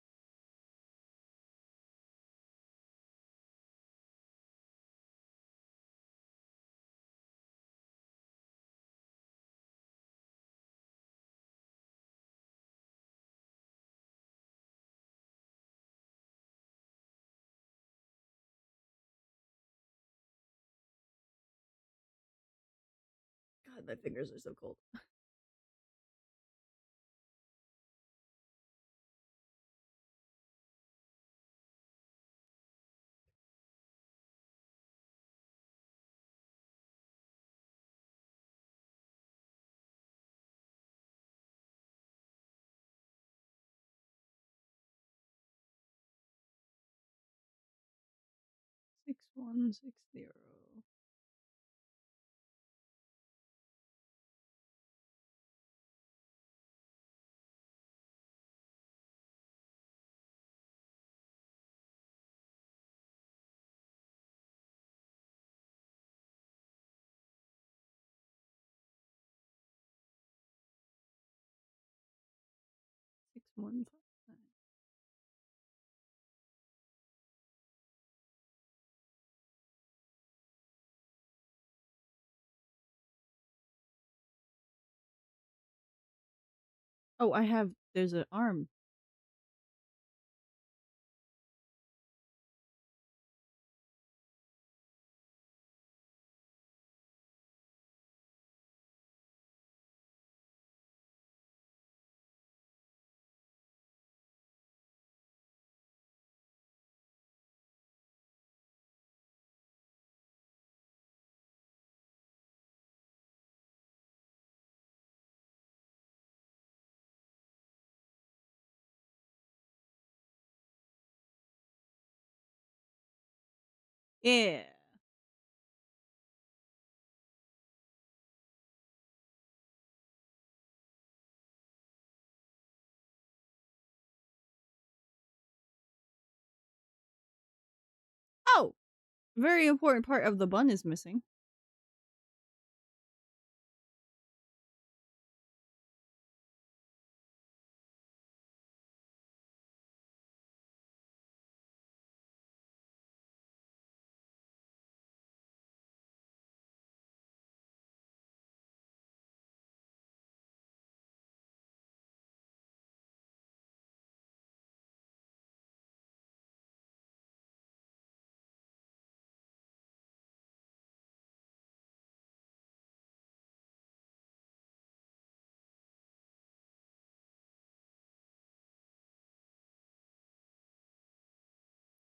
'God, my fingers are so cold. 6160. Six one five. Oh, I have. There's an arm. Yeah. Oh, very important part of the bun is missing.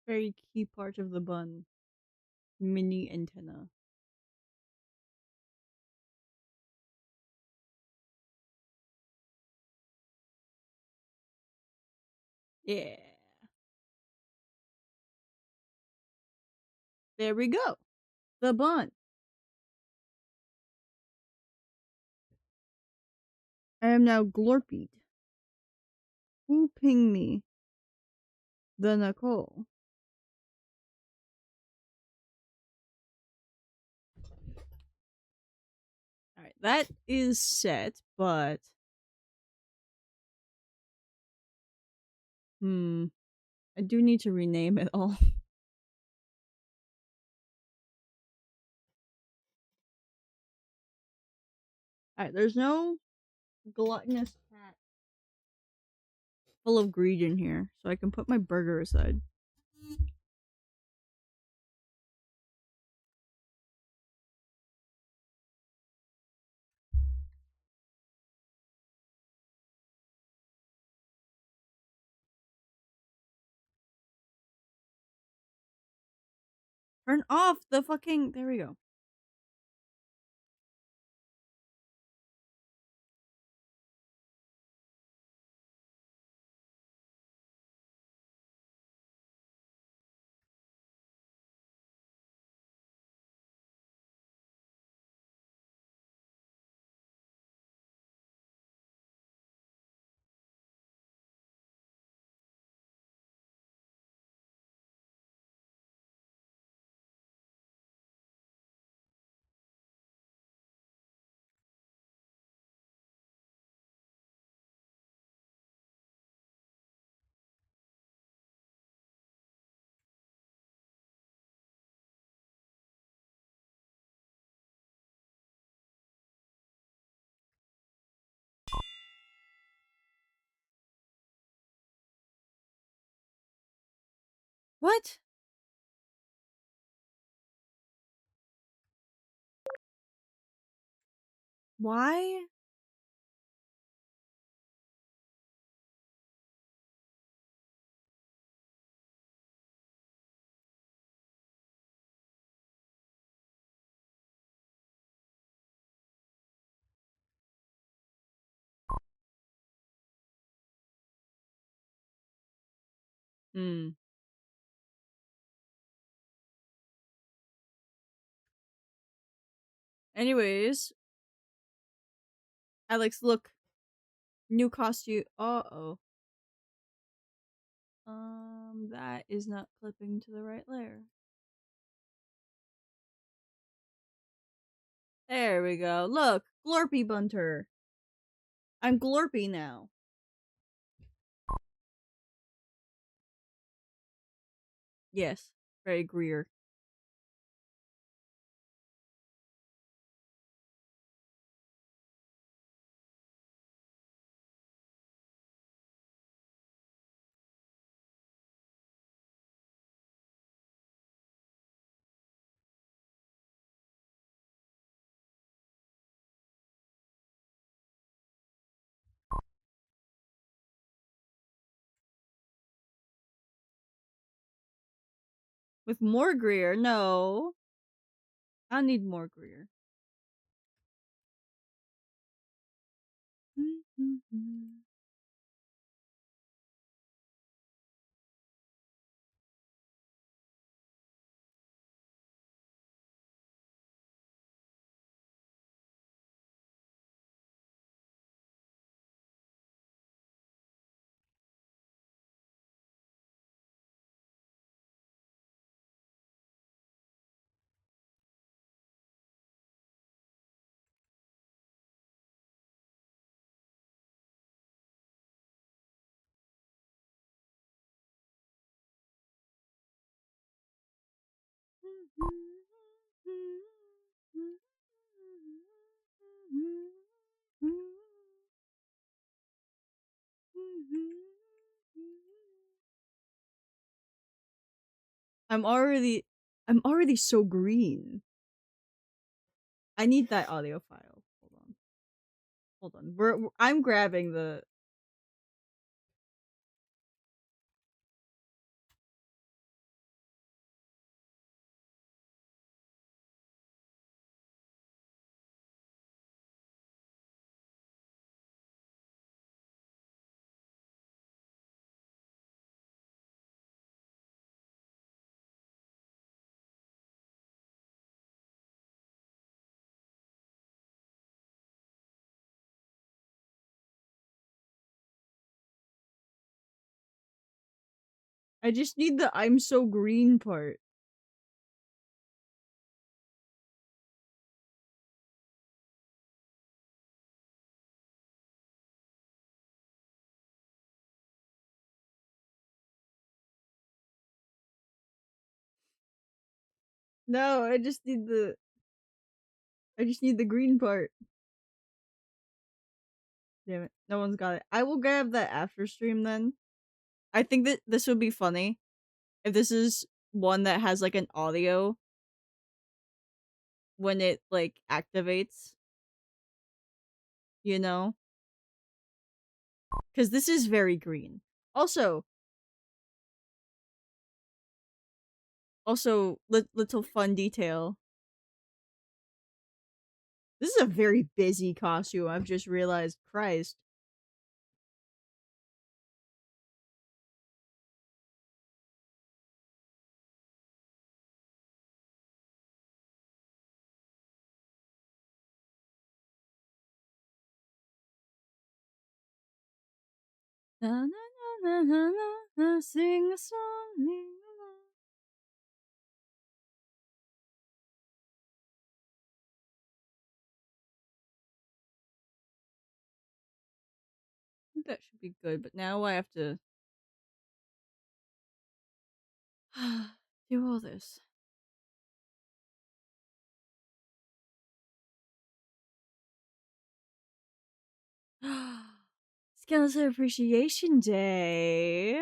Very key part of the bun. Mini antenna. Yeah. There we go. The bun. I am now glorpied. Who pinged me? The Nicole. Alright, that is set, but... I do need to rename it all. Alright, there's no gluttonous cat full of greed in here, so I can put my burger aside. Turn off the fucking... There we go. What? Why? Anyways. Alex, look. New costume. Uh-oh. That is not clipping to the right layer. There we go. Look, Glorpy Bunter. I'm Glorpy now. Yes, very Greer. With more Greer? No. I need more Greer. I'm already so green. I need that audio file. Hold on. I'm grabbing the I just need the I'm so green part. No, I just need the green part. Damn it. No one's got it. I will grab that after stream then. I think that this would be funny if this is one that has like an audio when it like activates, you know? Cuz this is very green. Also, little fun detail. This is a very busy costume. I've just realized, Christ. Na na na na na na, sing a song. I think that should be good, but now I have to do all this. Skeleton Appreciation Day.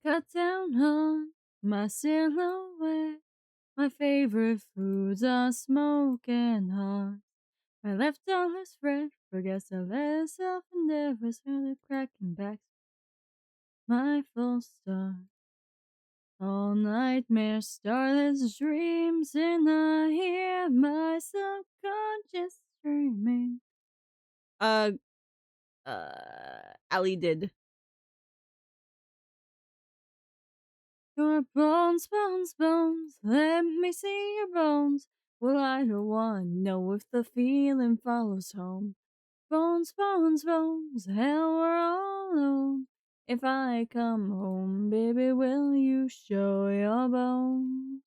Cut down on my silhouette. My favorite foods are smoke and hot. My left arm is red, forgets the less self endeavors, heard the cracking back. My full start. All nightmares, starless dreams, and I hear my subconscious dreaming. Uh, Ali did. Your bones, bones, bones, let me see your bones. Well, I don't want to know if the feeling follows home. Bones, bones, bones, hell, we're all alone. If I come home, baby, will you show your bones?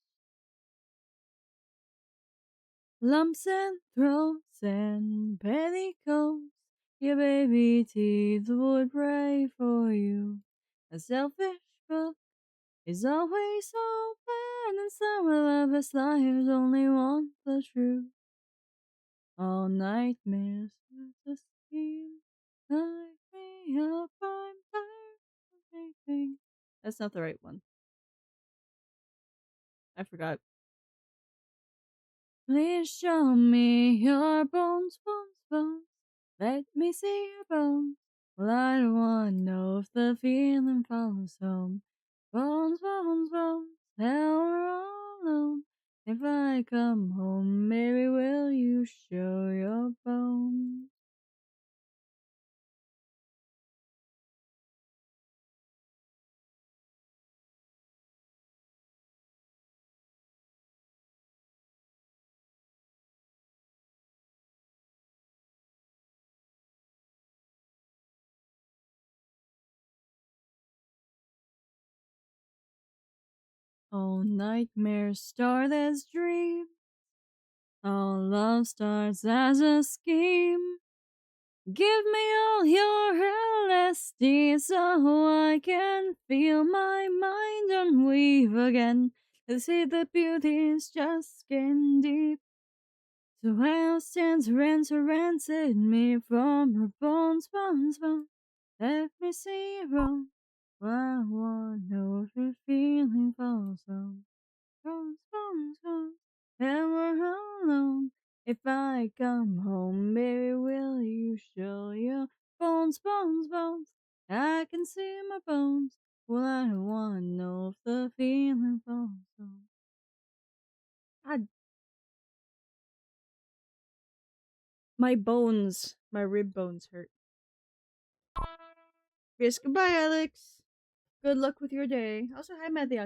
Lumps and throats and petticoats, your baby teeth would pray for you. A selfish book is always open, and some of us liars only want the truth. All nightmares with a scheme, light me up, I'm tired of waiting. That's not the right one. I forgot. Please show me your bones, bones, bones. Let me see your bones. Well, I don't want to know if the feeling follows home. Bones, bones, bones, now we're all alone. If I come home, baby, will you show your bones? All nightmares start as dreams. All love starts as a scheme. Give me all your LSD so I can feel my mind unweave again. To see the beauty is just skin deep. So how stands rancid me from her bones, bones, bones. Let me see your bones. I want to know if your feeling falls on. Bones, bones, bones, and we're all alone. If I come home, baby, will you show your bones, bones, bones? I can see my bones. Well, I don't want to know if the feeling falls on. God, my bones, my rib bones hurt. Yes, goodbye, Alex. Good luck with your day. Also, hi, Matthew.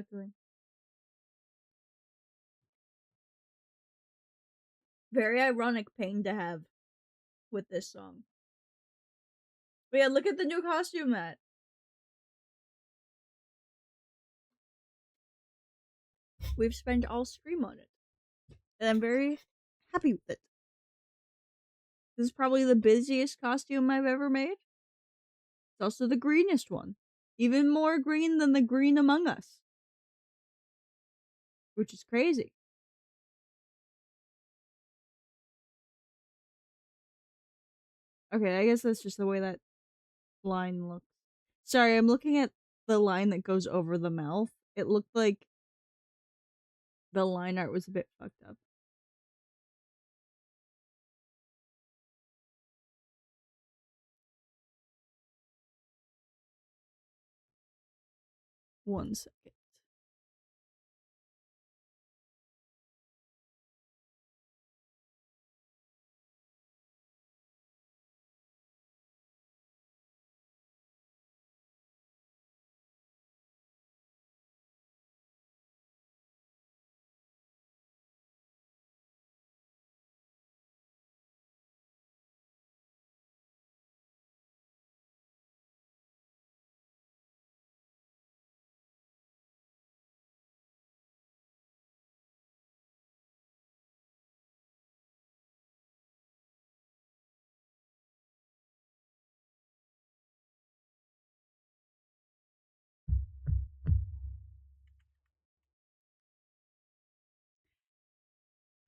Very ironic pain to have with this song. But yeah, look at the new costume, Matt. We've spent all Scream on it. And I'm very happy with it. This is probably the busiest costume I've ever made. It's also the greenest one. Even more green than the green Among Us. Which is crazy. Okay, I guess that's just the way that line looks. Sorry, I'm looking at the line that goes over the mouth. It looked like the line art was a bit fucked up. One second.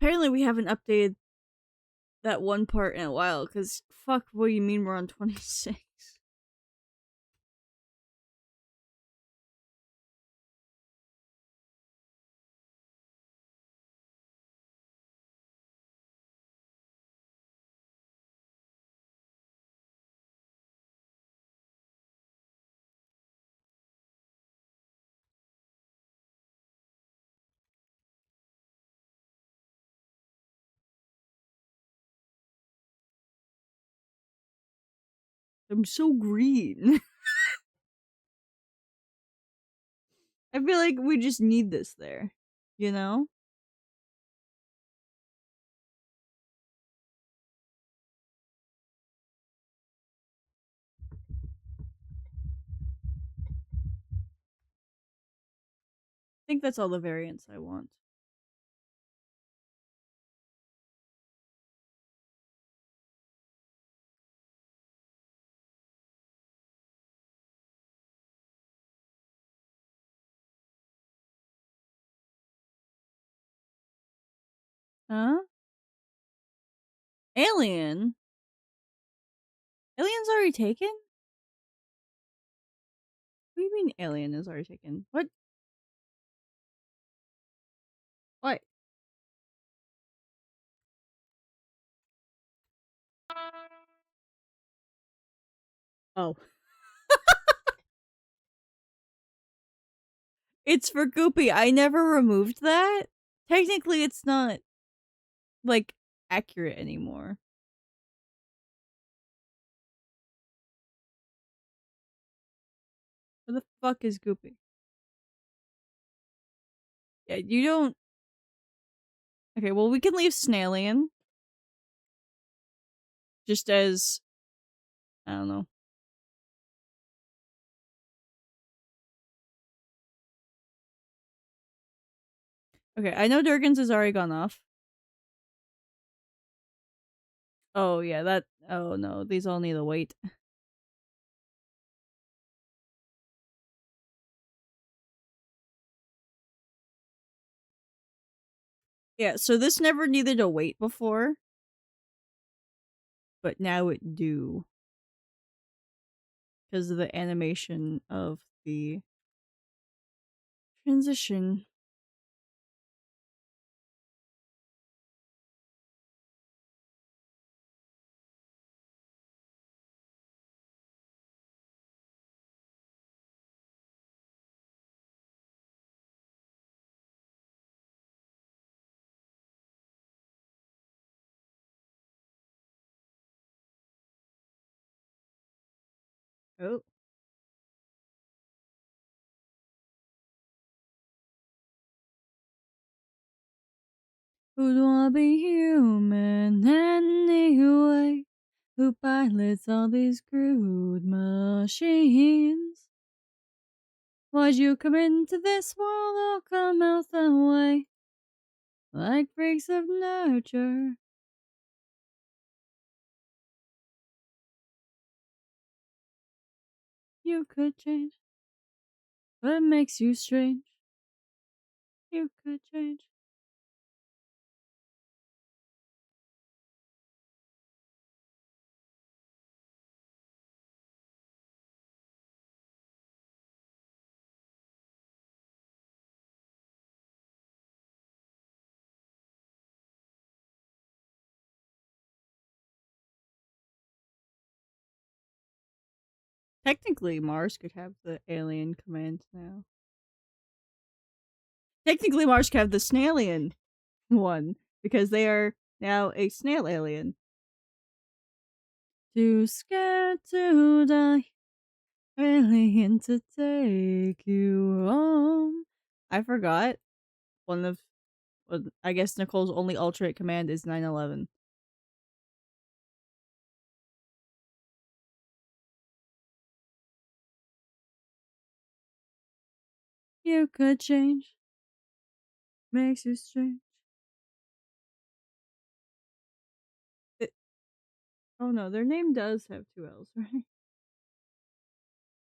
Apparently we haven't updated that one part in a while, because fuck, what do you mean we're on 26? I'm so green. I feel like we just need this there, you know? I think that's all the variants I want. Huh? Alien? Alien's already taken? What do you mean Alien is already taken? What? What? Oh. It's for Goopy. I never removed that. Technically, it's not, like, accurate anymore. Where the fuck is Goopy? Yeah, you don't. Okay, well, we can leave Snailian. Just as. I don't know. Okay, I know Durgan's has already gone off. Oh, yeah, that. Oh, no, these all need to wait. Yeah, so this never needed to wait before. But now it do. Because of the animation of the transition. Oh. Who'd wanna be human anyway? Who pilots all these crude machines? Why'd you come into this world or come out that way? Like freaks of nature. You could change. What makes you strange? You could change. Technically, Mars could have the alien command now. Technically, Mars could have the Snailian one, because they are now a snail alien. Too scared to die, alien to take you home. I forgot. I guess Nicole's only alternate command is 9/11. You could change. Makes you strange. Oh no, their name does have two L's, right? Can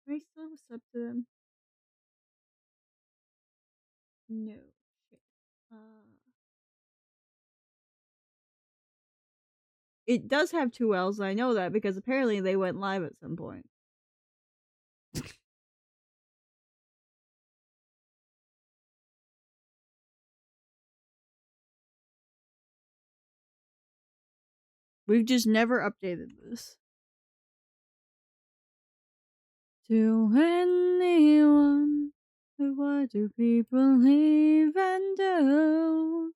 I still what's up to them? No. Shit. It does have two L's, and I know that because apparently they went live at some point. We've just never updated this. To anyone, what do people even do?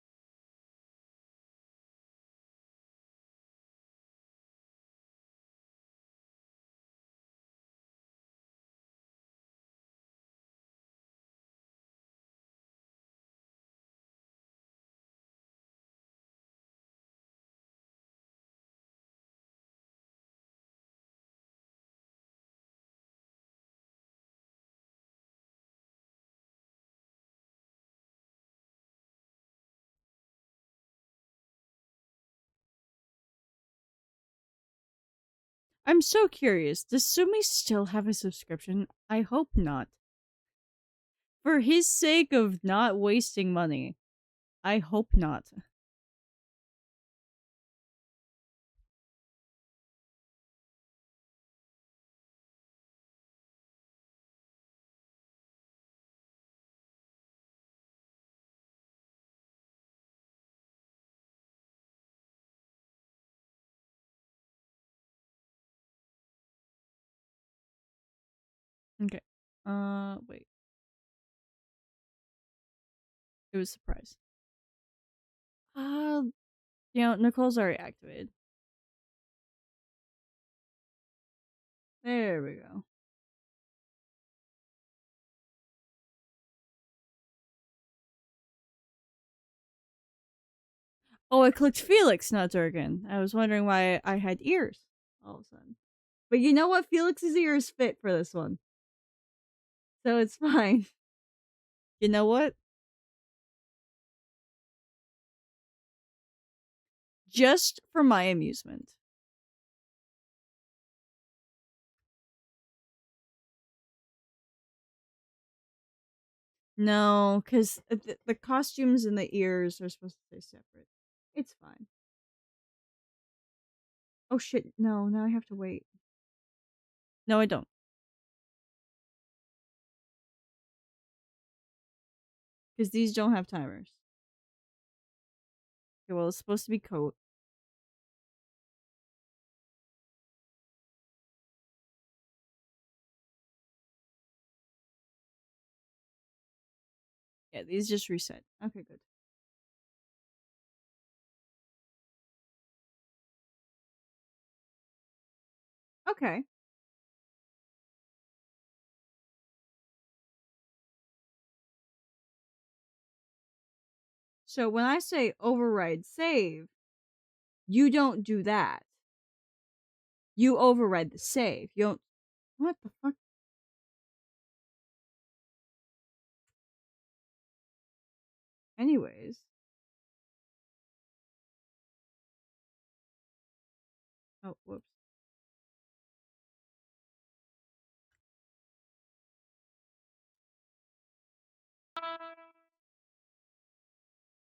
I'm so curious. Does Sumi still have a subscription? I hope not. For his sake of not wasting money, I hope not. Okay. Wait. It was a surprise. Nicole's already activated. There we go. Oh, I clicked Felix, not Durgan. I was wondering why I had ears all of a sudden. But you know what? Felix's ears fit for this one. So it's fine. You know what? Just for my amusement. No, because the costumes and the ears are supposed to stay separate. It's fine. Oh shit, no, now I have to wait. No, I don't. Because these don't have timers. Okay, well, it's supposed to be coat. Yeah, these just reset. Okay, good. Okay. So when I say override save, you don't do that. You override the save. You don't. What the fuck? Anyways. Oh, whoops.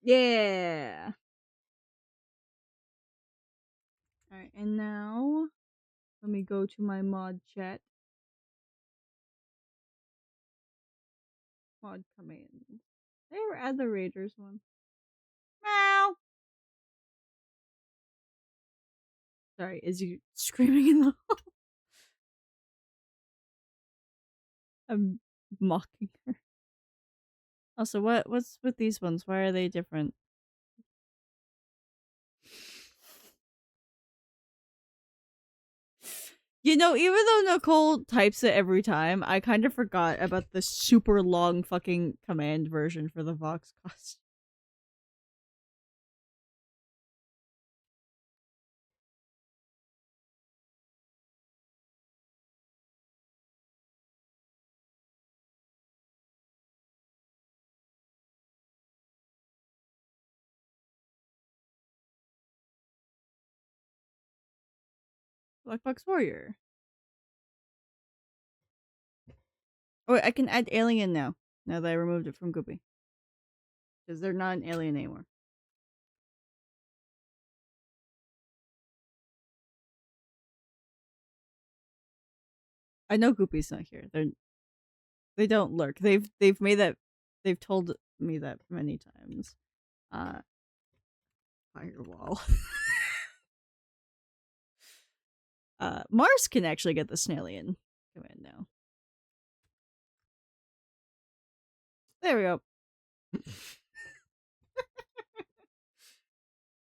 Yeah. Alright, and now let me go to my mod chat. Mod commands. They were add the Raiders one. Meow. Sorry, is you screaming in the hall? I'm mocking her. Also, what's with these ones? Why are they different? You know, even though Nicole types it every time, I kind of forgot about the super long fucking command version for the Vox cost. Black Box Warrior. Oh, wait, I can add alien now. Now that I removed it from Goopy. Because they're not an alien anymore. I know Goopy's not here. They don't lurk. They've made that. They've told me that many times. Firewall. Mars can actually get the Snailian command now. There we go.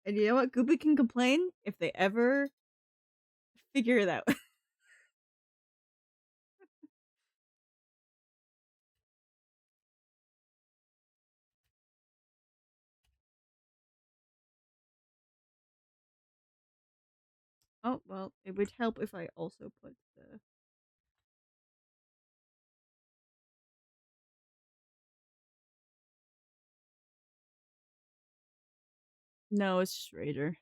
And you know what? Goopy can complain if they ever figure it out. Oh, well, it would help if I also put the... No, it's just Raider.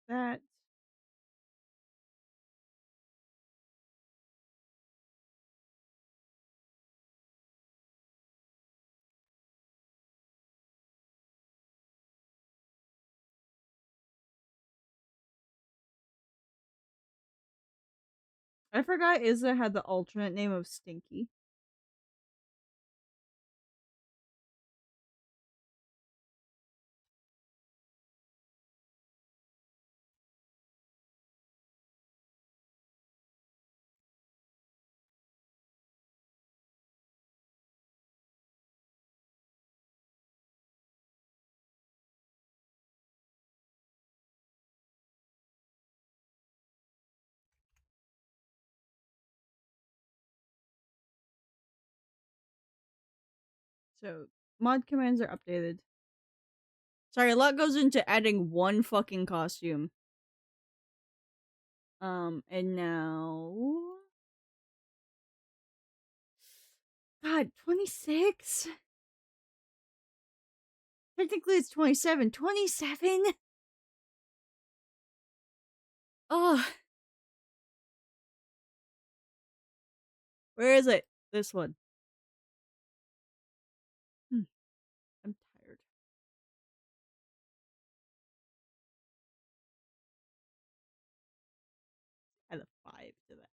That. I forgot Izza had the alternate name of Stinky. So, mod commands are updated. Sorry, a lot goes into adding one fucking costume. And now... God, 26? Technically it's 27. 27? Oh. Where is it? This one. I'm tired. Add a 5 to that.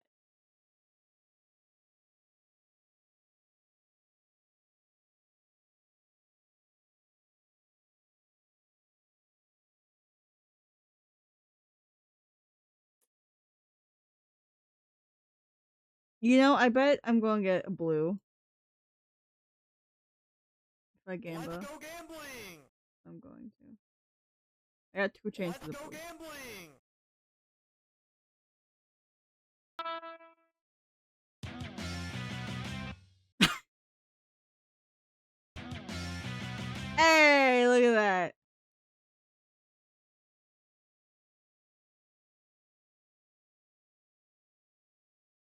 You know, I bet I'm going to get a blue. If I Gamba. Let's go gambling! I'm going to. I got 2 chains Let's for the go blue. gambling!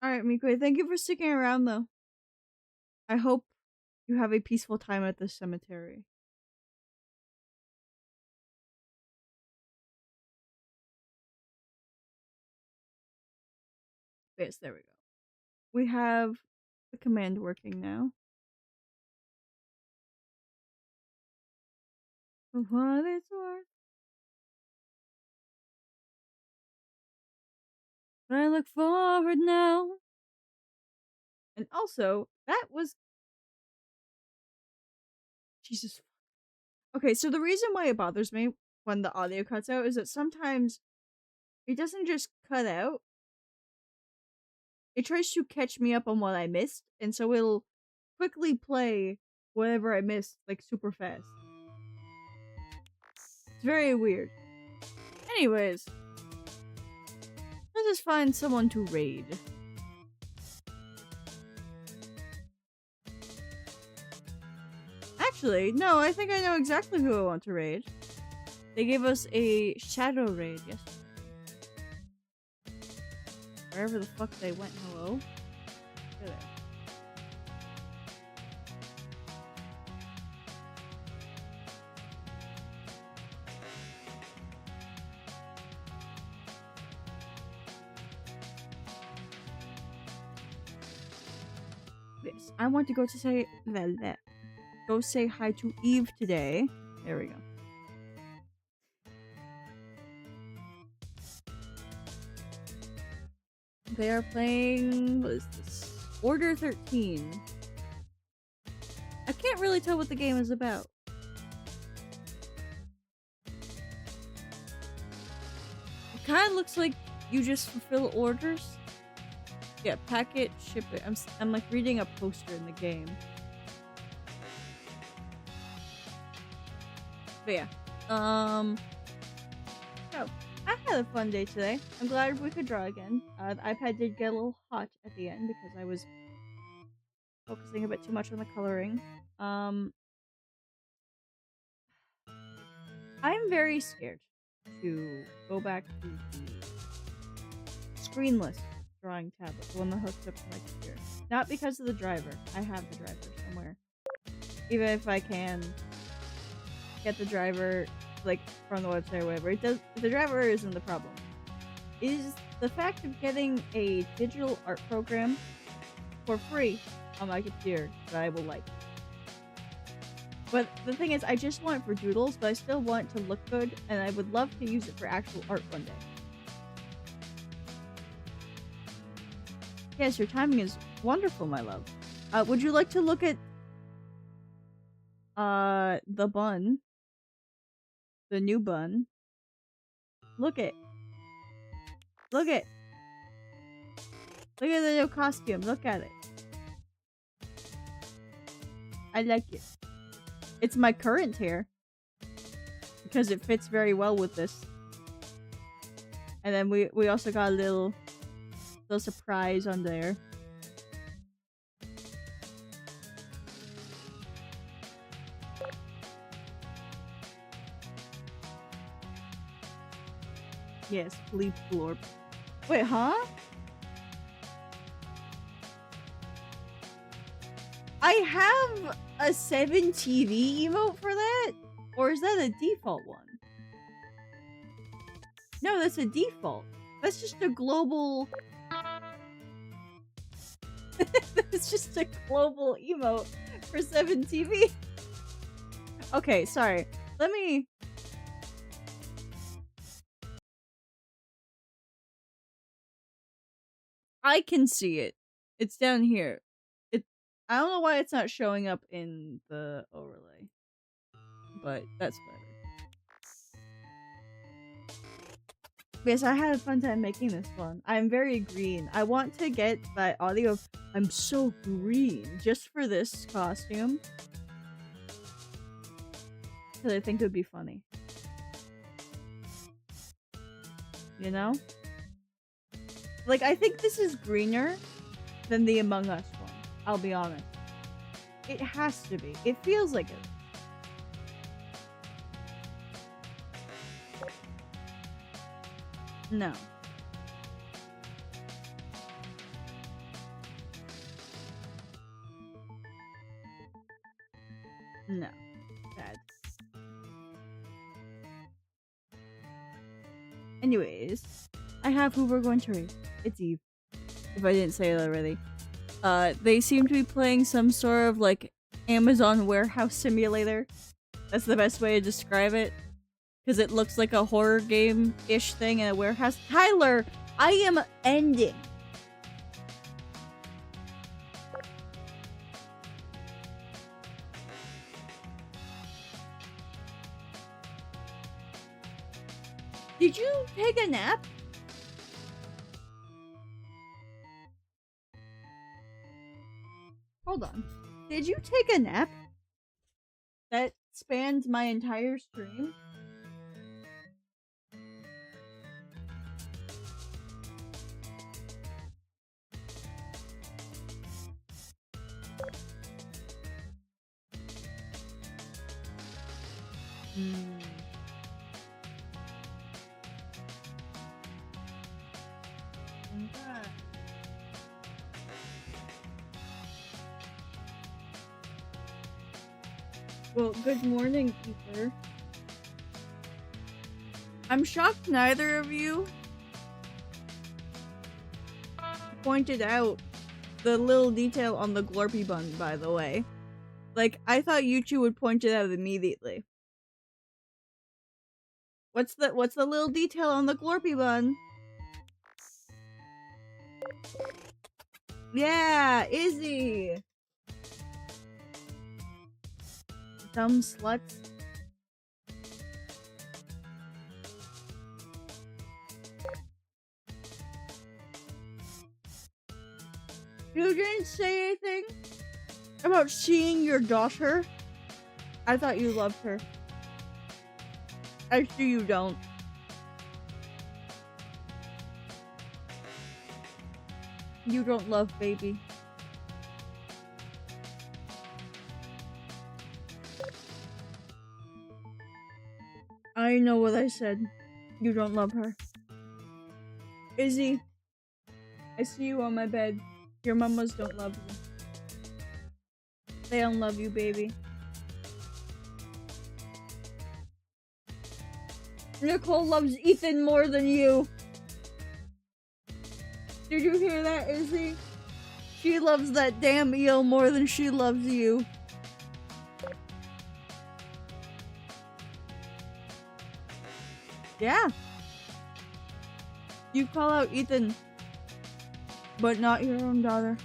Alright, Mikue, thank you for sticking around though. I hope you have a peaceful time at this cemetery. Yes, there we go. We have the command working now. For what it's worth. I look forward now. And also, that was... Jesus. Okay, so the reason why it bothers me when the audio cuts out is that sometimes it doesn't just cut out. It tries to catch me up on what I missed, and so it'll quickly play whatever I missed, like, super fast. It's very weird. Anyways, let's just find someone to raid. Actually, no, I think I know exactly who I want to raid. They gave us a shadow raid yesterday. Wherever the fuck they went, hello? They're there. Yes, I want to go to say go say hi to Eve today. There we go. They are playing, what is this? Order 13. I can't really tell what the game is about. It kind of looks like you just fulfill orders. Yeah, packet, ship it. I'm like reading a poster in the game. But yeah. Oh, I had a fun day today. I'm glad we could draw again. The iPad did get a little hot at the end because I was focusing a bit too much on the coloring. I'm very scared to go back to the screenless drawing tablet, the one that hooks up to my computer. Not because of the driver. I have the driver somewhere. Even if I can get the driver like from the website or whatever, the driver isn't the problem. It is the fact of getting a digital art program for free on my computer that I will like. But the thing is, I just want it for doodles, but I still want it to look good, and I would love to use it for actual art one day. Yes, your timing is wonderful, my love. Would you like to look at the bun? The new bun. Look it. Look it. Look at the new costume. Look at it. I like it. It's my current hair. Because it fits very well with this. And then we also got a little surprise on there. Yes, Bleep Blorp. Wait, huh? I have a 7TV emote for that? Or is that a default one? No, that's a default. That's just a global... That's just a global emote for 7TV. Okay, sorry. Let me... I can see it. It's down here. I don't know why it's not showing up in the overlay. But that's whatever. Yes, I had a fun time making this one. I'm very green. I want to get that audio of I'm so green just for this costume. Because I think it would be funny. You know? Like, I think this is greener than the Among Us one. I'll be honest. It has to be. It feels like it. No. No. Bad. Anyways, I have who we're going to raid. It's Eve. If I didn't say it already. They seem to be playing some sort of like Amazon warehouse simulator. That's the best way to describe it. Because it looks like a horror game-ish thing in a warehouse. Tyler, I am ending. Did you take a nap? Hold on. Did you take a nap? That spans my entire stream? Okay. Well, good morning, Ether. I'm shocked neither of you pointed out the little detail on the Glorpy bun, by the way. Like, I thought you two would point it out immediately. What's the little detail on the Glorpy bun? Yeah, Izzy! Dumb sluts. You didn't say anything about seeing your daughter? I thought you loved her. I see you don't. You don't love baby. I know what I said. You don't love her. Izzy, I see you on my bed. Your mamas don't love you. They don't love you, baby. Nicole loves Ethan more than you. Did you hear that, Izzy? She loves that damn eel more than she loves you. Yeah. You call out Ethan, but not your own daughter.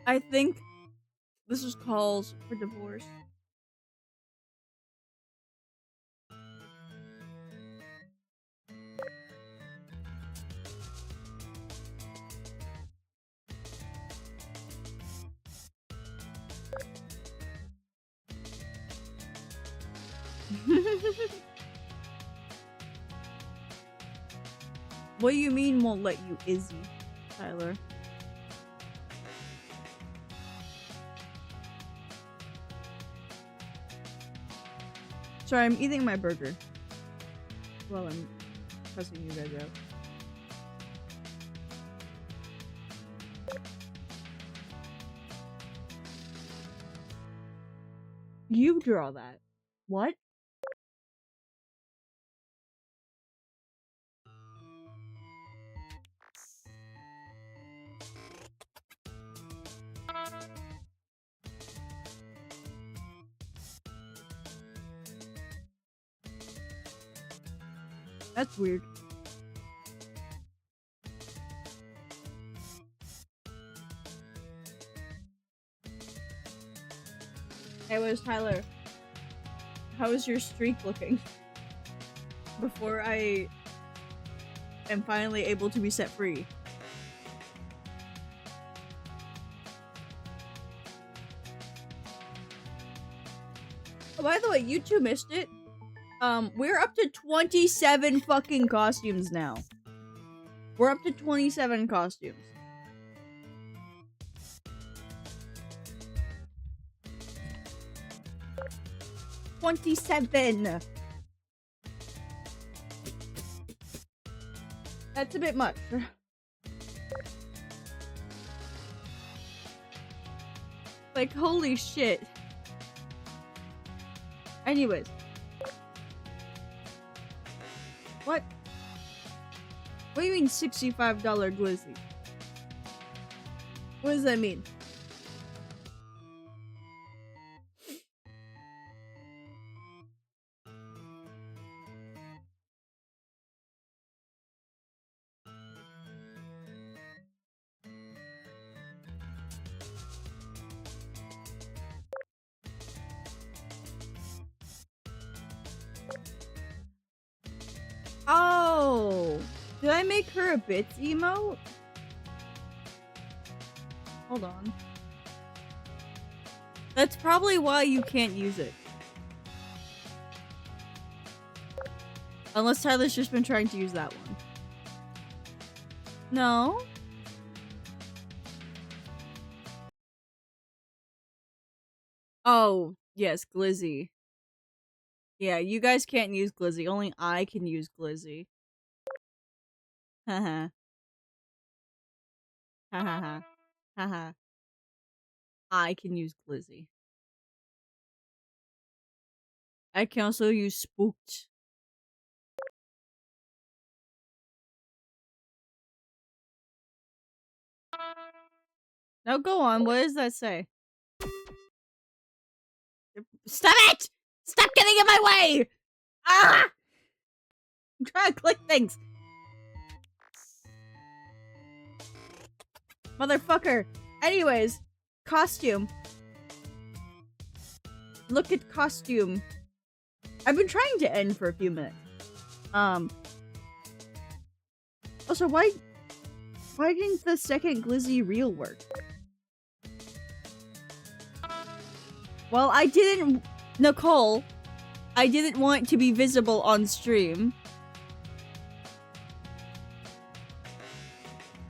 I think this is calls for divorce. What do you mean won't let you, Izzy, Tyler? Sorry, I'm eating my burger while I'm cussing you guys out. You draw that. What? That's weird. Hey, where's Tyler? How is your streak looking? Before I am finally able to be set free. Oh, by the way, you two missed it. We're up to 27 fucking costumes now. We're up to 27 costumes. That's a bit much. Like, holy shit. Anyways. What? What do you mean $65 glizzy? What does that mean? Oh! Did I make her a bits emote? Hold on. That's probably why you can't use it. Unless Tyler's just been trying to use that one. No? Oh, yes, Glizzy. Yeah, you guys can't use Glizzy. Only I can use Glizzy. Haha. Haha. Haha. I can use Glizzy. I can also use Spooked. Now go on, what does that say? Stop it! Stop getting in my way! Ah! I'm trying to click things. Motherfucker. Anyways, costume. Look at costume. I've been trying to end for a few minutes. Also, why didn't the second Glizzy reel work? Well, I didn't... Nicole, I didn't want to be visible on stream.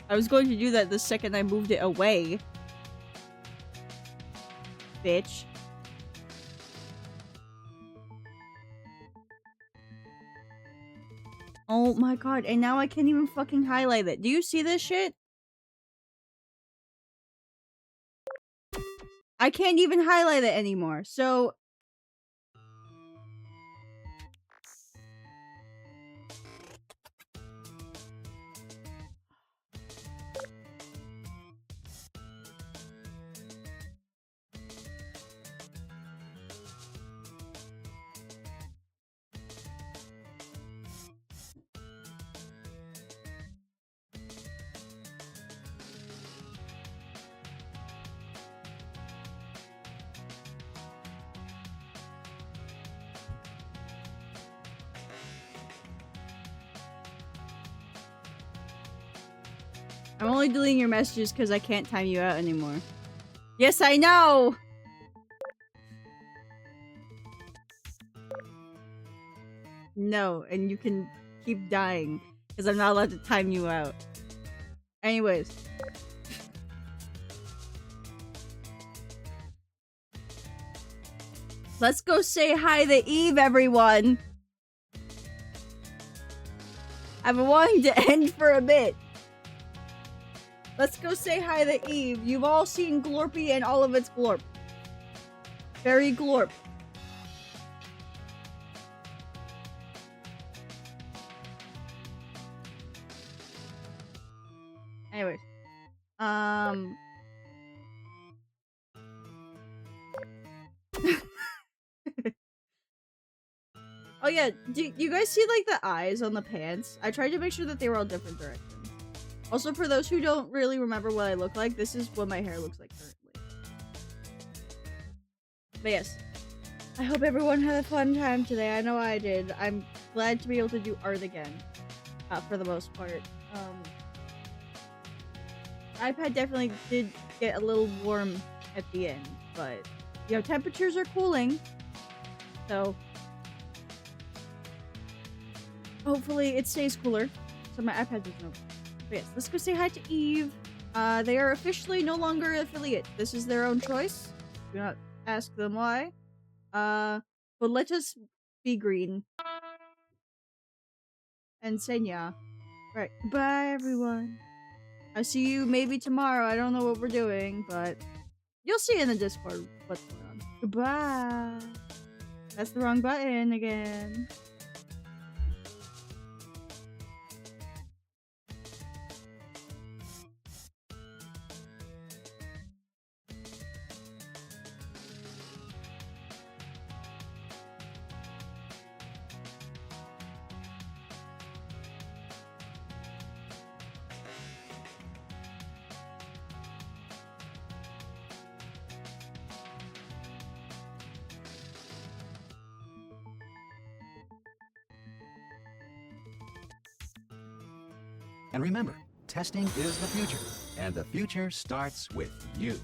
I was going to do that the second I moved it away. Bitch. Oh my god, and now I can't even fucking highlight it. Do you see this shit? I can't even highlight it anymore, so... I'm only deleting your messages because I can't time you out anymore. Yes, I know! No, and you can keep dying because I'm not allowed to time you out. Anyways. Let's go say hi to Eve, everyone! I've been wanting to end for a bit. Let's go say hi to Eve. You've all seen Glorpy and all of its glorp. Very glorp. Anyways. Oh yeah, do you guys see like the eyes on the pants? I tried to make sure that they were all different directions. Also, for those who don't really remember what I look like, this is what my hair looks like currently. But yes, I hope everyone had a fun time today. I know I did. I'm glad to be able to do art again, for the most part. iPad definitely did get a little warm at the end, but, you know, temperatures are cooling, so hopefully it stays cooler, so my iPad doesn't overheat. But yes, let's go say hi to Eve. They are officially no longer affiliate. This is their own choice. Do not ask them why. But let us be green. And Senya. Right. Bye, everyone. I'll see you maybe tomorrow. I don't know what we're doing, but You'll see in the Discord what's going on. Goodbye. That's the wrong button again. And remember, testing is the future, and the future starts with you.